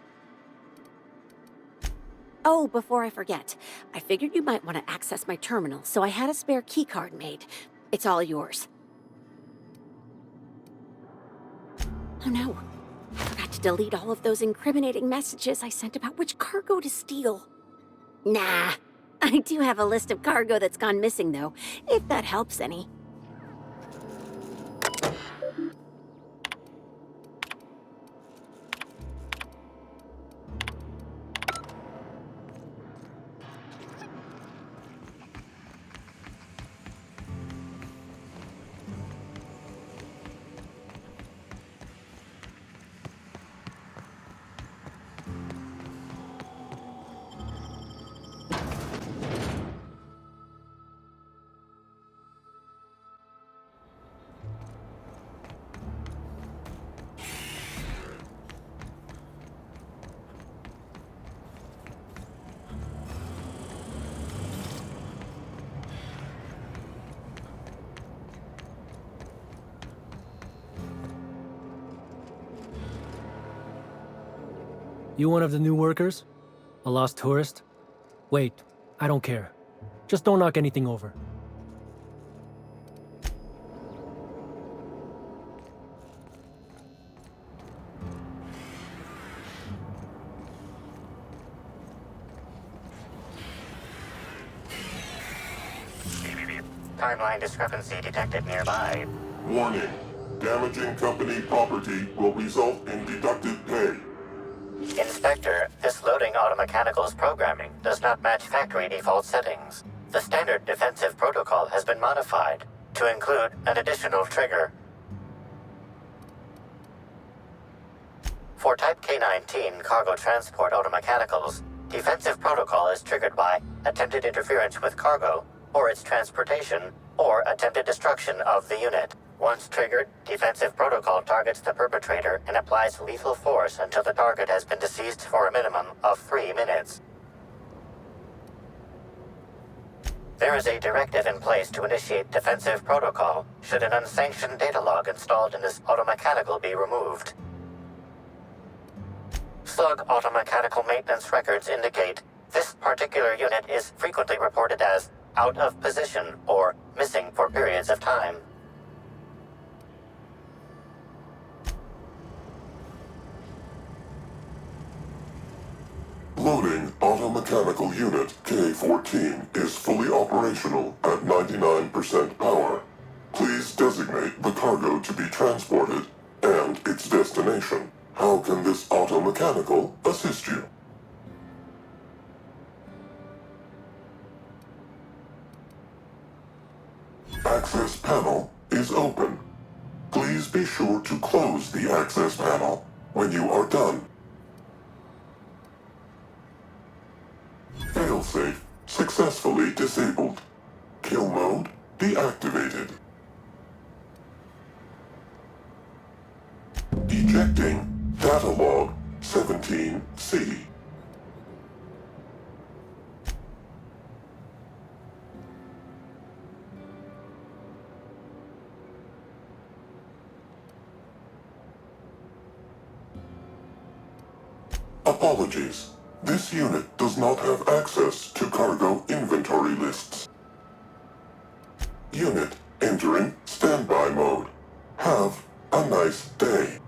Oh, before I forget, I figured you might want to access my terminal, so I had a spare keycard made. It's all yours. Oh no, I forgot to delete all of those incriminating messages I sent about which cargo to steal. Nah, I do have a list of cargo that's gone missing though, if that helps any. You one of the new workers? A lost tourist? Wait, I don't care. Just don't knock anything over. Timeline discrepancy detected nearby. Warning. Damaging company property will result in deducted pay. Inspector, this loading automechanical's programming does not match factory default settings. The standard defensive protocol has been modified to include an additional trigger. For Type K-19 cargo transport automechanicals, defensive protocol is triggered by attempted interference with cargo, or its transportation, or attempted destruction of the unit. Once triggered, defensive protocol targets the perpetrator and applies lethal force until the target has been deceased for a minimum of 3 minutes. There is a directive in place to initiate defensive protocol should an unsanctioned data log installed in this automechanical be removed. Slug automechanical maintenance records indicate this particular unit is frequently reported as out of position or missing for periods of time. Loading automechanical unit K-14 is fully operational at 99% power. Please designate the cargo to be transported and its destination. How can this automechanical assist you? Access panel is open. Please be sure to close the access panel when you are done. Failsafe successfully disabled. Kill mode deactivated. Ejecting data log 17C. Apologies. This unit does not have access to cargo inventory lists. Unit entering standby mode. Have a nice day.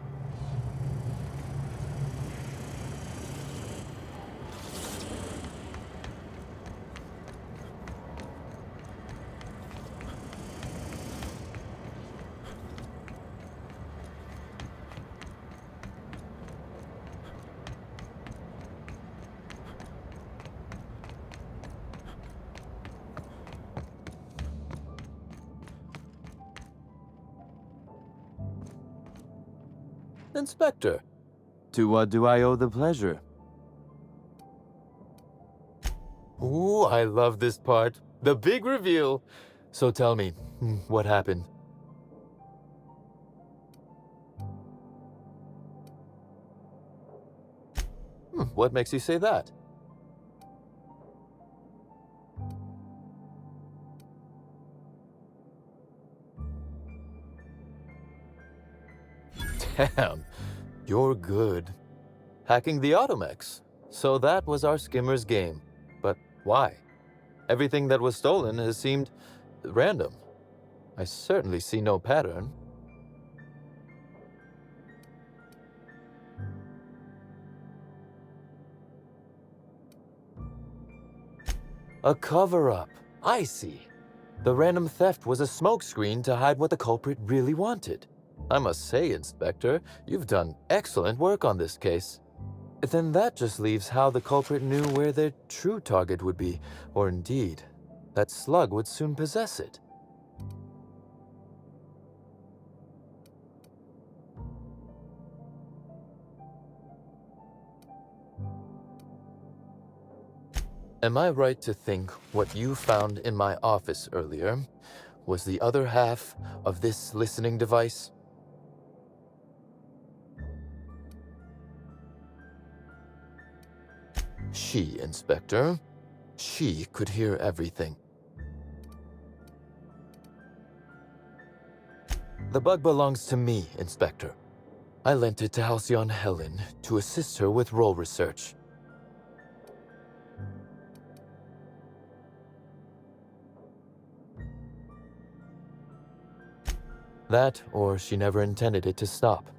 Inspector. To what do I owe the pleasure? Ooh, I love this part. The big reveal. So tell me, what happened? What makes you say that? Damn, you're good. Hacking the Automex. So that was our skimmer's game. But why? Everything that was stolen has seemed random. I certainly see no pattern. A cover-up. I see. The random theft was a smokescreen to hide what the culprit really wanted. I must say, Inspector, you've done excellent work on this case. Then that just leaves how the culprit knew where their true target would be, or indeed, that Slug would soon possess it. Am I right to think what you found in my office earlier was the other half of this listening device? She, Inspector. She could hear everything. The bug belongs to me, Inspector. I lent it to Halcyon Helen to assist her with role research. That, or she never intended it to stop.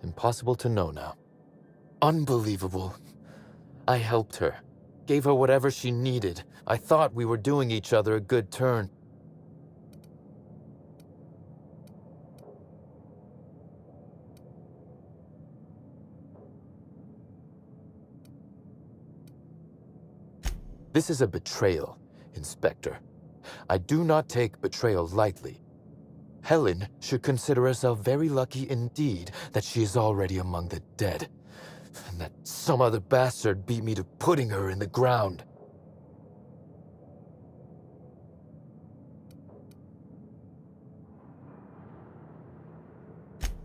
Impossible to know now. Unbelievable. I helped her. Gave her whatever she needed. I thought we were doing each other a good turn. This is a betrayal, Inspector. I do not take betrayal lightly. Helen should consider herself very lucky indeed that she is already among the dead, and that some other bastard beat me to putting her in the ground.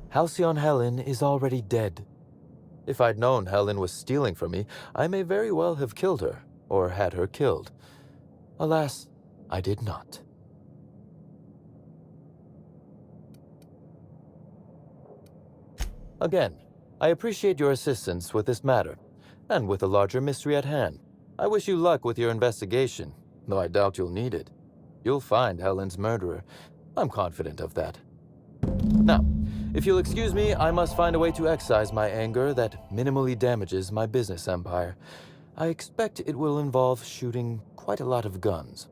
Halcyon Helen is already dead. If I'd known Helen was stealing from me, I may very well have killed her, or had her killed. Alas, I did not. Again, I appreciate your assistance with this matter, and with the larger mystery at hand. I wish you luck with your investigation, though I doubt you'll need it. You'll find Helen's murderer. I'm confident of that. Now, if you'll excuse me, I must find a way to excise my anger that minimally damages my business empire. I expect it will involve shooting quite a lot of guns.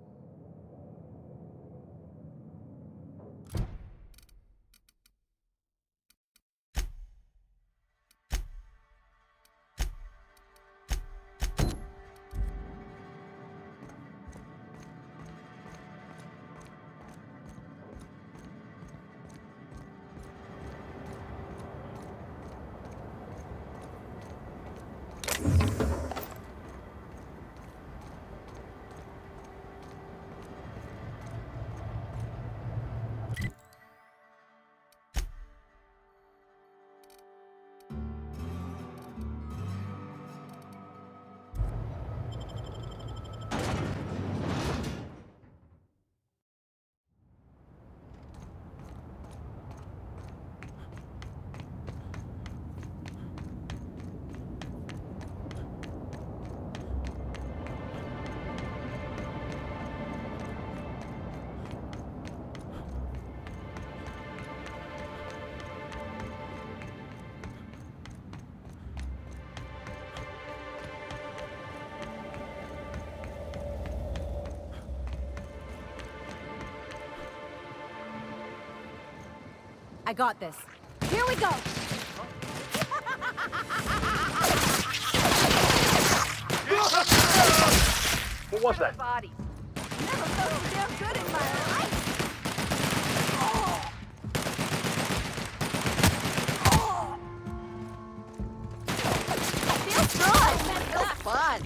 I got this. Here we go! What was that? Body. Never felt so damn good in my life! Feels good! Feels fun!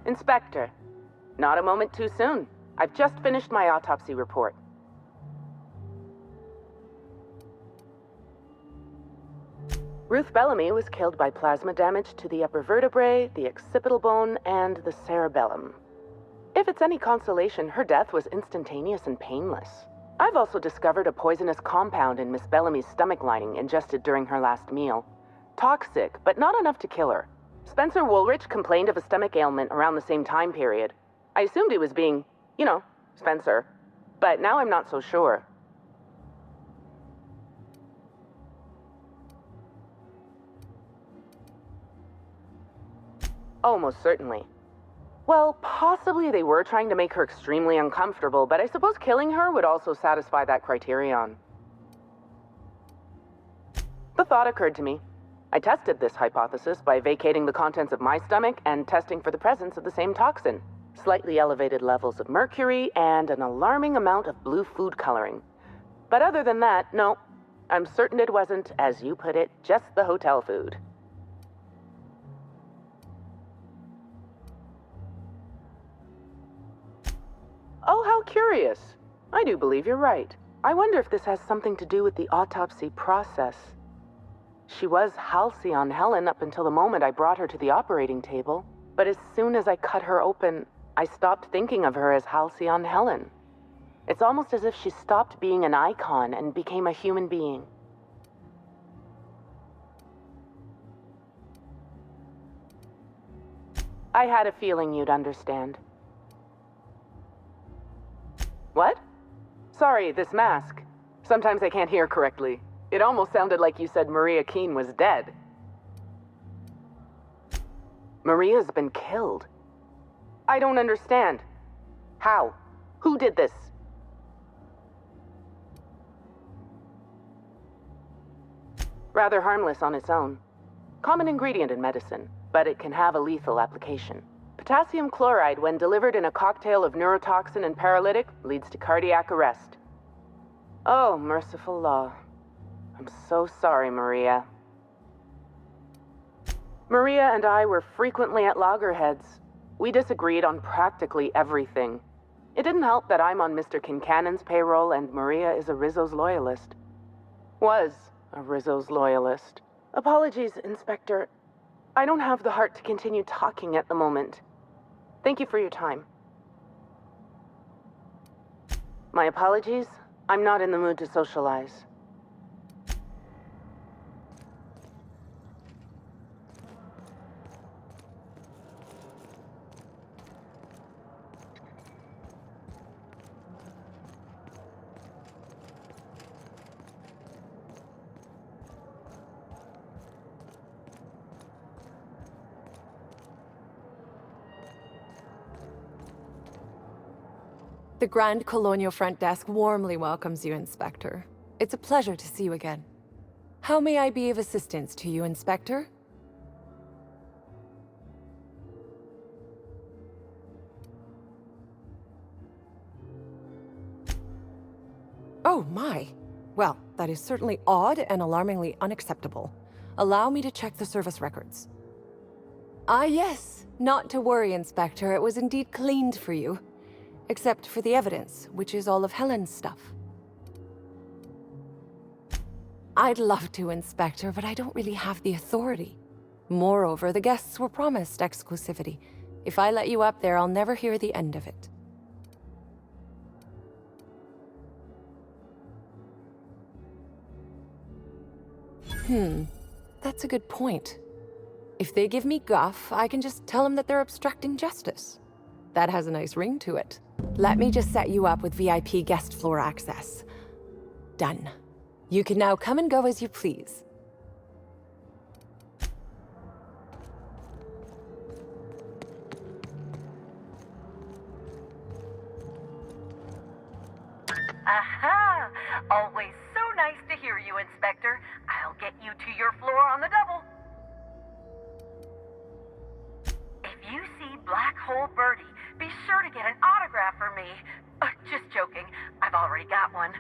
Inspector, not a moment too soon. I've just finished my autopsy report. Ruth Bellamy was killed by plasma damage to the upper vertebrae, the occipital bone, and the cerebellum. If it's any consolation, her death was instantaneous and painless. I've also discovered a poisonous compound in Miss Bellamy's stomach lining ingested during her last meal. Toxic, but not enough to kill her. Spencer Woolrich complained of a stomach ailment around the same time period. I assumed he was being, you know, Spencer. But now I'm not so sure. Oh, most certainly. Well, possibly they were trying to make her extremely uncomfortable, but I suppose killing her would also satisfy that criterion. The thought occurred to me. I tested this hypothesis by vacating the contents of my stomach and testing for the presence of the same toxin. Slightly elevated levels of mercury and an alarming amount of blue food coloring. But other than that, no. I'm certain it wasn't, as you put it, just the hotel food. Oh, how curious. I do believe you're right. I wonder if this has something to do with the autopsy process. She was Halcyon Helen up until the moment I brought her to the operating table. But as soon as I cut her open, I stopped thinking of her as Halcyon Helen. It's almost as if she stopped being an icon and became a human being. I had a feeling you'd understand. What? Sorry, this mask. Sometimes I can't hear correctly. It almost sounded like you said Maria Keene was dead. Maria's been killed. I don't understand. How? Who did this? Rather harmless on its own. Common ingredient in medicine, but it can have a lethal application. Potassium chloride, when delivered in a cocktail of neurotoxin and paralytic, leads to cardiac arrest. Oh, merciful law. I'm so sorry, Maria. Maria and I were frequently at loggerheads. We disagreed on practically everything. It didn't help that I'm on Mr. Kincannon's payroll and Maria is a Rizzo's loyalist. Was a Rizzo's loyalist. Apologies, Inspector. I don't have the heart to continue talking at the moment. Thank you for your time. My apologies. I'm not in the mood to socialize. The Grand Colonial Front Desk warmly welcomes you, Inspector. It's a pleasure to see you again. How may I be of assistance to you, Inspector? Oh, my. Well, that is certainly odd and alarmingly unacceptable. Allow me to check the service records. Ah, yes. Not to worry, Inspector. It was indeed cleaned for you. Except for the evidence, which is all of Helen's stuff. I'd love to, Inspector, but I don't really have the authority. Moreover, the guests were promised exclusivity. If I let you up there, I'll never hear the end of it. That's a good point. If they give me guff, I can just tell them that they're obstructing justice. That has a nice ring to it. Let me just set you up with VIP guest floor access. Done. You can now come and go as you please. Aha! Always so nice to hear you, Inspector. I'll get you to your floor on the double. If you see Black Hole Birdie, be sure to get an autograph for me. Just joking. I've already got one.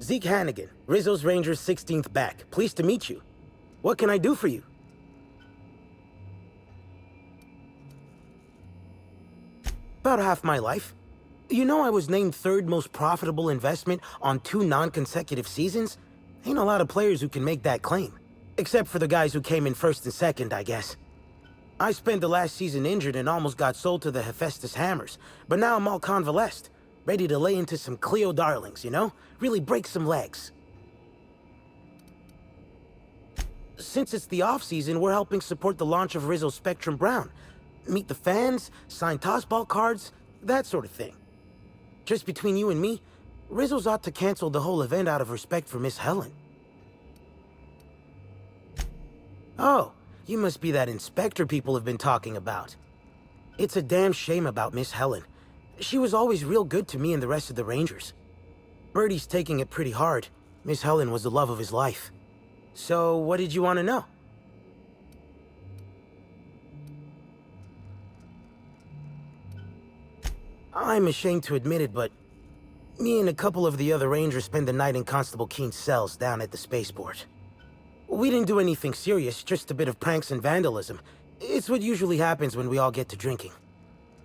Zeke Hannigan, Rizzo's Rangers 16th back. Pleased to meet you. What can I do for you? About half my life. You know I was named third most profitable investment on 2 non-consecutive seasons? Ain't a lot of players who can make that claim. Except for the guys who came in first and second, I guess. I spent the last season injured and almost got sold to the Hephaestus Hammers, but now I'm all convalesced. Ready to lay into some Cleo darlings, you know? Really break some legs. Since it's the off-season, we're helping support the launch of Rizzo Spectrum Brown. Meet the fans, sign tossball cards, that sort of thing. Just between you and me, Rizzo's ought to cancel the whole event out of respect for Miss Helen. Oh, you must be that inspector people have been talking about. It's a damn shame about Miss Helen. She was always real good to me and the rest of the Rangers. Birdie's taking it pretty hard. Miss Helen was the love of his life. So, what did you want to know? I'm ashamed to admit it, but me and a couple of the other Rangers spent the night in Constable Keen's cells down at the spaceport. We didn't do anything serious, just a bit of pranks and vandalism. It's what usually happens when we all get to drinking.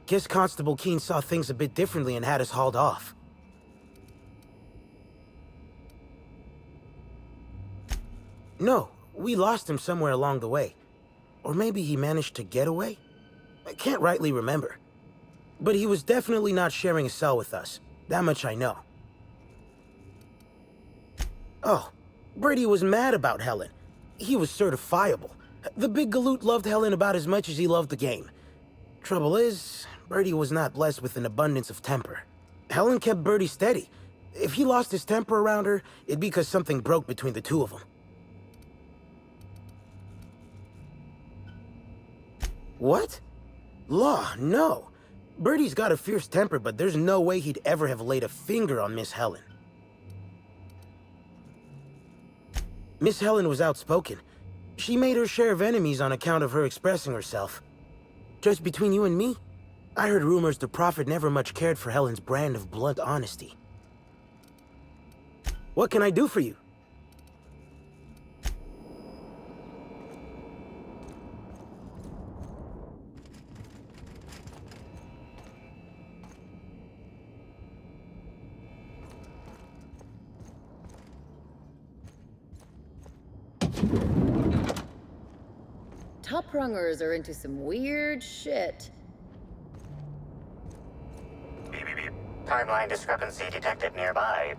Guess Constable Keen saw things a bit differently and had us hauled off. No, we lost him somewhere along the way. Or maybe he managed to get away? I can't rightly remember. But he was definitely not sharing a cell with us. That much I know. Oh, Birdie was mad about Helen. He was certifiable. The big galoot loved Helen about as much as he loved the game. Trouble is, Birdie was not blessed with an abundance of temper. Helen kept Birdie steady. If he lost his temper around her, it'd be because something broke between the two of them. What? Law, no. Birdie's got a fierce temper, but there's no way he'd ever have laid a finger on Miss Helen. Miss Helen was outspoken. She made her share of enemies on account of her expressing herself. Just between you and me, I heard rumors the Prophet never much cared for Helen's brand of blunt honesty. What can I do for you? Top-rungers are into some weird shit. Timeline discrepancy detected nearby.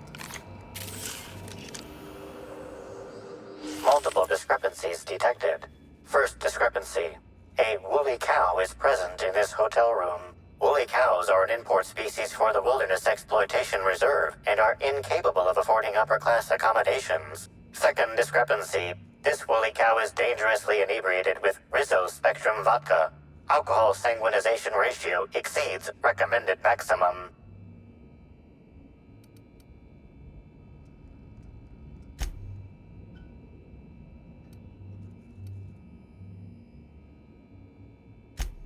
Multiple discrepancies detected. First discrepancy. A woolly cow is present in this hotel room. Woolly cows are an import species for the Wilderness Exploitation Reserve and are incapable of affording upper-class accommodations. Second discrepancy. This woolly cow is dangerously inebriated with Rizzo Spectrum vodka. Alcohol sanguinization ratio exceeds recommended maximum.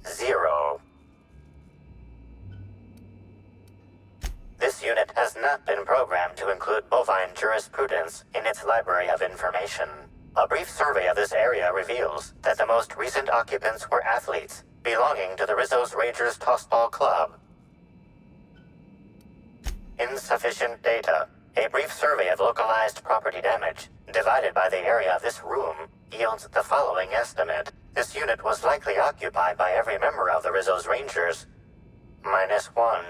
Zero. This unit has not been programmed to include bovine jurisprudence in its library of information. A brief survey of this area reveals that the most recent occupants were athletes belonging to the Rizzo's Rangers Tossball Club. Insufficient data. A brief survey of localized property damage, divided by the area of this room, yields the following estimate. This unit was likely occupied by every member of the Rizzo's Rangers. -1.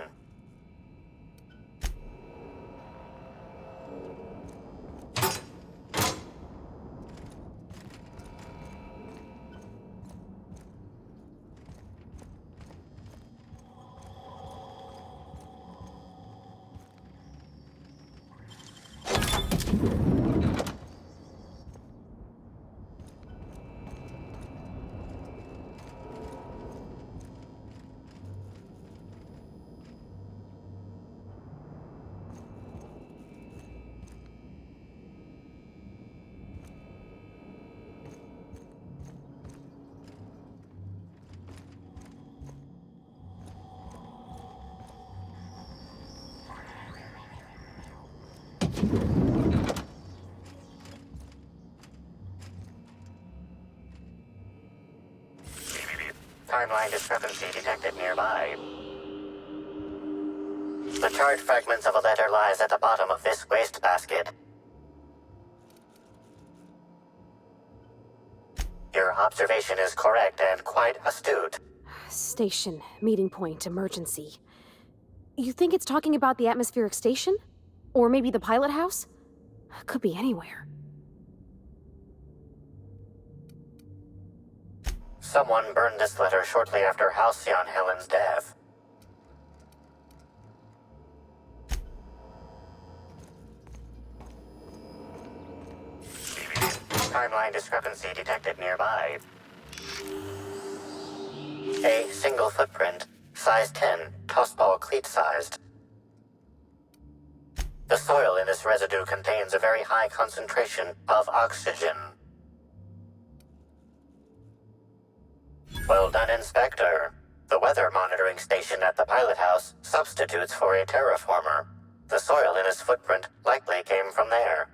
Timeline discrepancy detected nearby. The charred fragments of a letter lies at the bottom of this wastebasket. Your observation is correct and quite astute. Station, meeting point, emergency. You think it's talking about the atmospheric station? Or maybe the pilot house? Could be anywhere. Someone burned this letter shortly after Halcyon Helen's death. Timeline discrepancy detected nearby. A single footprint, size 10, tossball cleat-sized. The soil in this residue contains a very high concentration of oxygen. Well done, Inspector. The weather monitoring station at the pilot house substitutes for a terraformer. The soil in his footprint likely came from there.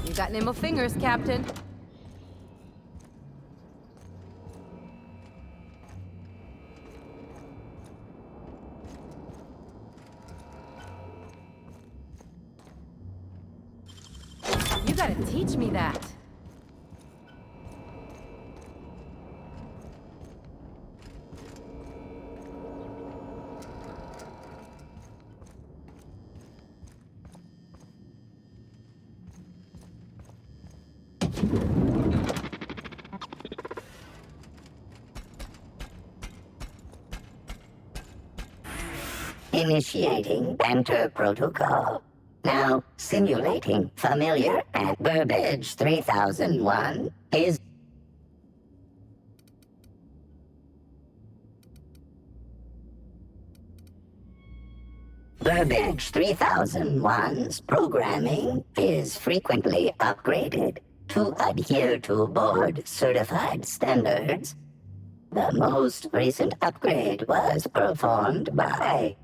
You got nimble fingers, Captain. You gotta teach me that. Initiating Banter Protocol. Now simulating familiar at Burbage 3001 is... Burbage 3001's programming is frequently upgraded to adhere to board-certified standards. The most recent upgrade was performed by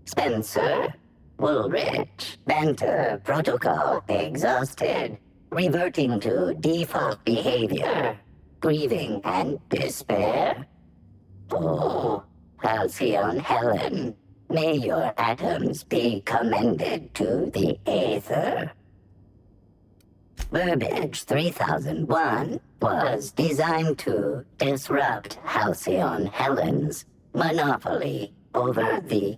Spencer Woolrich. Banter Protocol exhausted, reverting to default behavior, grieving and despair. Oh, Halcyon Helen, may your atoms be commended to the Aether. Burbage 3001 was designed to disrupt Halcyon Helen's monopoly over the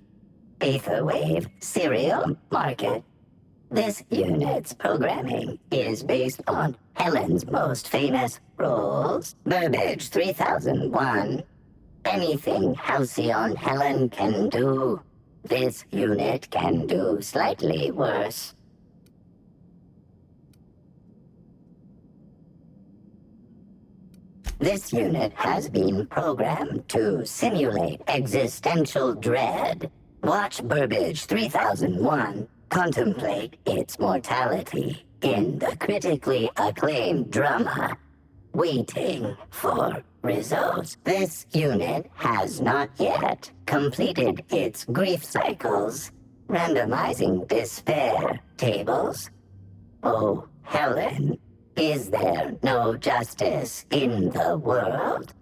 Aetherwave serial market. This unit's programming is based on Helen's most famous roles. Burbage 3001. Anything Halcyon Helen can do, this unit can do slightly worse. This unit has been programmed to simulate existential dread. Watch Burbage 3001 contemplate its mortality in the critically acclaimed drama, Waiting for Results. This unit has not yet completed its grief cycles, randomizing despair tables. Oh, Helen, is there no justice in the world?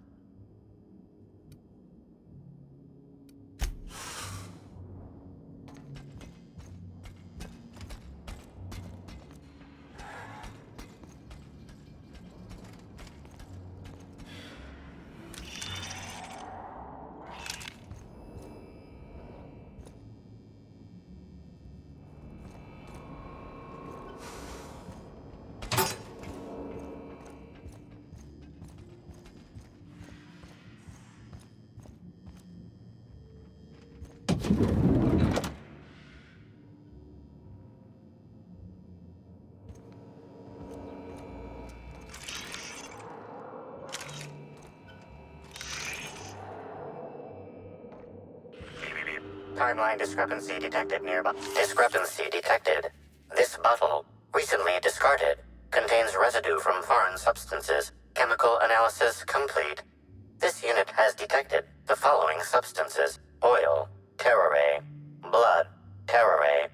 Timeline discrepancy detected nearby. Discrepancy detected. This bottle, recently discarded, contains residue from foreign substances. Chemical analysis complete. This unit has detected the following substances: oil, terrare, blood, terrare,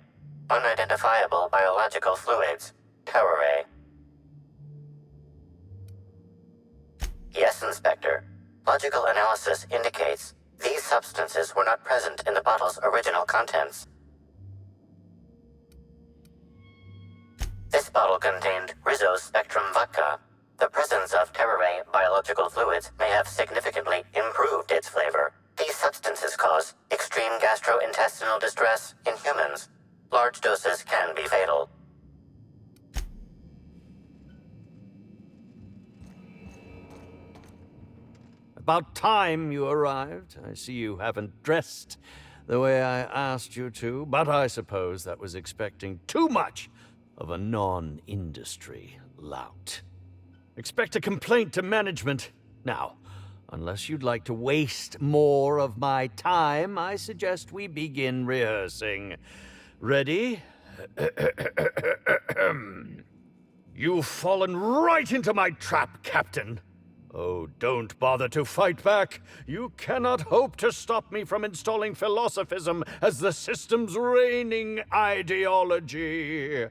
unidentifiable biological fluids, terrare. Yes, Inspector. Logical analysis indicates these substances were not present in the bottle's original contents. This bottle contained Rizzo's Spectrum vodka. The presence of terrare biological fluids may have significantly improved its flavor. These substances cause extreme gastrointestinal distress in humans. Large doses can be fatal. About time you arrived. I see you haven't dressed the way I asked you to, but I suppose that was expecting too much of a non-industry lout. Expect a complaint to management. Now, unless you'd like to waste more of my time, I suggest we begin rehearsing. Ready? You've fallen right into my trap, Captain. Oh, don't bother to fight back. You cannot hope to stop me from installing philosophism as the system's reigning ideology.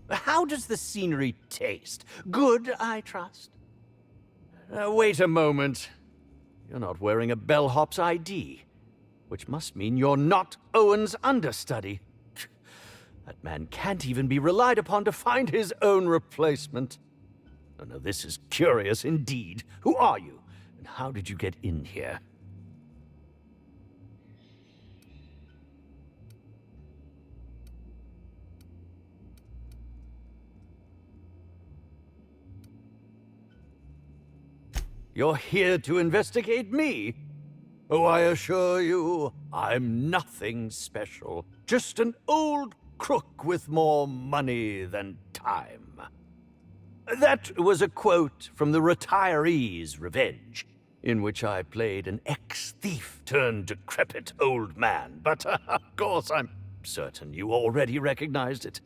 How does the scenery taste? Good, I trust? Wait a moment. You're not wearing a bellhop's ID, which must mean you're not Owen's understudy. That man can't even be relied upon to find his own replacement. Oh, no, this is curious indeed. Who are you, and how did you get in here? You're here to investigate me? Oh, I assure you, I'm nothing special. Just an old crook with more money than time. That was a quote from The Retiree's Revenge, in which I played an ex-thief turned decrepit old man. But, of course, I'm certain you already recognized it.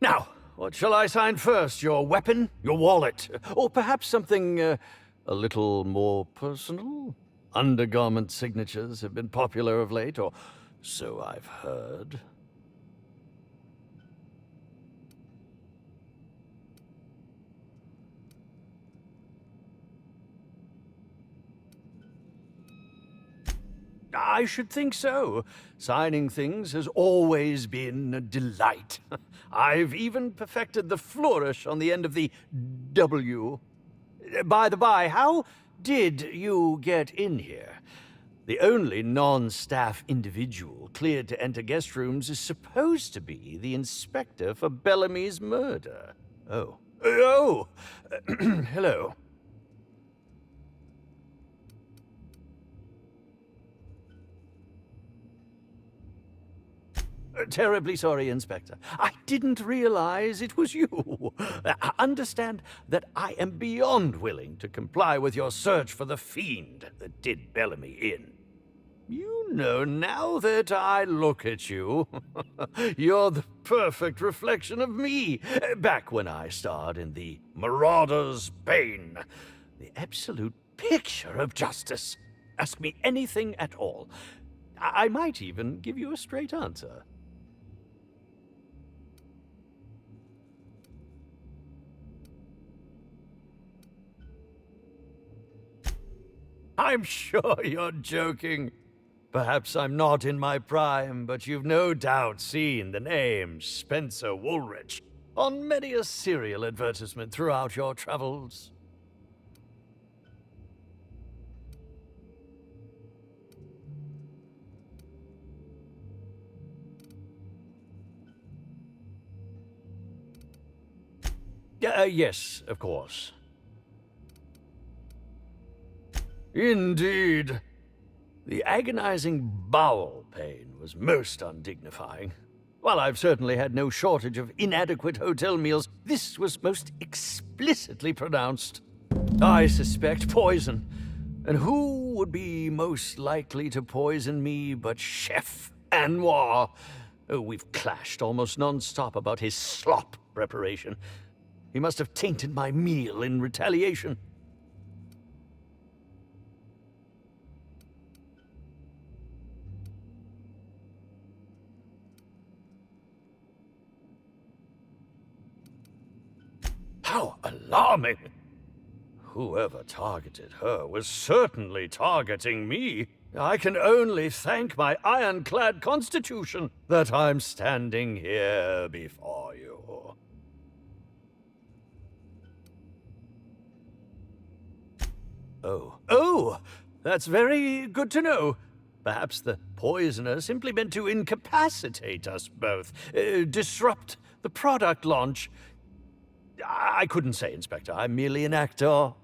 Now, what shall I sign first? Your weapon? Your wallet? Or perhaps something, a little more personal? Undergarment signatures have been popular of late, or so I've heard. I should think so. Signing things has always been a delight. I've even perfected the flourish on the end of the W. By the by, how did you get in here? The only non-staff individual cleared to enter guest rooms is supposed to be the inspector for Bellamy's murder. Oh. Oh! Hello. Terribly sorry, Inspector. I didn't realize it was you. Understand that I am beyond willing to comply with your search for the fiend that did Bellamy in. You know, now that I look at you, you're the perfect reflection of me, back when I starred in The Marauder's Bane. The absolute picture of justice. Ask me anything at all. I might even give you a straight answer. I'm sure you're joking. Perhaps I'm not in my prime, but you've no doubt seen the name Spencer Woolrich on many a serial advertisement throughout your travels. Yes, of course. Indeed. The agonizing bowel pain was most undignifying. While I've certainly had no shortage of inadequate hotel meals, this was most explicitly pronounced. I suspect poison. And who would be most likely to poison me but Chef Anwar? Oh, we've clashed almost non-stop about his slop preparation. He must have tainted my meal in retaliation. How alarming! Whoever targeted her was certainly targeting me. I can only thank my ironclad constitution that I'm standing here before you. Oh, that's very good to know. Perhaps the poisoner simply meant to incapacitate us both, disrupt the product launch. I couldn't say, Inspector. I'm merely an actor.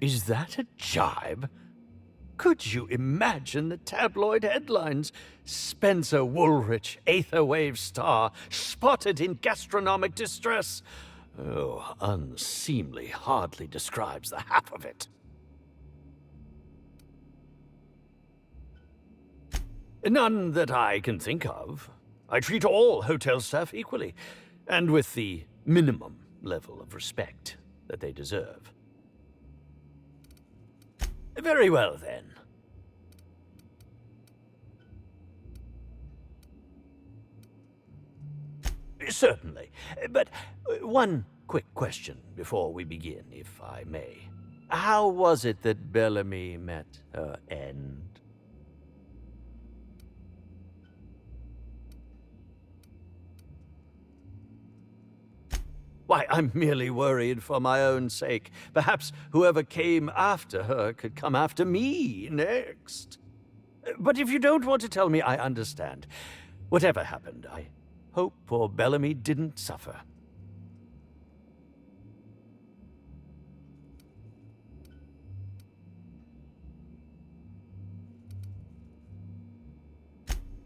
Is that a jibe? Could you imagine the tabloid headlines? Spencer Woolrich, Aetherwave star, spotted in gastronomic distress. Oh, unseemly hardly describes the half of it. None that I can think of. I treat all hotel staff equally, and with the minimum level of respect that they deserve. Very well, then. Certainly. But one quick question before we begin, if I may. How was it that Bellamy met her end? Why, I'm merely worried for my own sake. Perhaps whoever came after her could come after me next. But if you don't want to tell me, I understand. Whatever happened, I hope poor Bellamy didn't suffer.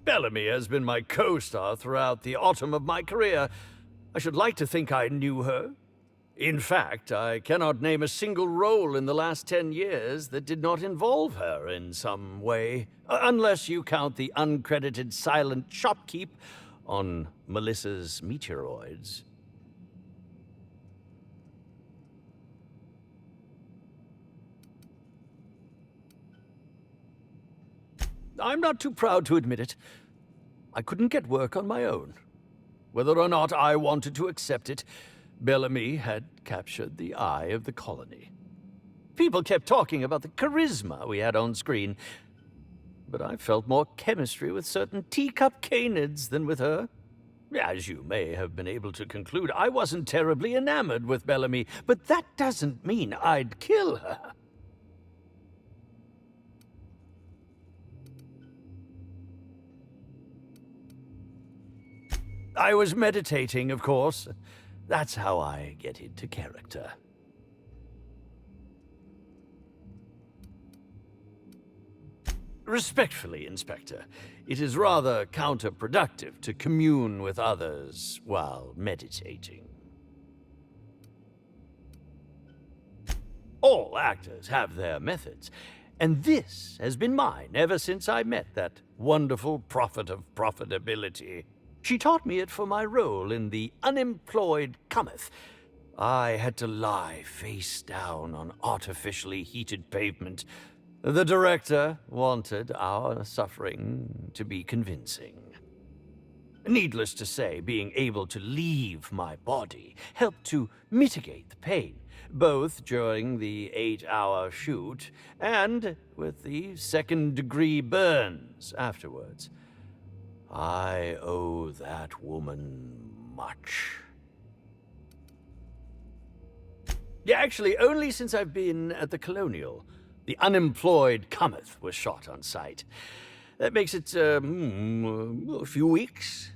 Bellamy has been my co-star throughout the autumn of my career. I should like to think I knew her. In fact, I cannot name a single role in the last 10 years that did not involve her in some way, unless you count the uncredited silent shopkeep on Melissa's Meteoroids. I'm not too proud to admit it. I couldn't get work on my own. Whether or not I wanted to accept it, Bellamy had captured the eye of the colony. People kept talking about the charisma we had on screen, but I felt more chemistry with certain teacup canids than with her. As you may have been able to conclude, I wasn't terribly enamored with Bellamy, but that doesn't mean I'd kill her. I was meditating, of course. That's how I get into character. Respectfully, Inspector, it is rather counterproductive to commune with others while meditating. All actors have their methods, and this has been mine ever since I met that wonderful prophet of profitability. She taught me it for my role in The Unemployed Cometh. I had to lie face down on artificially heated pavement. The director wanted our suffering to be convincing. Needless to say, being able to leave my body helped to mitigate the pain, both during the 8-hour shoot and with the second-degree burns afterwards. I owe that woman much. Yeah, actually, only since I've been at the Colonial. The Unemployed Cometh was shot on site. That makes it, a few weeks.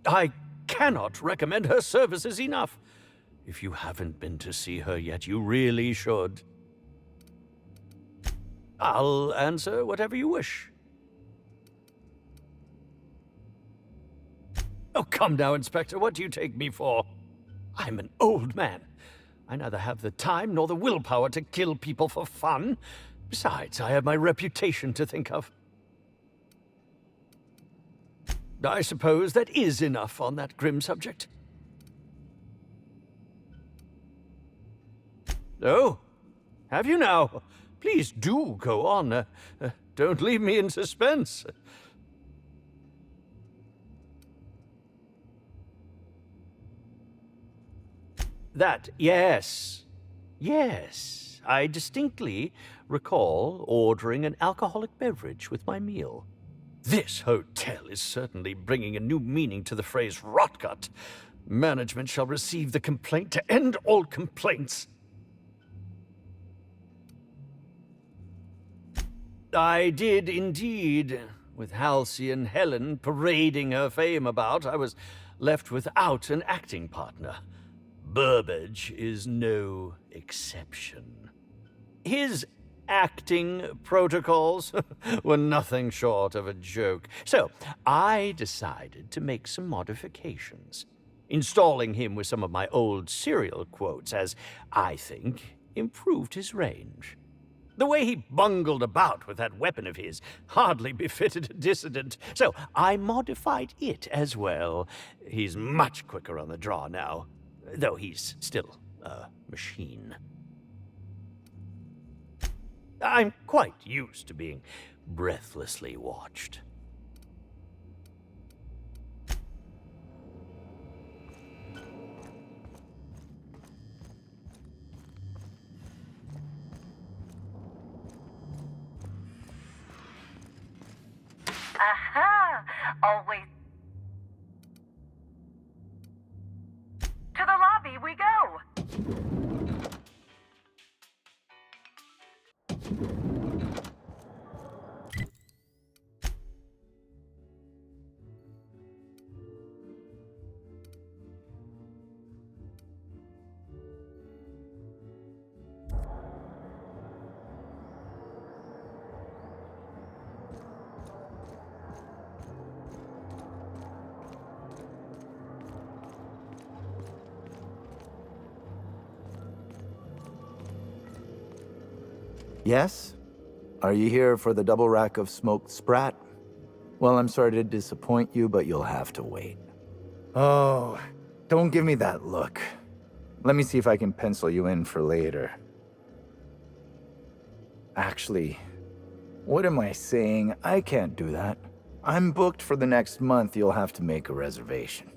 I cannot recommend her services enough. If you haven't been to see her yet, you really should. I'll answer whatever you wish. Oh, come now, Inspector. What do you take me for? I'm an old man. I neither have the time nor the willpower to kill people for fun. Besides, I have my reputation to think of. I suppose that is enough on that grim subject. Oh, have you now? Please do go on. Don't leave me in suspense. Yes. Yes, I distinctly recall ordering an alcoholic beverage with my meal. This hotel is certainly bringing a new meaning to the phrase rotgut. Management shall receive the complaint to end all complaints. I did indeed. With Halcyon Helen parading her fame about, I was left without an acting partner. Burbage is no exception. His acting protocols were nothing short of a joke. So I decided to make some modifications, installing him with some of my old serial quotes, as I think improved his range. The way he bungled about with that weapon of his hardly befitted a dissident, so I modified it as well. He's much quicker on the draw now, though he's still a machine. I'm quite used to being breathlessly watched. Aha! Always. To the lobby we go! Yes? Are you here for the double rack of smoked sprat? Well, I'm sorry to disappoint you, but you'll have to wait. Oh, don't give me that look. Let me see if I can pencil you in for later. Actually, what am I saying? I can't do that. I'm booked for the next month. You'll have to make a reservation.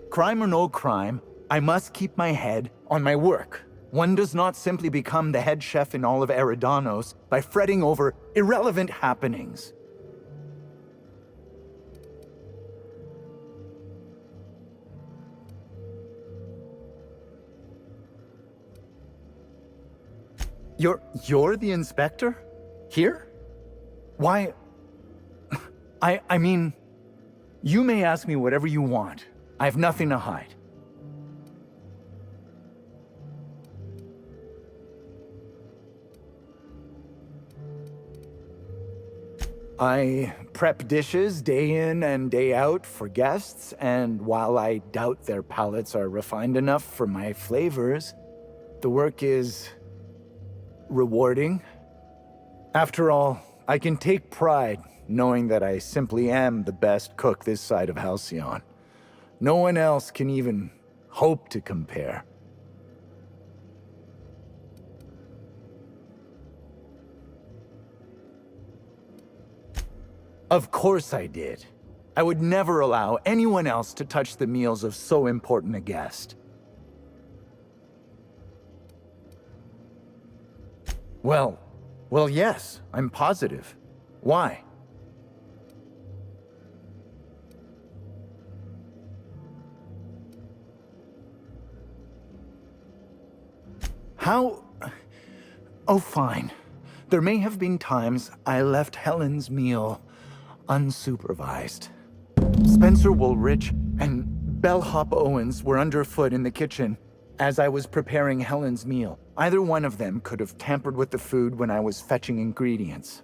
Crime or no crime, I must keep my head on my work. One does not simply become the head chef in all of Eridanos by fretting over irrelevant happenings. You're the inspector? Here? Why? I mean, you may ask me whatever you want. I have nothing to hide. I prep dishes day in and day out for guests, and while I doubt their palates are refined enough for my flavors, the work is rewarding. After all, I can take pride knowing that I simply am the best cook this side of Halcyon. No one else can even hope to compare. Of course I did. I would never allow anyone else to touch the meals of so important a guest. Well, yes, I'm positive. Why? How... Oh, fine. There may have been times I left Helen's meal unsupervised. Spencer Woolrich and Bellhop Owens were underfoot in the kitchen as I was preparing Helen's meal. Either one of them could have tampered with the food when I was fetching ingredients.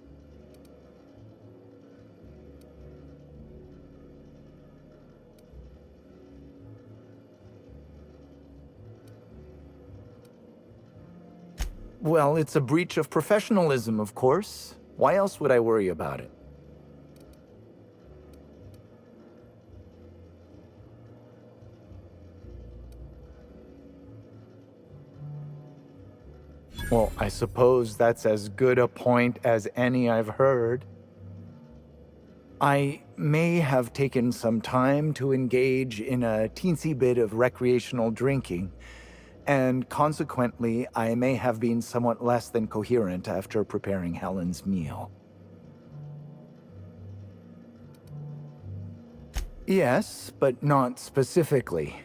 Well, it's a breach of professionalism, of course. Why else would I worry about it? Well, I suppose that's as good a point as any I've heard. I may have taken some time to engage in a teensy bit of recreational drinking, and consequently, I may have been somewhat less than coherent after preparing Helen's meal. Yes, but not specifically.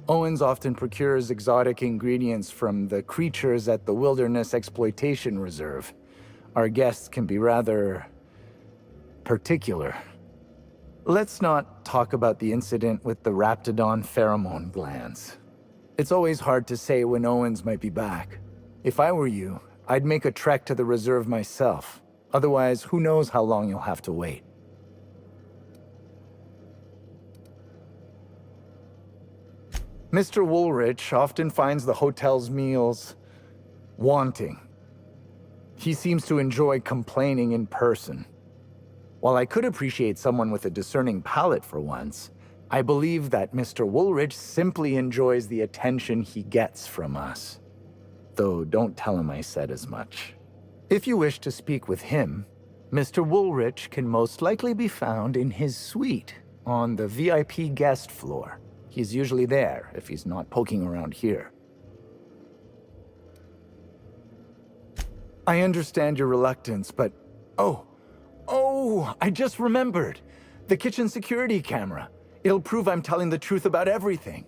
Owens often procures exotic ingredients from the creatures at the Wilderness Exploitation Reserve. Our guests can be rather particular. Let's not talk about the incident with the Raptidon pheromone glands. It's always hard to say when Owens might be back. If I were you, I'd make a trek to the reserve myself. Otherwise, who knows how long you'll have to wait. Mr. Woolrich often finds the hotel's meals wanting. He seems to enjoy complaining in person. While I could appreciate someone with a discerning palate for once, I believe that Mr. Woolrich simply enjoys the attention he gets from us. Though don't tell him I said as much. If you wish to speak with him, Mr. Woolrich can most likely be found in his suite on the VIP guest floor. He's usually there if he's not poking around here. I understand your reluctance, but... Oh, I just remembered. The kitchen security camera. It'll prove I'm telling the truth about everything.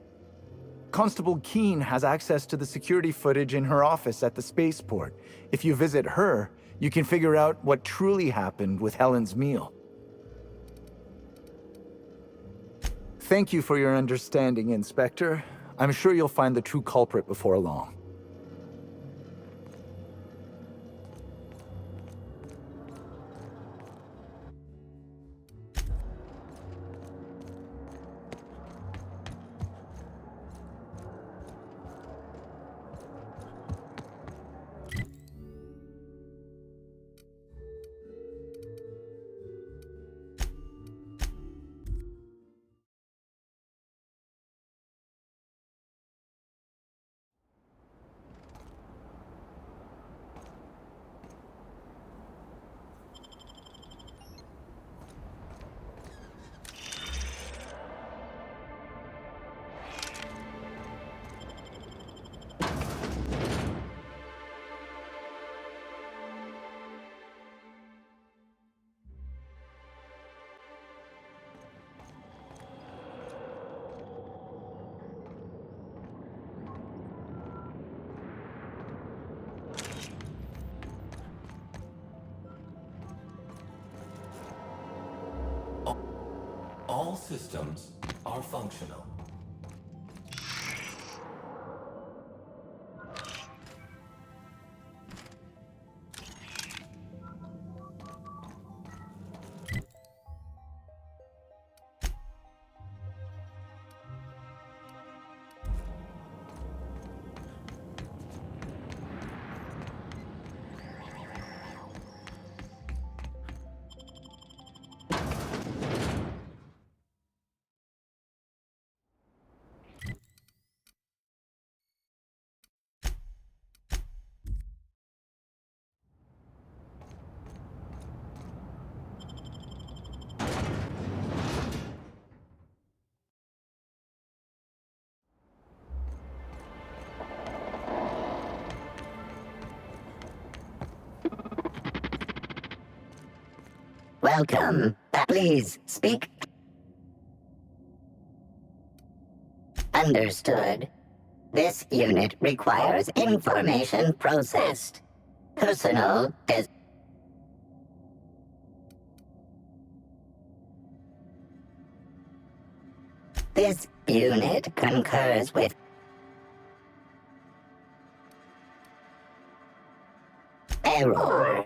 Constable Keene has access to the security footage in her office at the spaceport. If you visit her, you can figure out what truly happened with Helen's meal. Thank you for your understanding, Inspector. I'm sure you'll find the true culprit before long. All systems are functional. Welcome. Please, speak. Understood. This unit requires information processed. Personal is... This unit concurs with... Error.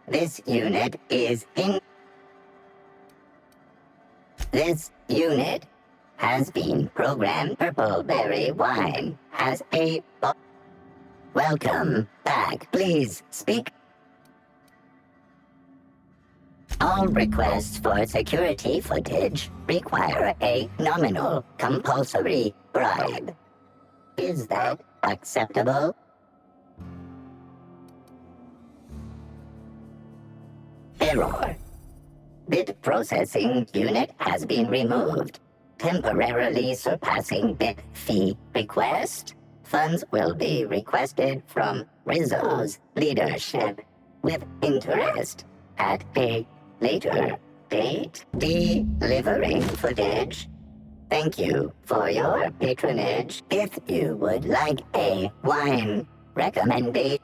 This unit is in... This unit has been programmed. Purple berry wine has a... Welcome back. Please speak. All requests for security footage require a nominal compulsory bribe. Is that acceptable? Error. Bit processing unit has been removed, temporarily surpassing bit fee request. Funds will be requested from Rizzo's leadership with interest at a later date. Delivering footage. Thank you for your patronage. If you would like a wine recommendation,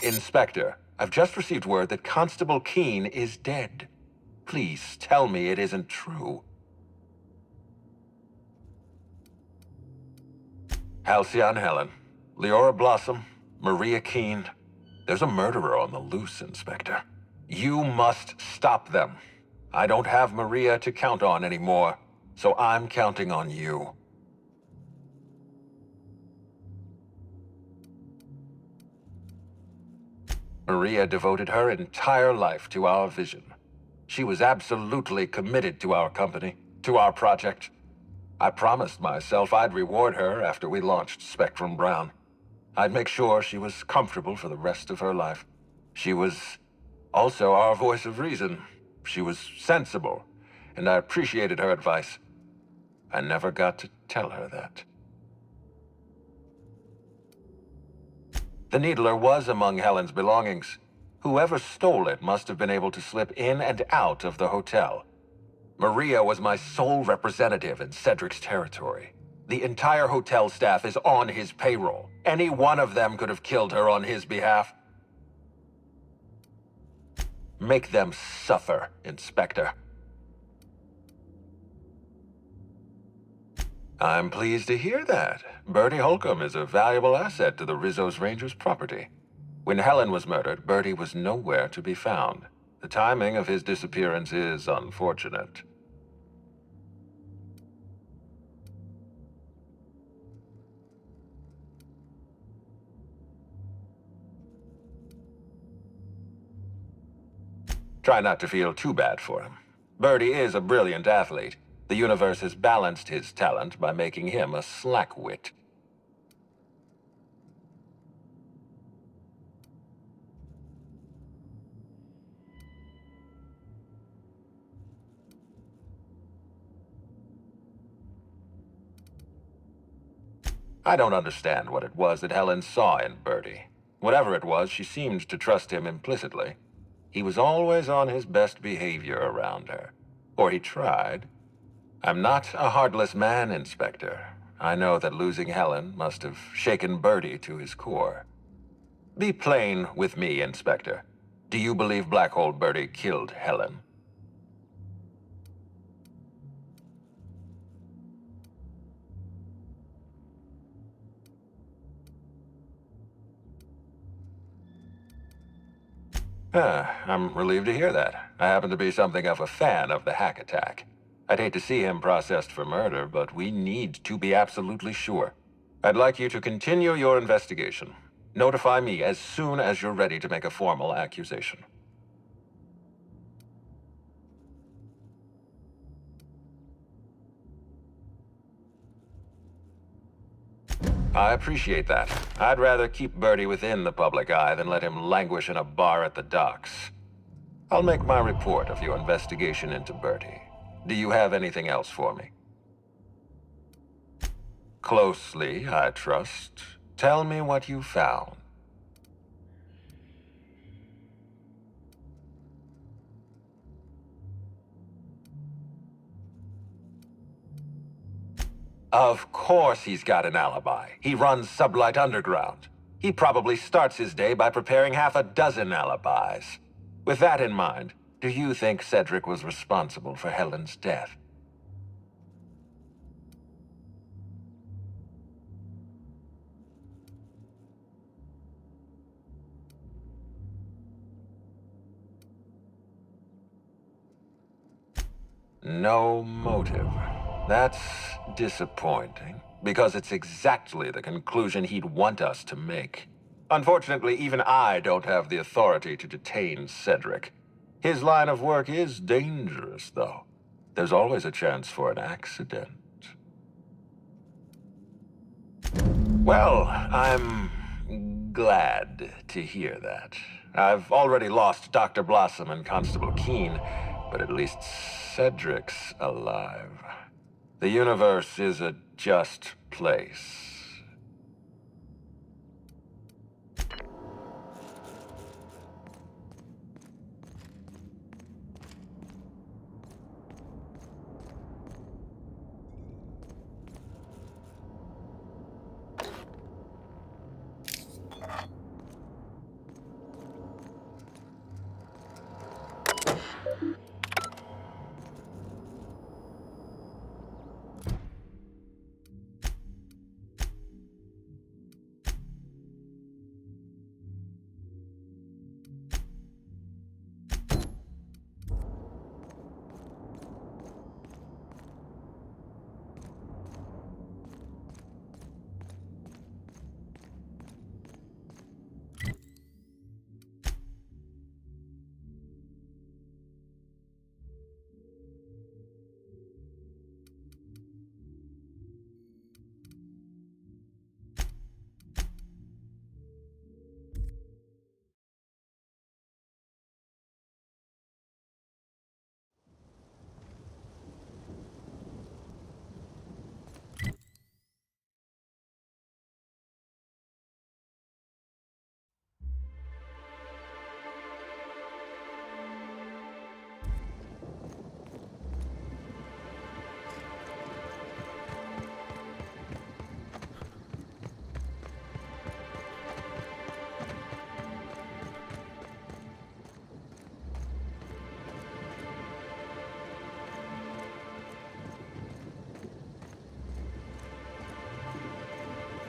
Inspector, I've just received word that Constable Keene is dead. Please tell me it isn't true. Halcyon Helen, Leora Blossom, Maria Keene. There's a murderer on the loose, Inspector. You must stop them. I don't have Maria to count on anymore, so I'm counting on you. Maria devoted her entire life to our vision. She was absolutely committed to our company, to our project. I promised myself I'd reward her after we launched Spectrum Brown. I'd make sure she was comfortable for the rest of her life. She was also our voice of reason. She was sensible, and I appreciated her advice. I never got to tell her that. The Needler was among Helen's belongings. Whoever stole it must have been able to slip in and out of the hotel. Maria was my sole representative in Cedric's territory. The entire hotel staff is on his payroll. Any one of them could have killed her on his behalf. Make them suffer, Inspector. I'm pleased to hear that. Bertie Holcomb is a valuable asset to the Rizzo's Rangers property. When Helen was murdered, Bertie was nowhere to be found. The timing of his disappearance is unfortunate. Try not to feel too bad for him. Bertie is a brilliant athlete. The universe has balanced his talent by making him a slackwit. I don't understand what it was that Helen saw in Bertie. Whatever it was, she seemed to trust him implicitly. He was always on his best behavior around her. Or he tried. I'm not a heartless man, Inspector. I know that losing Helen must have shaken Bertie to his core. Be plain with me, Inspector. Do you believe Black Hole Bertie killed Helen? I'm relieved to hear that. I happen to be something of a fan of the hack attack. I'd hate to see him processed for murder, but we need to be absolutely sure. I'd like you to continue your investigation. Notify me as soon as you're ready to make a formal accusation. I appreciate that. I'd rather keep Birdie within the public eye than let him languish in a bar at the docks. I'll make my report of your investigation into Birdie. Do you have anything else for me? Closely, I trust. Tell me what you found. Of course he's got an alibi. He runs Sublight Underground. He probably starts his day by preparing half a dozen alibis. With that in mind, do you think Cedric was responsible for Helen's death? No motive. That's disappointing, because it's exactly the conclusion he'd want us to make. Unfortunately, even I don't have the authority to detain Cedric. His line of work is dangerous, though. There's always a chance for an accident. Well, I'm glad to hear that. I've already lost Dr. Blossom and Constable Keene, but at least Cedric's alive. The universe is a just place.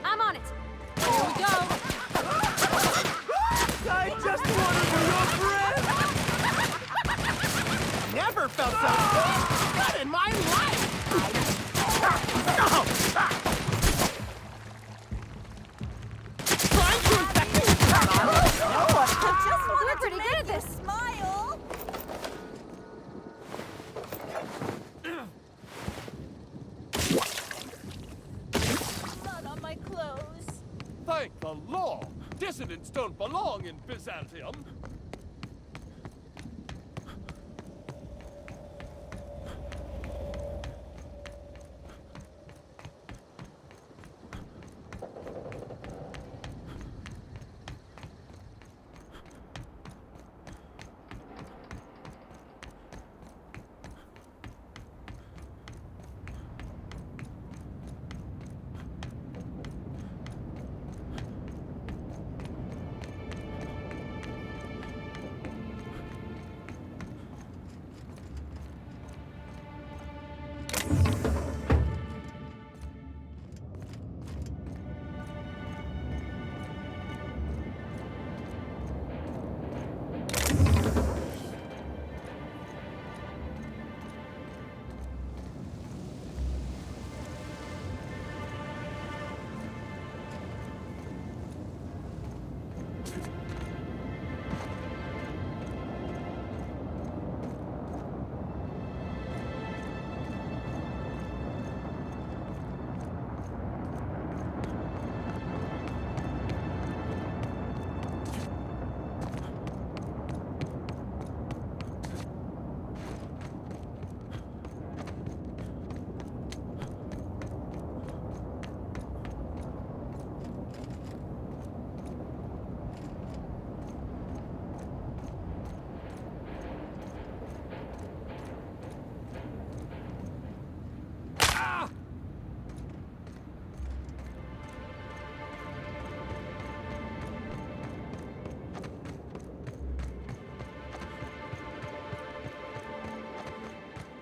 I'm on it. Here we go. I just wanted to be your friend. Never felt so good in my life. Trying to infect me with I just wanted to make you smile. Thank the law! Dissidents don't belong in Byzantium!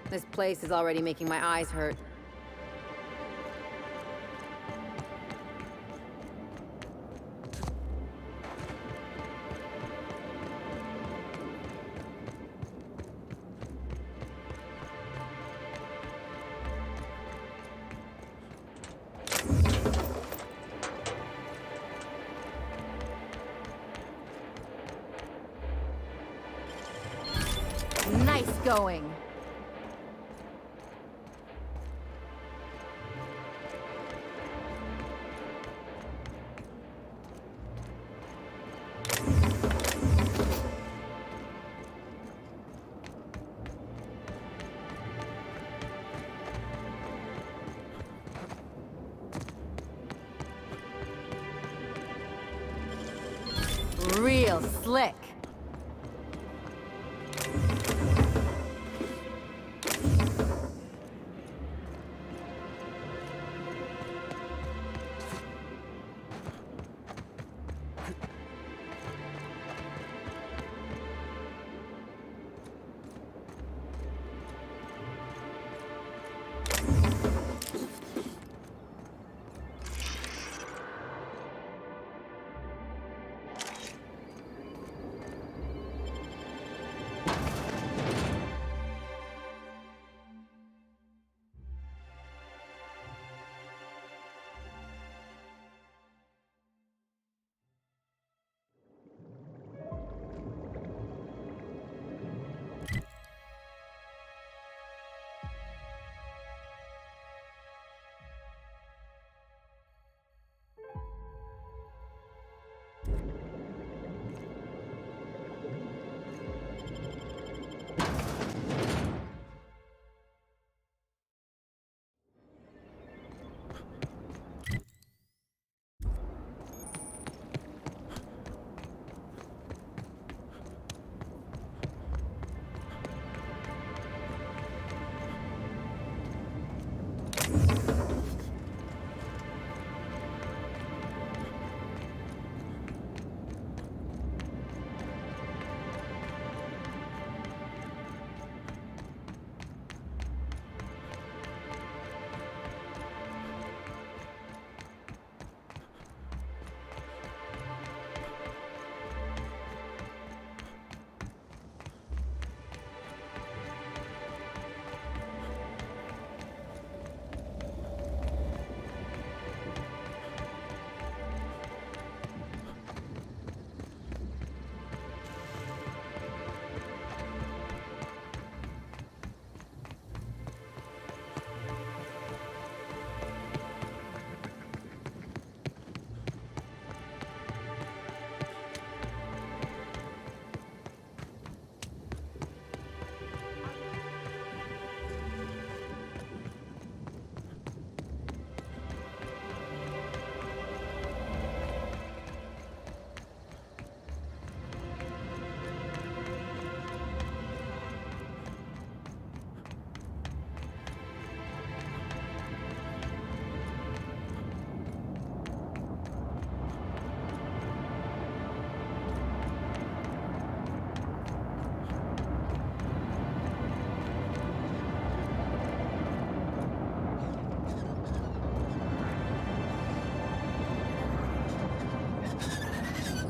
This place is already making my eyes hurt. Nice going. Real slick.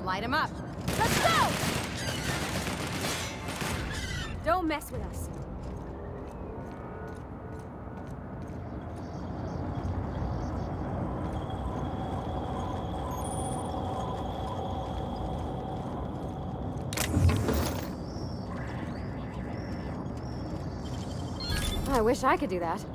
Light him up. Let's go! Don't mess with us. I wish I could do that.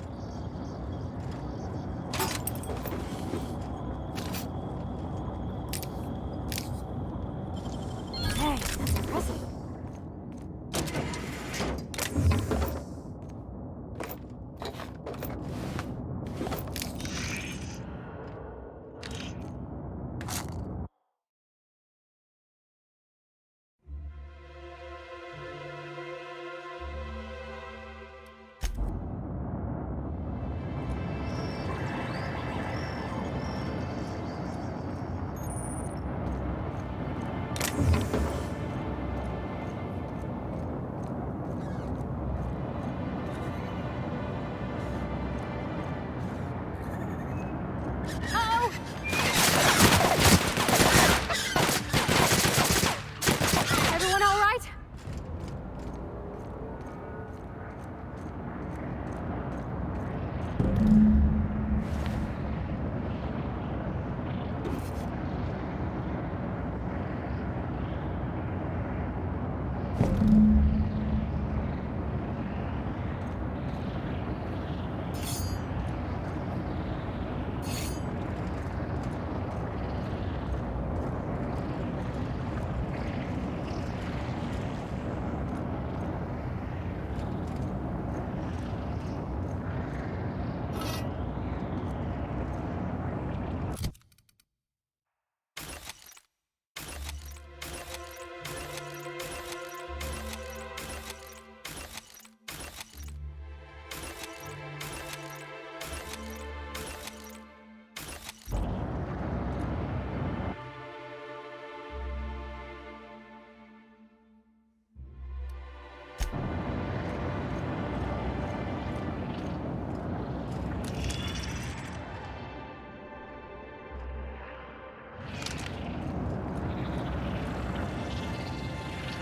Hey, that's impressive.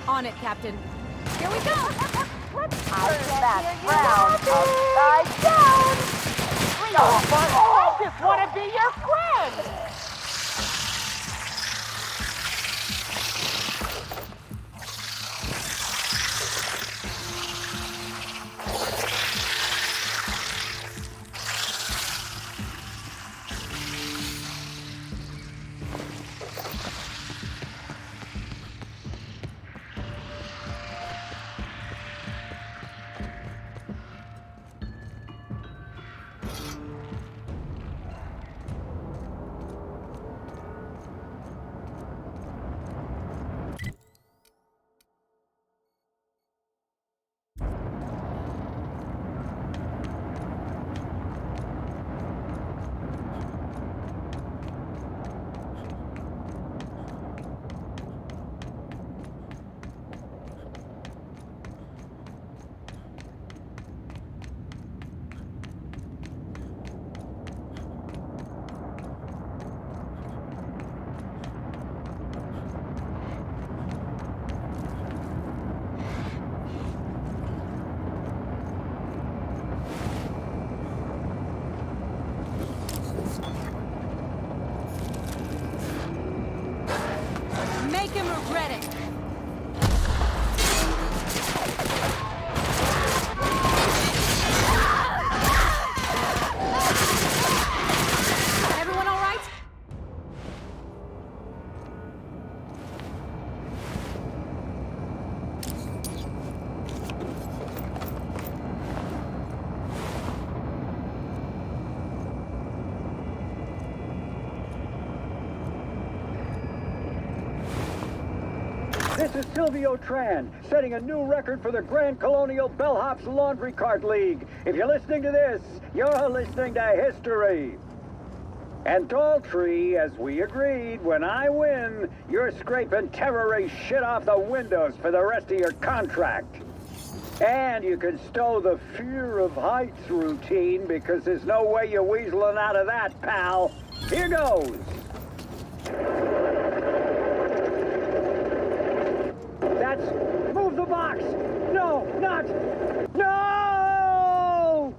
On it, Captain. Here we go! Let's turn that frown upside down! I just want to be your friend! Make him regret it! Everyone all right? This is Silvio Tran, setting a new record for the Grand Colonial Bellhops Laundry Cart League. If you're listening to this, you're listening to history. And Daltrey, as we agreed, when I win, you're scraping terrorist shit off the windows for the rest of your contract. And you can stow the fear of heights routine because there's no way you're weaseling out of that, pal. Here goes. That's... Move the box! No, not... No!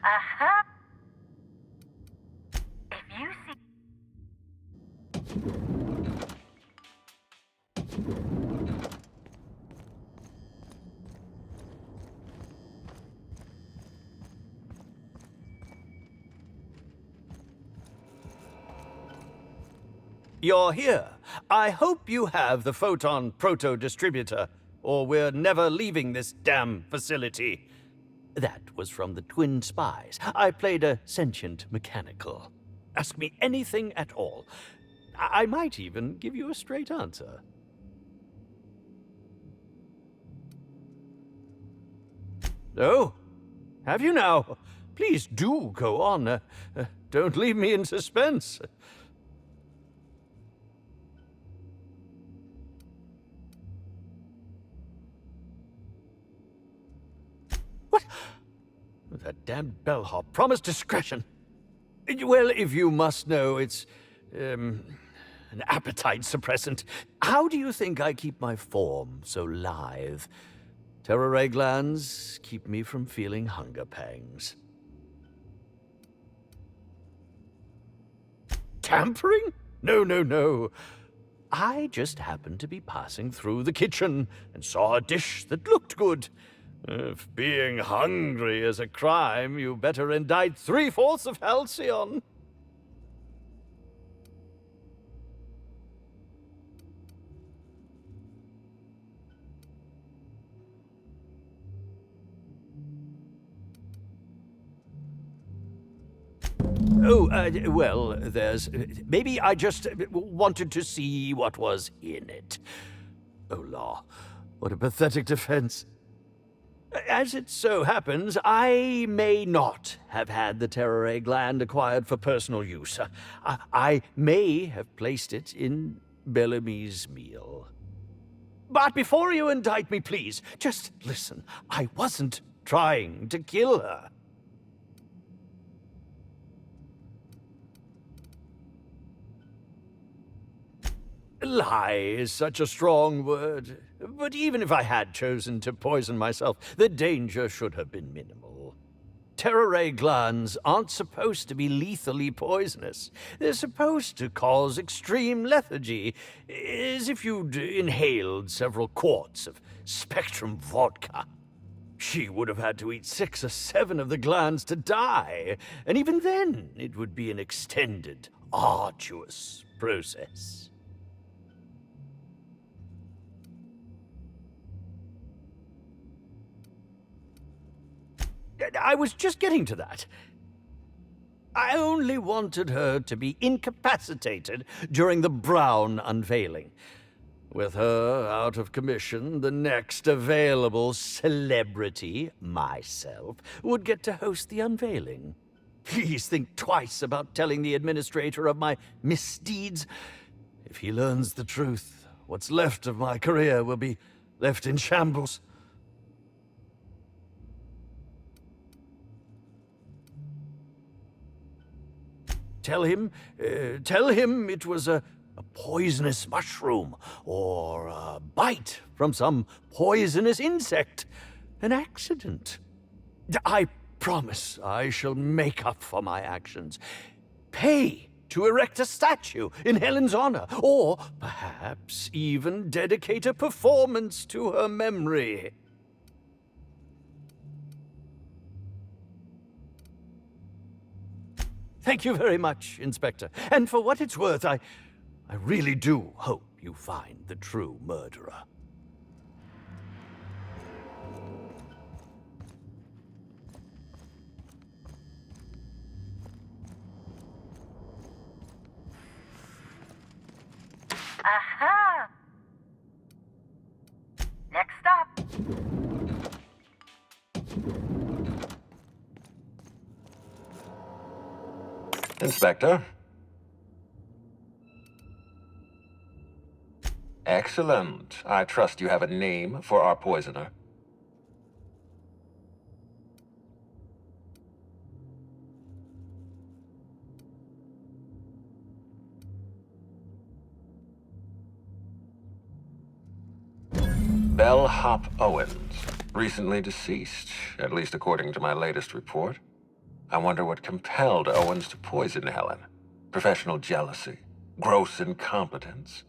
Uh-huh. If you see... You're here. I hope you have the Photon Proto-Distributor, or we're never leaving this damn facility. That was from the Twin Spies. I played a sentient mechanical. Ask me anything at all. I might even give you a straight answer. Oh, have you now? Please do go on. Don't leave me in suspense. What? That damned bellhop promised discretion. Well, if you must know, it's, an appetite suppressant. How do you think I keep my form so lithe? Terror ray glands keep me from feeling hunger pangs. Tampering? No, no, no. I just happened to be passing through the kitchen and saw a dish that looked good. If being hungry is a crime, you better indict 3/4 of Halcyon. Oh, well, there's... Maybe I just wanted to see what was in it. Oh, law. What a pathetic defense. As it so happens, I may not have had the terror ray gland acquired for personal use. I may have placed it in Bellamy's meal. But before you indict me, please, just listen. I wasn't trying to kill her. Lie is such a strong word. But even if I had chosen to poison myself, the danger should have been minimal. Terror ray glands aren't supposed to be lethally poisonous. They're supposed to cause extreme lethargy, as if you'd inhaled several quarts of Spectrum vodka. She would have had to eat 6 or 7 of the glands to die, and even then it would be an extended, arduous process. I was just getting to that. I only wanted her to be incapacitated during the Brown unveiling. With her out of commission, the next available celebrity, myself, would get to host the unveiling. Please think twice about telling the administrator of my misdeeds. If he learns the truth, what's left of my career will be left in shambles. Tell him it was a poisonous mushroom, or a bite from some poisonous insect. An accident. I promise I shall make up for my actions. Pay to erect a statue in Helen's honor, or perhaps even dedicate a performance to her memory. Thank you very much, Inspector. And for what it's worth, I really do hope you find the true murderer. Aha! Next stop. Inspector? Excellent. I trust you have a name for our poisoner. Bellhop Owens. Recently deceased, at least according to my latest report. I wonder what compelled Owens to poison Helen. Professional jealousy? Gross incompetence?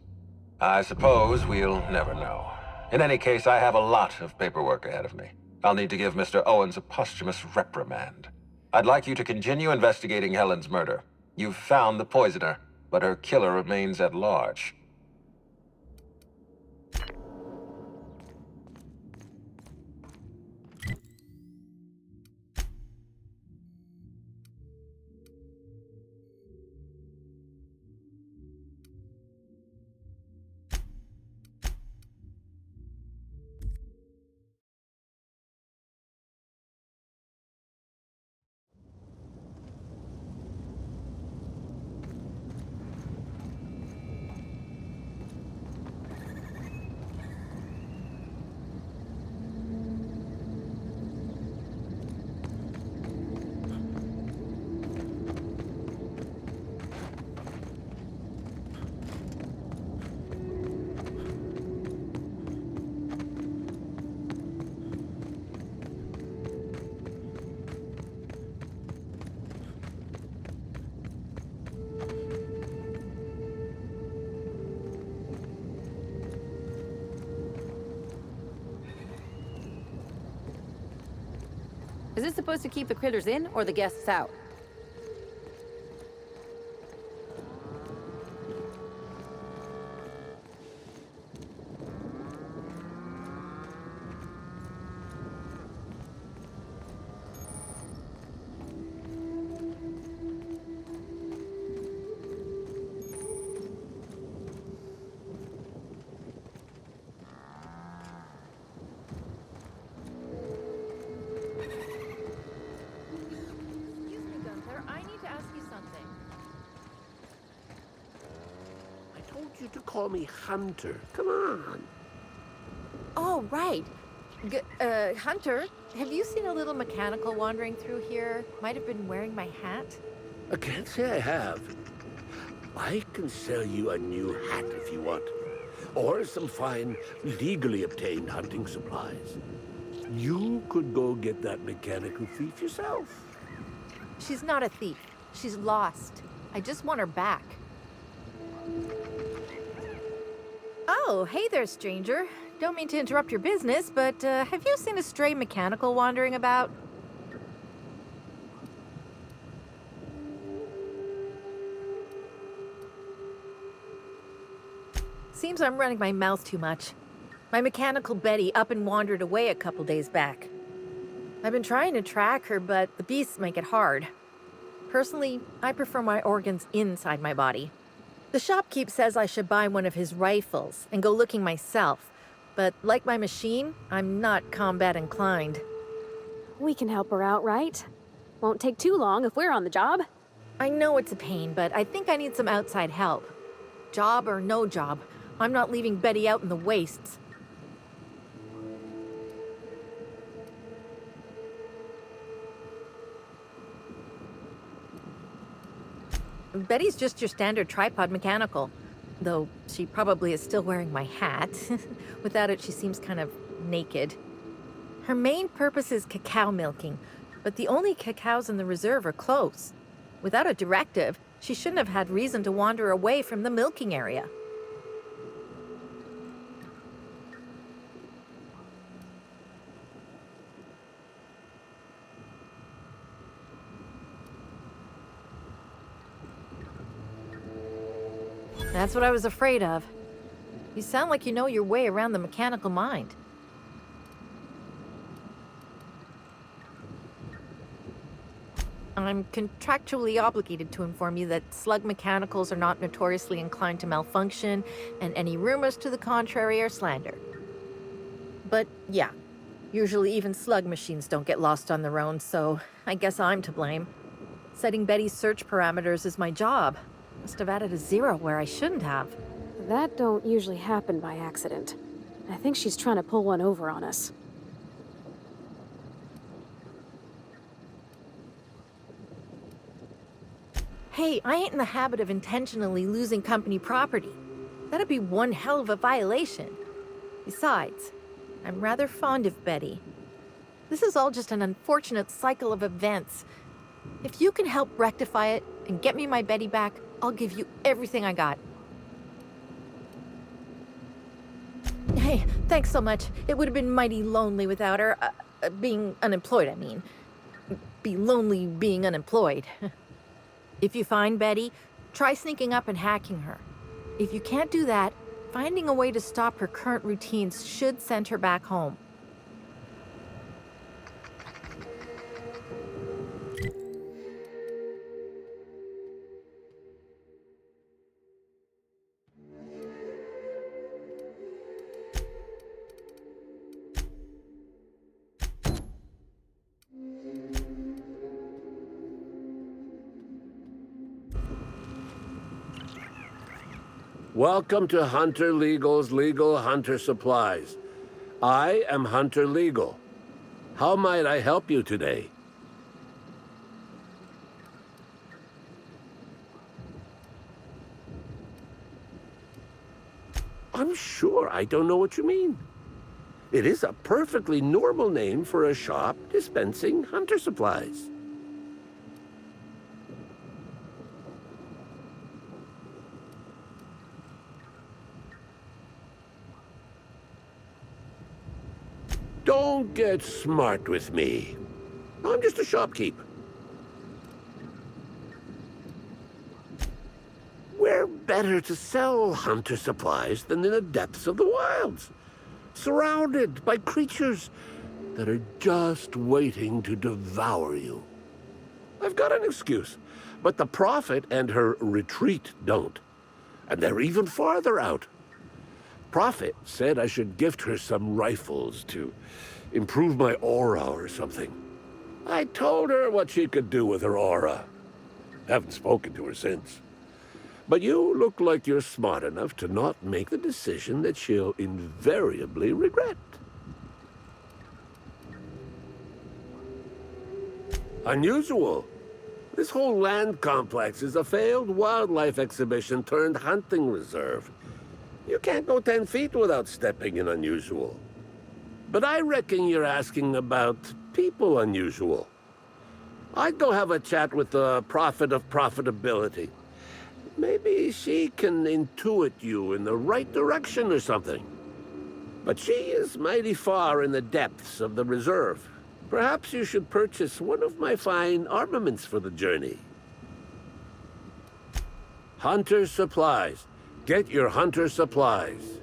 I suppose we'll never know. In any case, I have a lot of paperwork ahead of me. I'll need to give Mr. Owens a posthumous reprimand. I'd like you to continue investigating Helen's murder. You've found the poisoner, but her killer remains at large. Is this supposed to keep the critters in or the guests out? You to call me Hunter. Come on. Oh, right. Hunter, have you seen a little mechanical wandering through here? Might have been wearing my hat. I can't say I have. I can sell you a new hat if you want. Or some fine, legally obtained hunting supplies. You could go get that mechanical thief yourself. She's not a thief. She's lost. I just want her back. Oh, hey there, stranger. Don't mean to interrupt your business, but have you seen a stray mechanical wandering about? Seems I'm running my mouth too much. My mechanical Betty up and wandered away a couple days back. I've been trying to track her, but the beasts make it hard. Personally, I prefer my organs inside my body. The shopkeep says I should buy one of his rifles and go looking myself, but like my machine, I'm not combat inclined. We can help her out, right? Won't take too long if we're on the job. I know it's a pain, but I think I need some outside help. Job or no job, I'm not leaving Betty out in the wastes. Betty's just your standard tripod mechanical, though she probably is still wearing my hat. Without it, she seems kind of naked. Her main purpose is cacao milking, but the only cacaos in the reserve are close. Without a directive, she shouldn't have had reason to wander away from the milking area. That's what I was afraid of. You sound like you know your way around the mechanical mind. I'm contractually obligated to inform you that slug mechanicals are not notoriously inclined to malfunction, and any rumors to the contrary are slander. But yeah, usually even slug machines don't get lost on their own, so I guess I'm to blame. Setting Betty's search parameters is my job. Must have added a 0 where I shouldn't have. That don't usually happen by accident. I think she's trying to pull one over on us. Hey, I ain't in the habit of intentionally losing company property. That'd be one hell of a violation. Besides, I'm rather fond of Betty. This is all just an unfortunate cycle of events. If you can help rectify it and get me my Betty back, I'll give you everything I got. Hey, thanks so much. It would have been mighty lonely without her. Being unemployed, I mean. Be lonely being unemployed. If you find Betty, try sneaking up and hacking her. If you can't do that, finding a way to stop her current routines should send her back home. Welcome to Hunter Legal's Legal Hunter Supplies. I am Hunter Legal. How might I help you today? I'm sure I don't know what you mean. It is a perfectly normal name for a shop dispensing hunter supplies. Don't get smart with me. I'm just a shopkeep. Where better to sell hunter supplies than in the depths of the wilds, surrounded by creatures that are just waiting to devour you. I've got an excuse, but the Prophet and her retreat don't. And they're even farther out. Prophet said I should gift her some rifles to improve my aura or something. I told her what she could do with her aura. Haven't spoken to her since. But you look like you're smart enough to not make the decision that she'll invariably regret. Unusual. This whole land complex is a failed wildlife exhibition turned hunting reserve. You can't go 10 feet without stepping in unusual. But I reckon you're asking about people unusual. I'd go have a chat with the Prophet of Profitability. Maybe she can intuit you in the right direction or something. But she is mighty far in the depths of the reserve. Perhaps you should purchase one of my fine armaments for the journey. Hunter Supplies. Get your hunter supplies.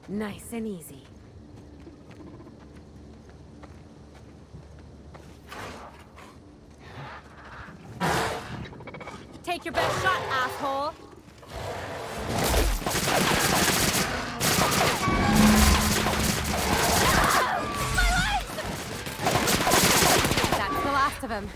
Nice and easy. Take your best shot, asshole! My legs! That's the last of him.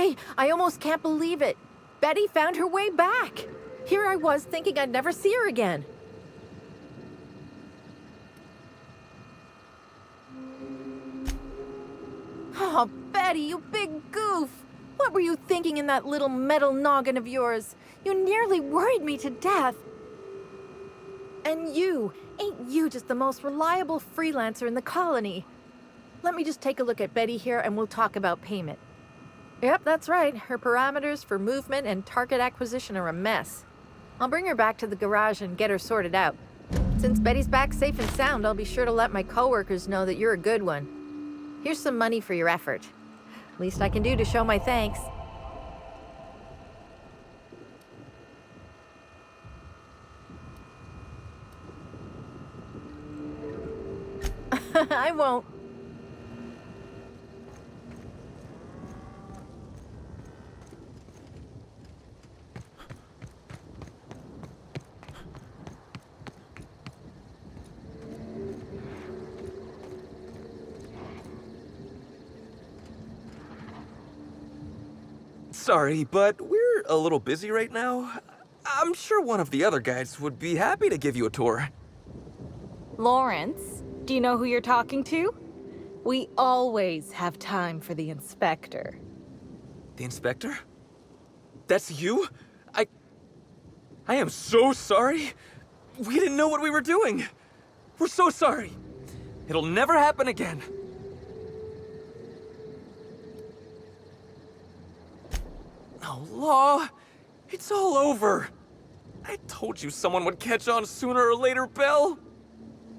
Hey, I almost can't believe it. Betty found her way back. Here I was thinking I'd never see her again. Oh, Betty, you big goof. What were you thinking in that little metal noggin of yours? You nearly worried me to death. And ain't you just the most reliable freelancer in the colony? Let me just take a look at Betty here and we'll talk about payment. Yep, that's right. Her parameters for movement and target acquisition are a mess. I'll bring her back to the garage and get her sorted out. Since Betty's back safe and sound, I'll be sure to let my coworkers know that you're a good one. Here's some money for your effort. Least I can do to show my thanks. I won't. Sorry, but we're a little busy right now. I'm sure one of the other guys would be happy to give you a tour. Lawrence, do you know who you're talking to? We always have time for the inspector. The inspector? That's you? I am so sorry. We didn't know what we were doing. We're so sorry. It'll never happen again. Oh, Law, it's all over. I told you someone would catch on sooner or later, Belle.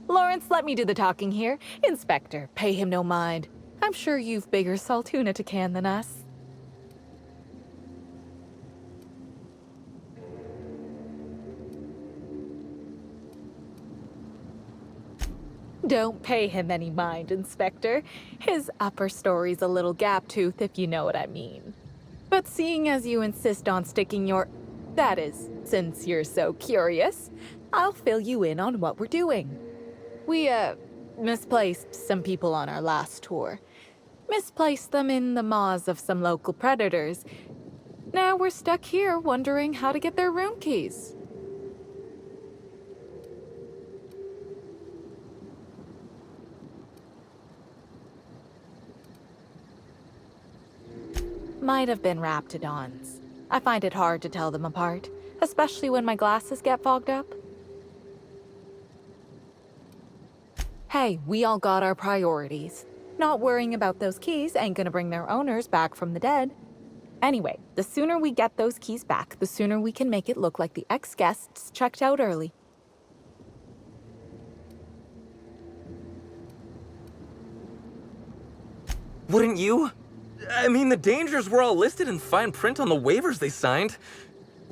Lawrence, let me do the talking here. Inspector, pay him no mind. I'm sure you've bigger Saltuna to can than us. Don't pay him any mind, Inspector. His upper story's a little gap-tooth, if you know what I mean. But seeing as you insist on sticking your... That is, since you're so curious, I'll fill you in on what we're doing. We, misplaced some people on our last tour. Misplaced them in the maws of some local predators. Now we're stuck here wondering how to get their room keys. Might have been Raptidons. I find it hard to tell them apart, especially when my glasses get fogged up. Hey, we all got our priorities. Not worrying about those keys ain't gonna bring their owners back from the dead. Anyway, the sooner we get those keys back, the sooner we can make it look like the ex-guests checked out early. Wouldn't you? I mean, the dangers were all listed in fine print on the waivers they signed.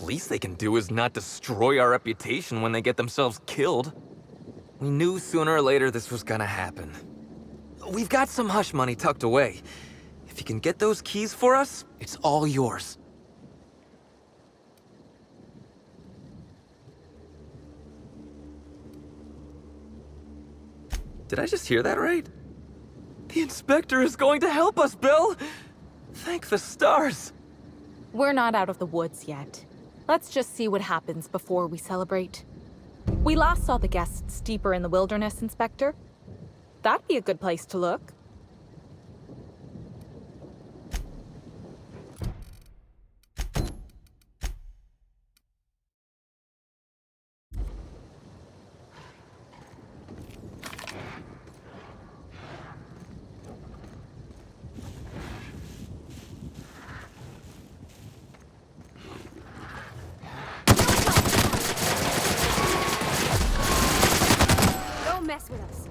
Least they can do is not destroy our reputation when they get themselves killed. We knew sooner or later this was gonna happen. We've got some hush money tucked away. If you can get those keys for us, it's all yours. Did I just hear that right? The inspector is going to help us, Bill! Thank the stars! We're not out of the woods yet. Let's just see what happens before we celebrate. We last saw the guests deeper in the wilderness, Inspector. That'd be a good place to look. Mess with us.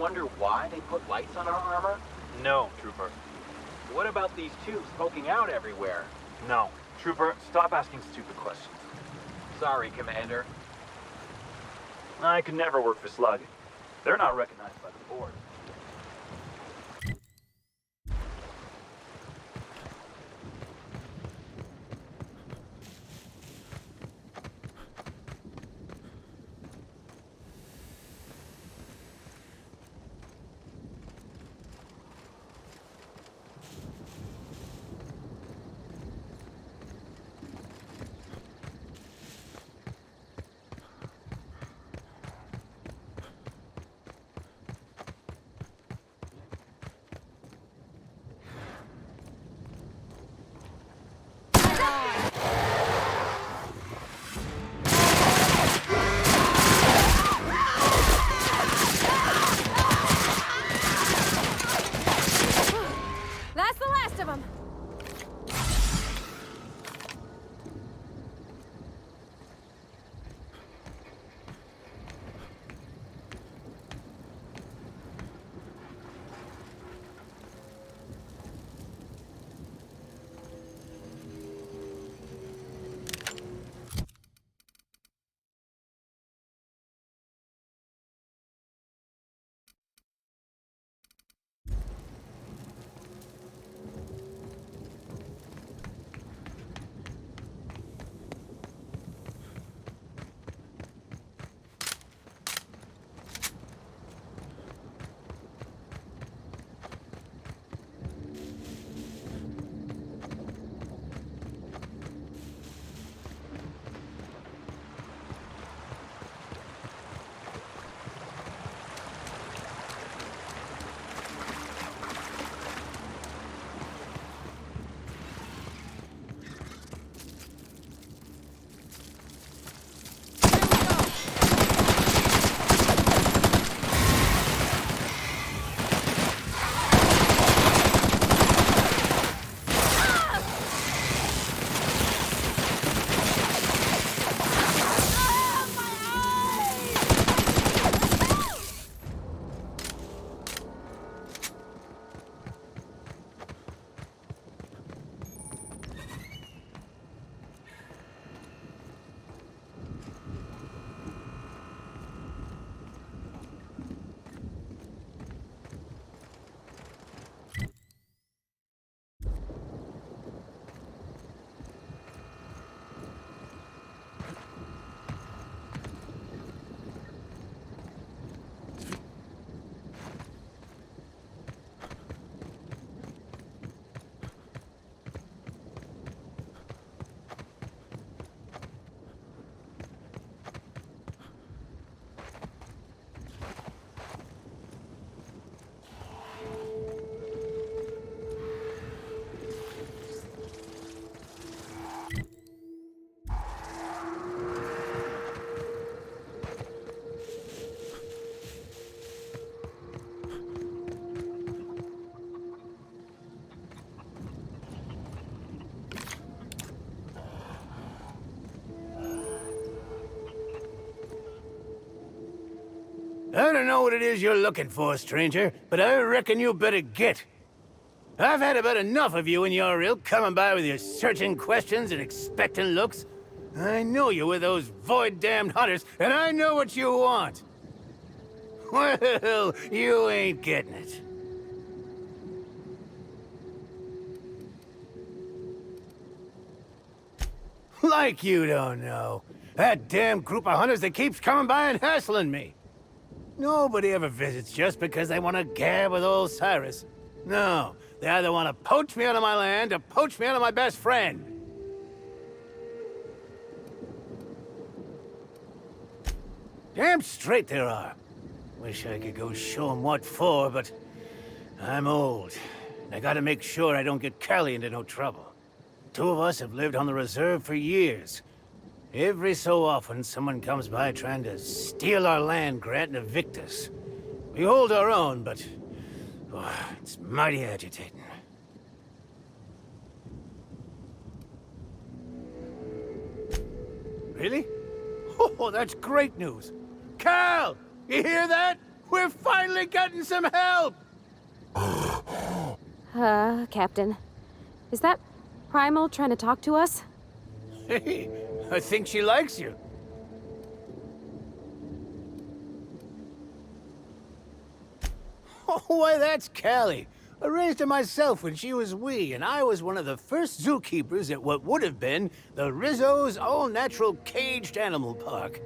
wonder why they put lights on our armor? No, Trooper. What about these tubes poking out everywhere? No. Trooper, stop asking stupid questions. Sorry, Commander. I could never work for Slug. They're not recognized by the board. That's the last of them. I don't know what it is you're looking for, stranger, but I reckon you better get. I've had about enough of you and your ilk coming by with your searching questions and expectant looks. I know you with those void-damned hunters, and I know what you want. Well, you ain't getting it. Like you don't know. That damn group of hunters that keeps coming by and hassling me. Nobody ever visits just because they want to gab with old Cyrus. No, they either want to poach me out of my land or poach me out of my best friend. Damn straight there are. Wish I could go show them what for, but I'm old. And I gotta make sure I don't get Callie into no trouble. Two of us have lived on the reserve for years. Every so often, someone comes by trying to steal our land grant and evict us. We hold our own, but it's mighty agitating. Really? Oh, that's great news. Cal! You hear that? We're finally getting some help! Captain. Is that Primal trying to talk to us? Hey, I think she likes you. Oh, why, that's Callie. I raised her myself when she was wee, and I was one of the first zookeepers at what would have been the Rizzo's all-natural caged animal park.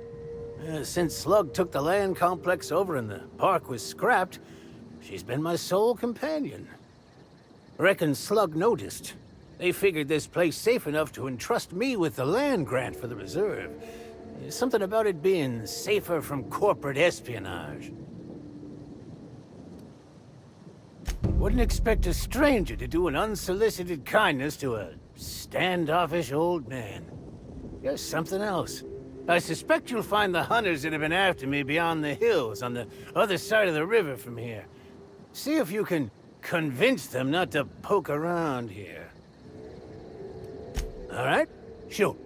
Since Slug took the land complex over and the park was scrapped, she's been my sole companion. Reckon Slug noticed. They figured this place safe enough to entrust me with the land grant for the reserve. Something about it being safer from corporate espionage. Wouldn't expect a stranger to do an unsolicited kindness to a standoffish old man. Guess something else. I suspect you'll find the hunters that have been after me beyond the hills on the other side of the river from here. See if you can convince them not to poke around here. All right? Shoot.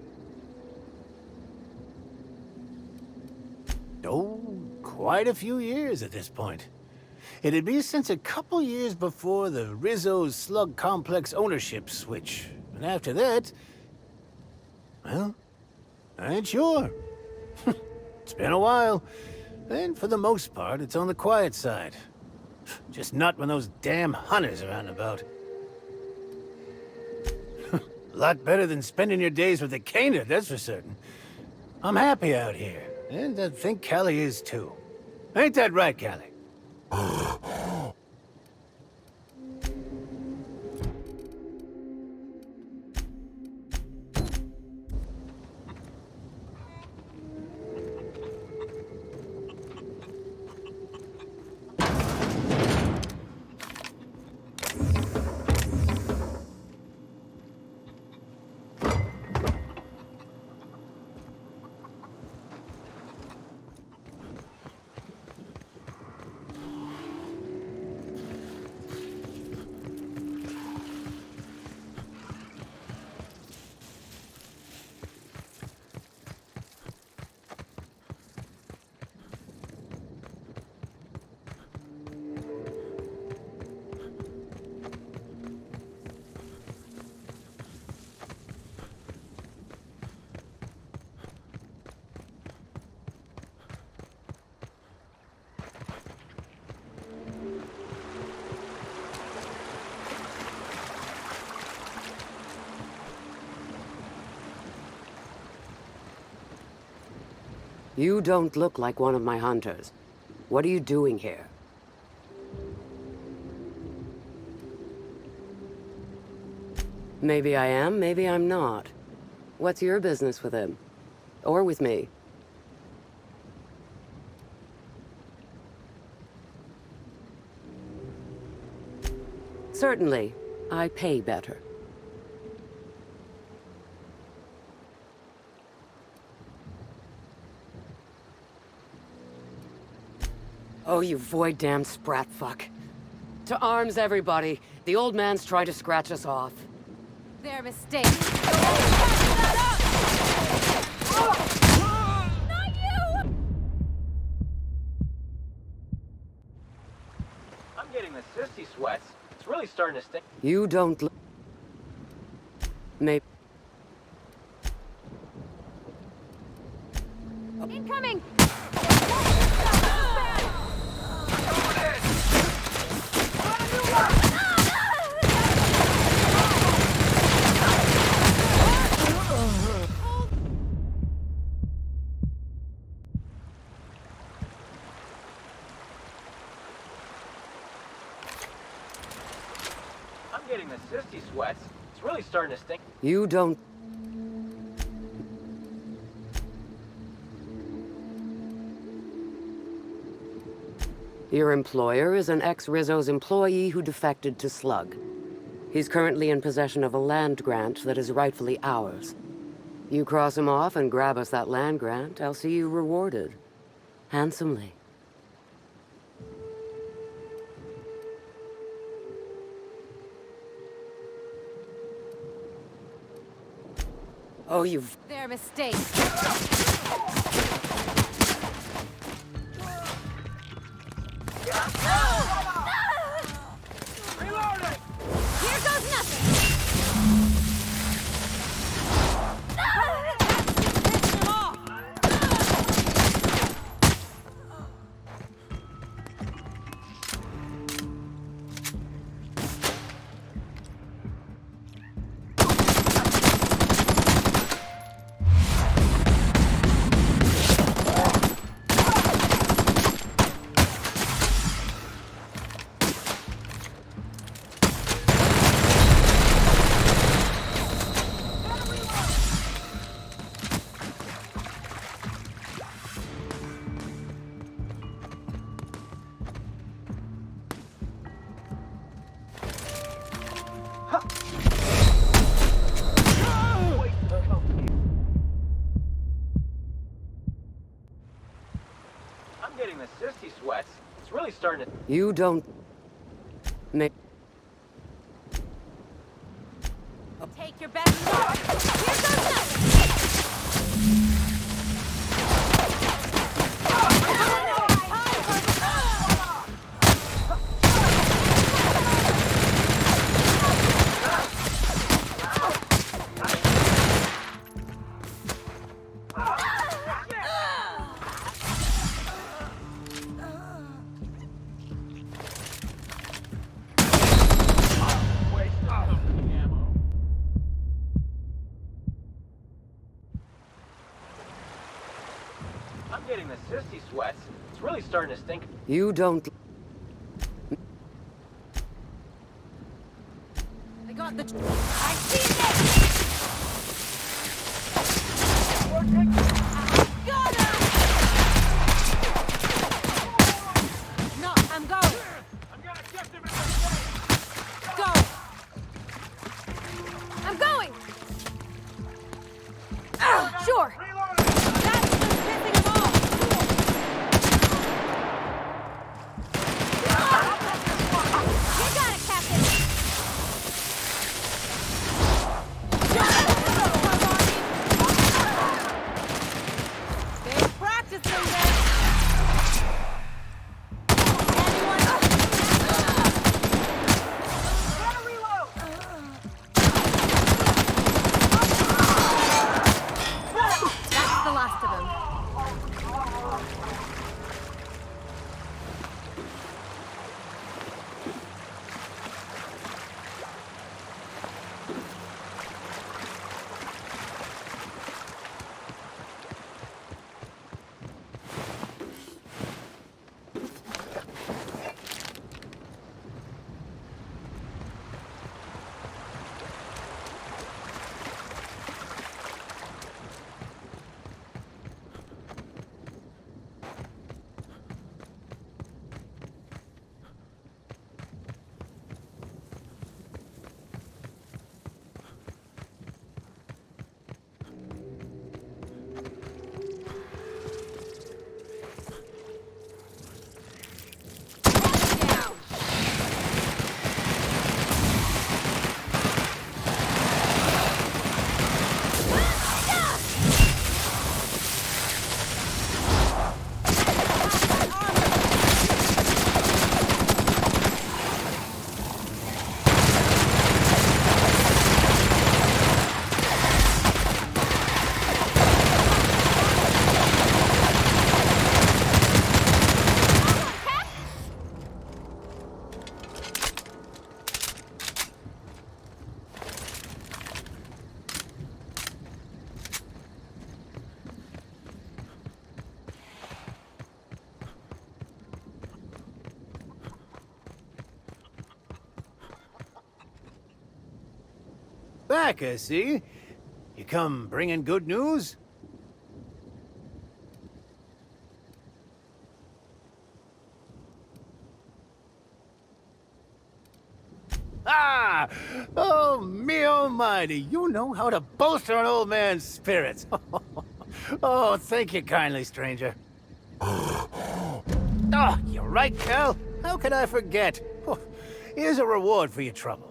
Oh, quite a few years at this point. It'd be since a couple years before the Rizzo's Slug Complex ownership switch. And after that, well, I ain't sure. It's been a while. And for the most part, it's on the quiet side. Just not when those damn hunters are on about. A lot better than spending your days with the Canid, that's for certain. I'm happy out here, and I think Callie is too. Ain't that right, Callie? You don't look like one of my hunters. What are you doing here? Maybe I am, maybe I'm not. What's your business with him? Or with me? Certainly. I pay better. Oh, you void-damned sprat fuck. To arms, everybody. The old man's trying to scratch us off. Their mistake. Not you! I'm getting the sissy sweats. It's really starting to stink. You don't look... Maybe... Incoming! I'm getting the sissy sweats. It's really starting to stink. You don't... Your employer is an ex-Rizzo's employee who defected to Slug. He's currently in possession of a land grant that is rightfully ours. You cross him off and grab us that land grant, I'll see you rewarded. Handsomely. Oh, you've... Their mistake. starting to... You don't make... Take your best shot. Here goes nothing. I'm getting the sissy sweats. It's really starting to stink. You don't... I got the... I see it! Got him! No, I'm going. I'm gonna get them in their way. Go! I'm going! Sure! That's the missing them all! You got it, Captain! Stay practicing this! That's the last of them. Back, I see. You come bringing good news? Ah! Oh, me almighty, you know how to bolster an old man's spirits. Oh, thank you kindly, stranger. Oh, you're right, Cal. How could I forget? Oh, here's a reward for your trouble.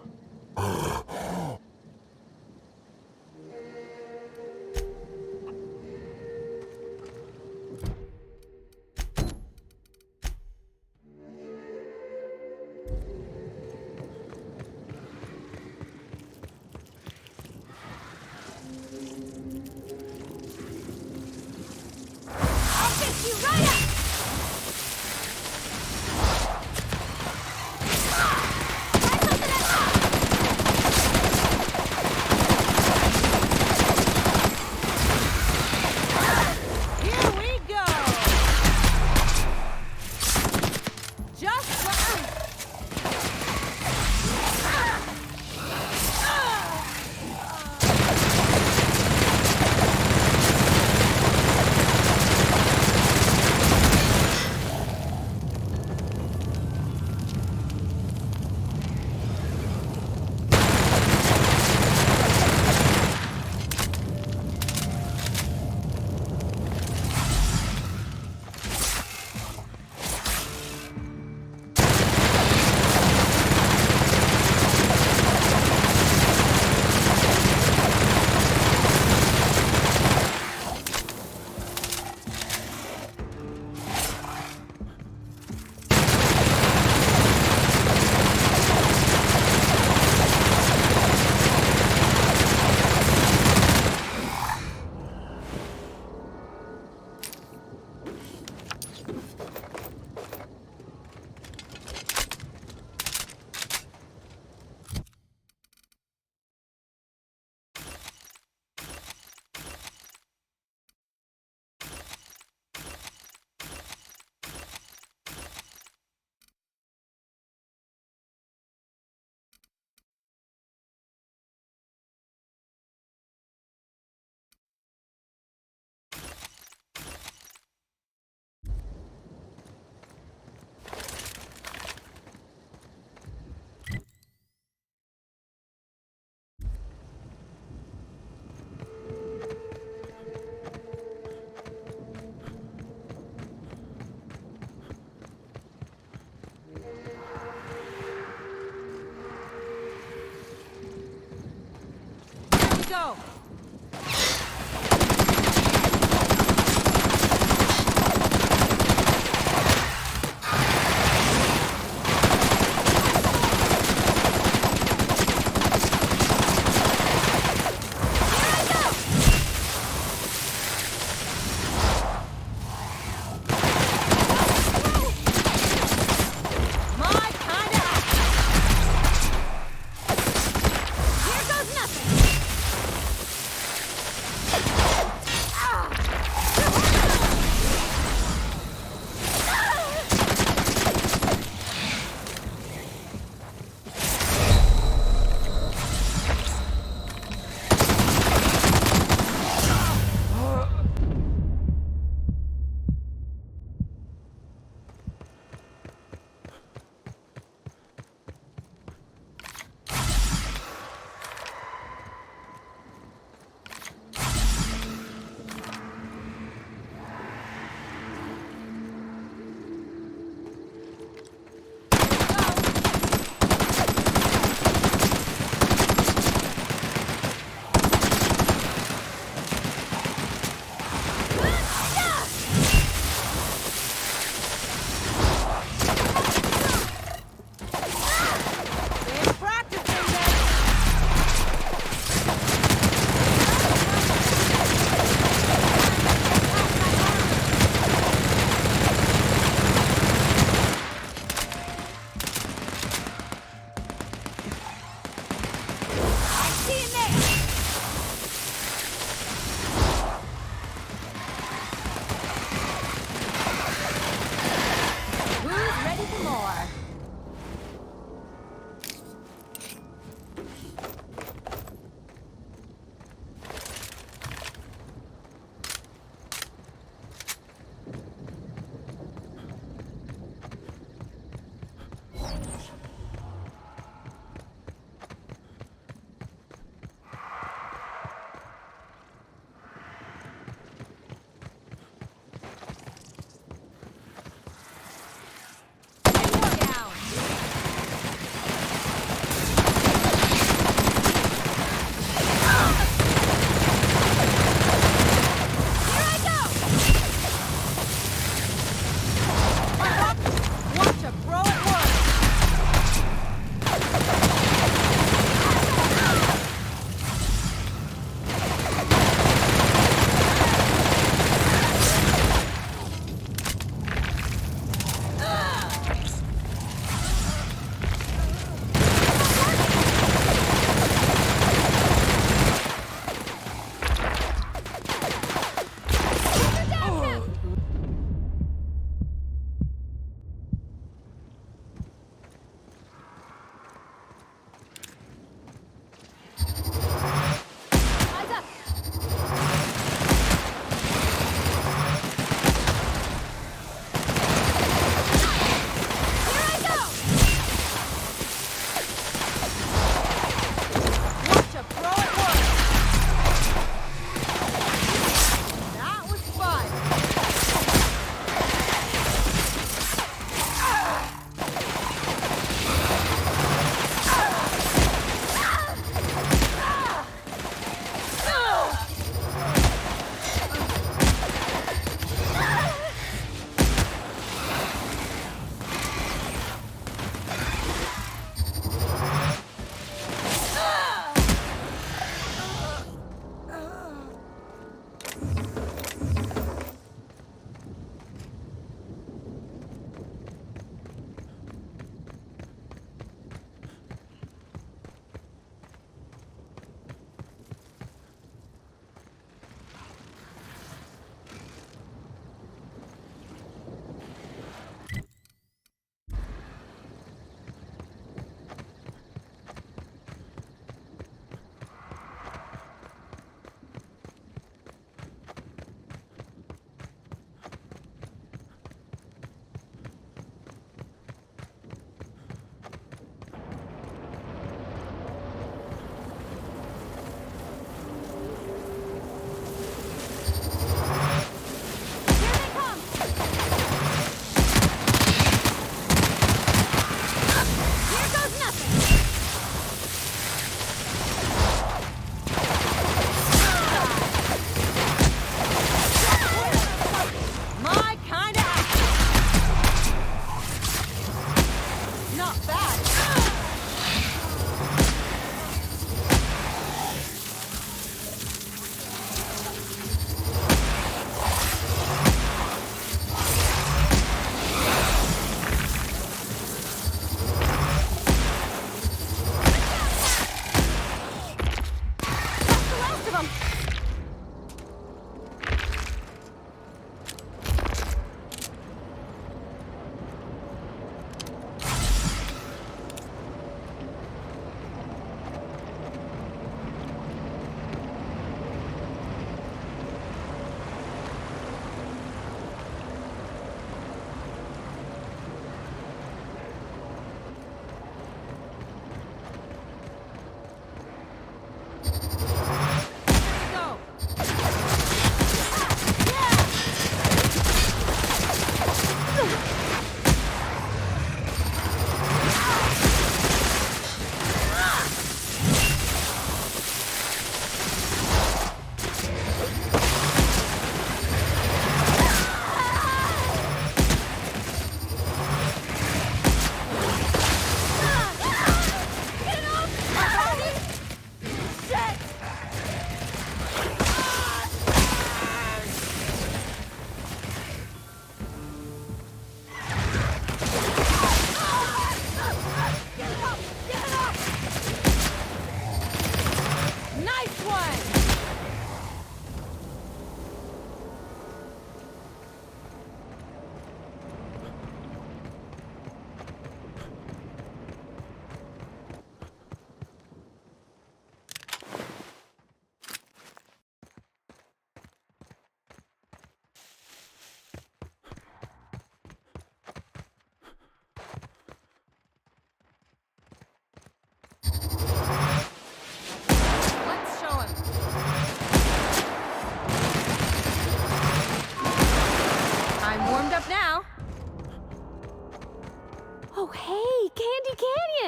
go!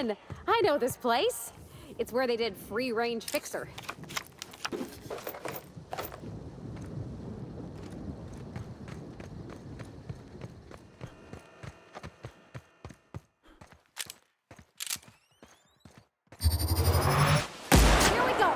in! I know this place. It's where they did Free Range Fixer. Here we go!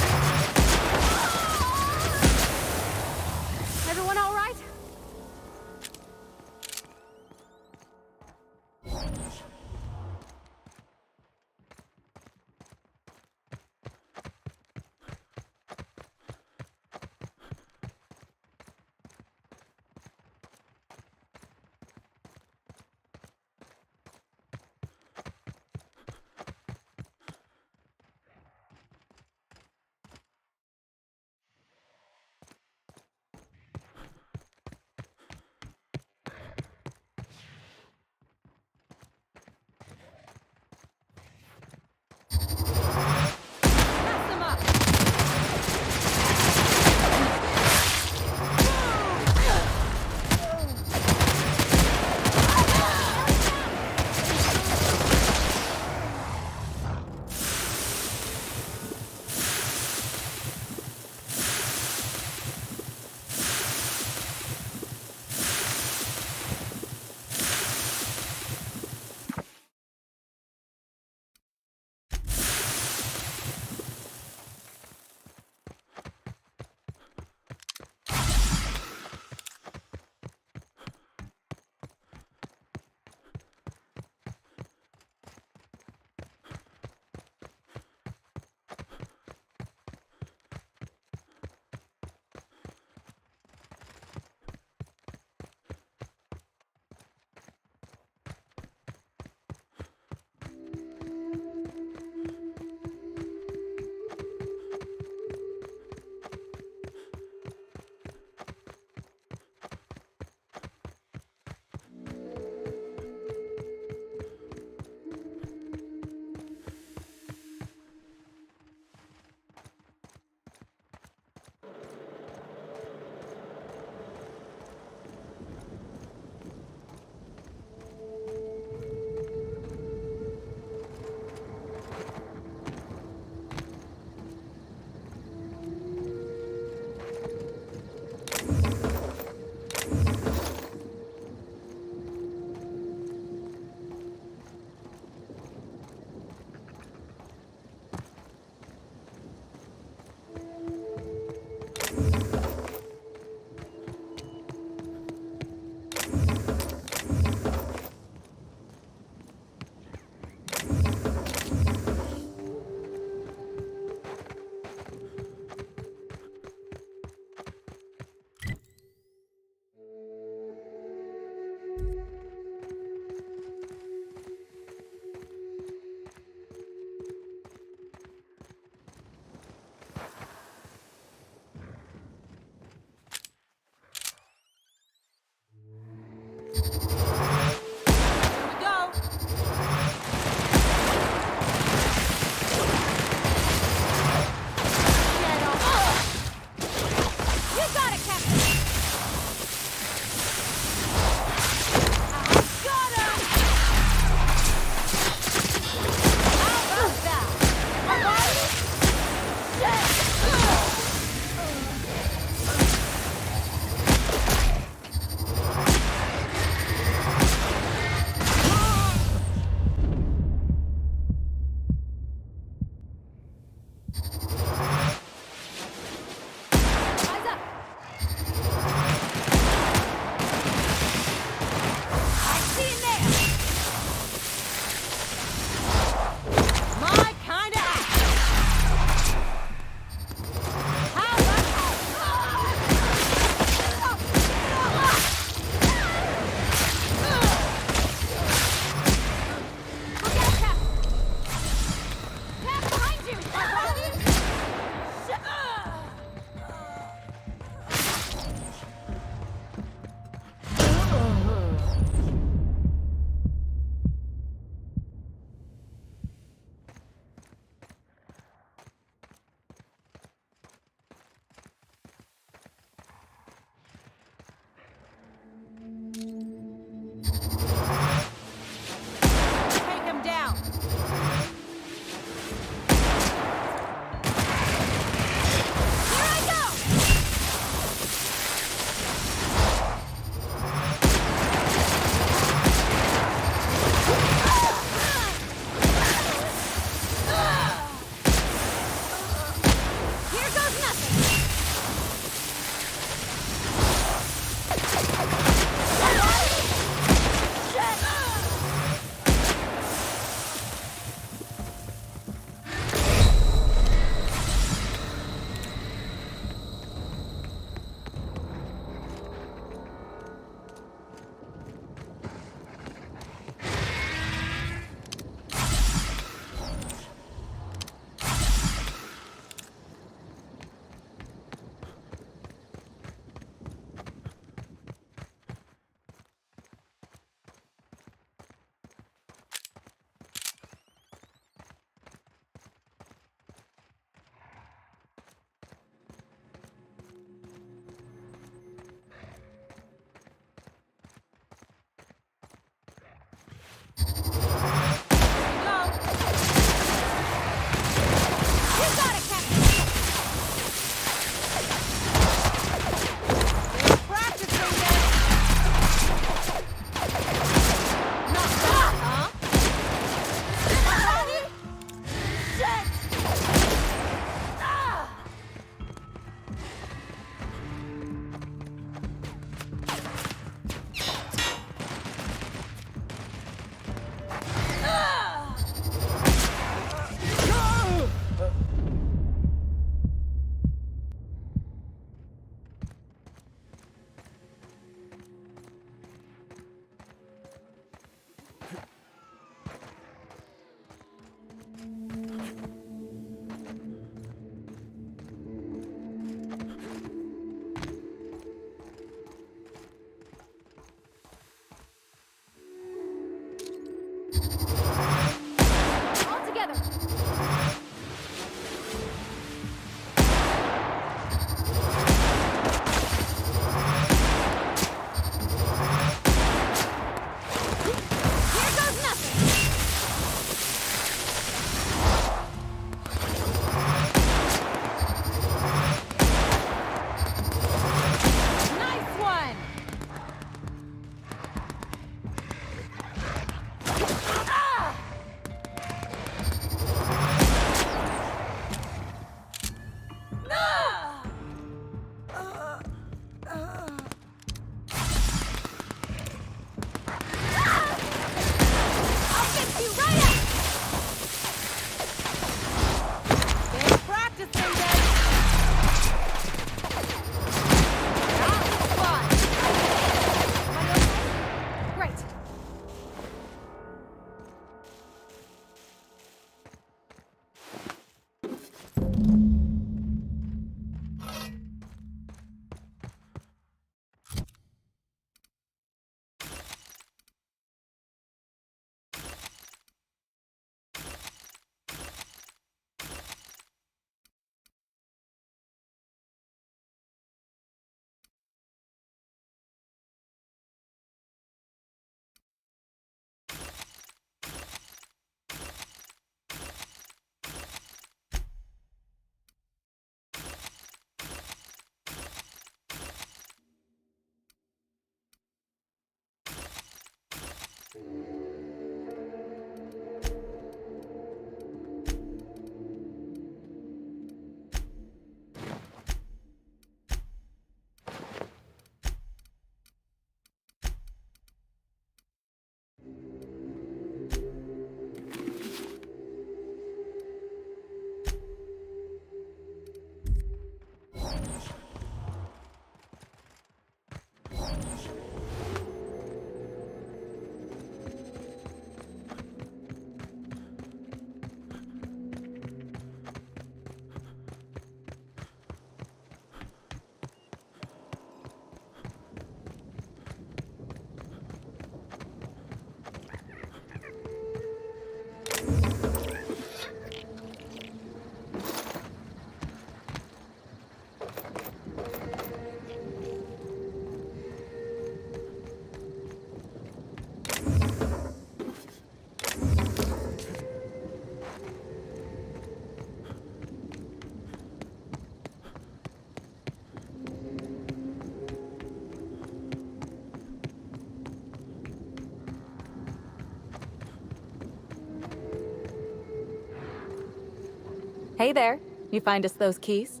Hey there. You find us those keys?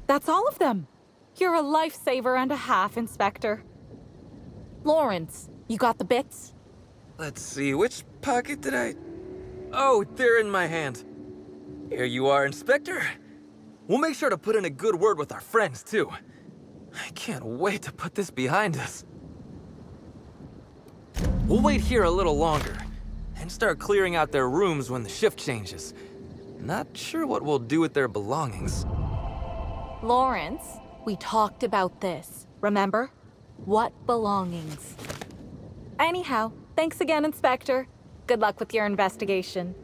That's all of them. You're a lifesaver and a half, Inspector. Lawrence, you got the bits? Let's see, which pocket did I... Oh, they're in my hand. Here you are, Inspector. We'll make sure to put in a good word with our friends, too. I can't wait to put this behind us. We'll wait here a little longer, and start clearing out their rooms when the shift changes. Not sure what we'll do with their belongings. Lawrence, we talked about this, remember? What belongings? Anyhow, thanks again, Inspector. Good luck with your investigation.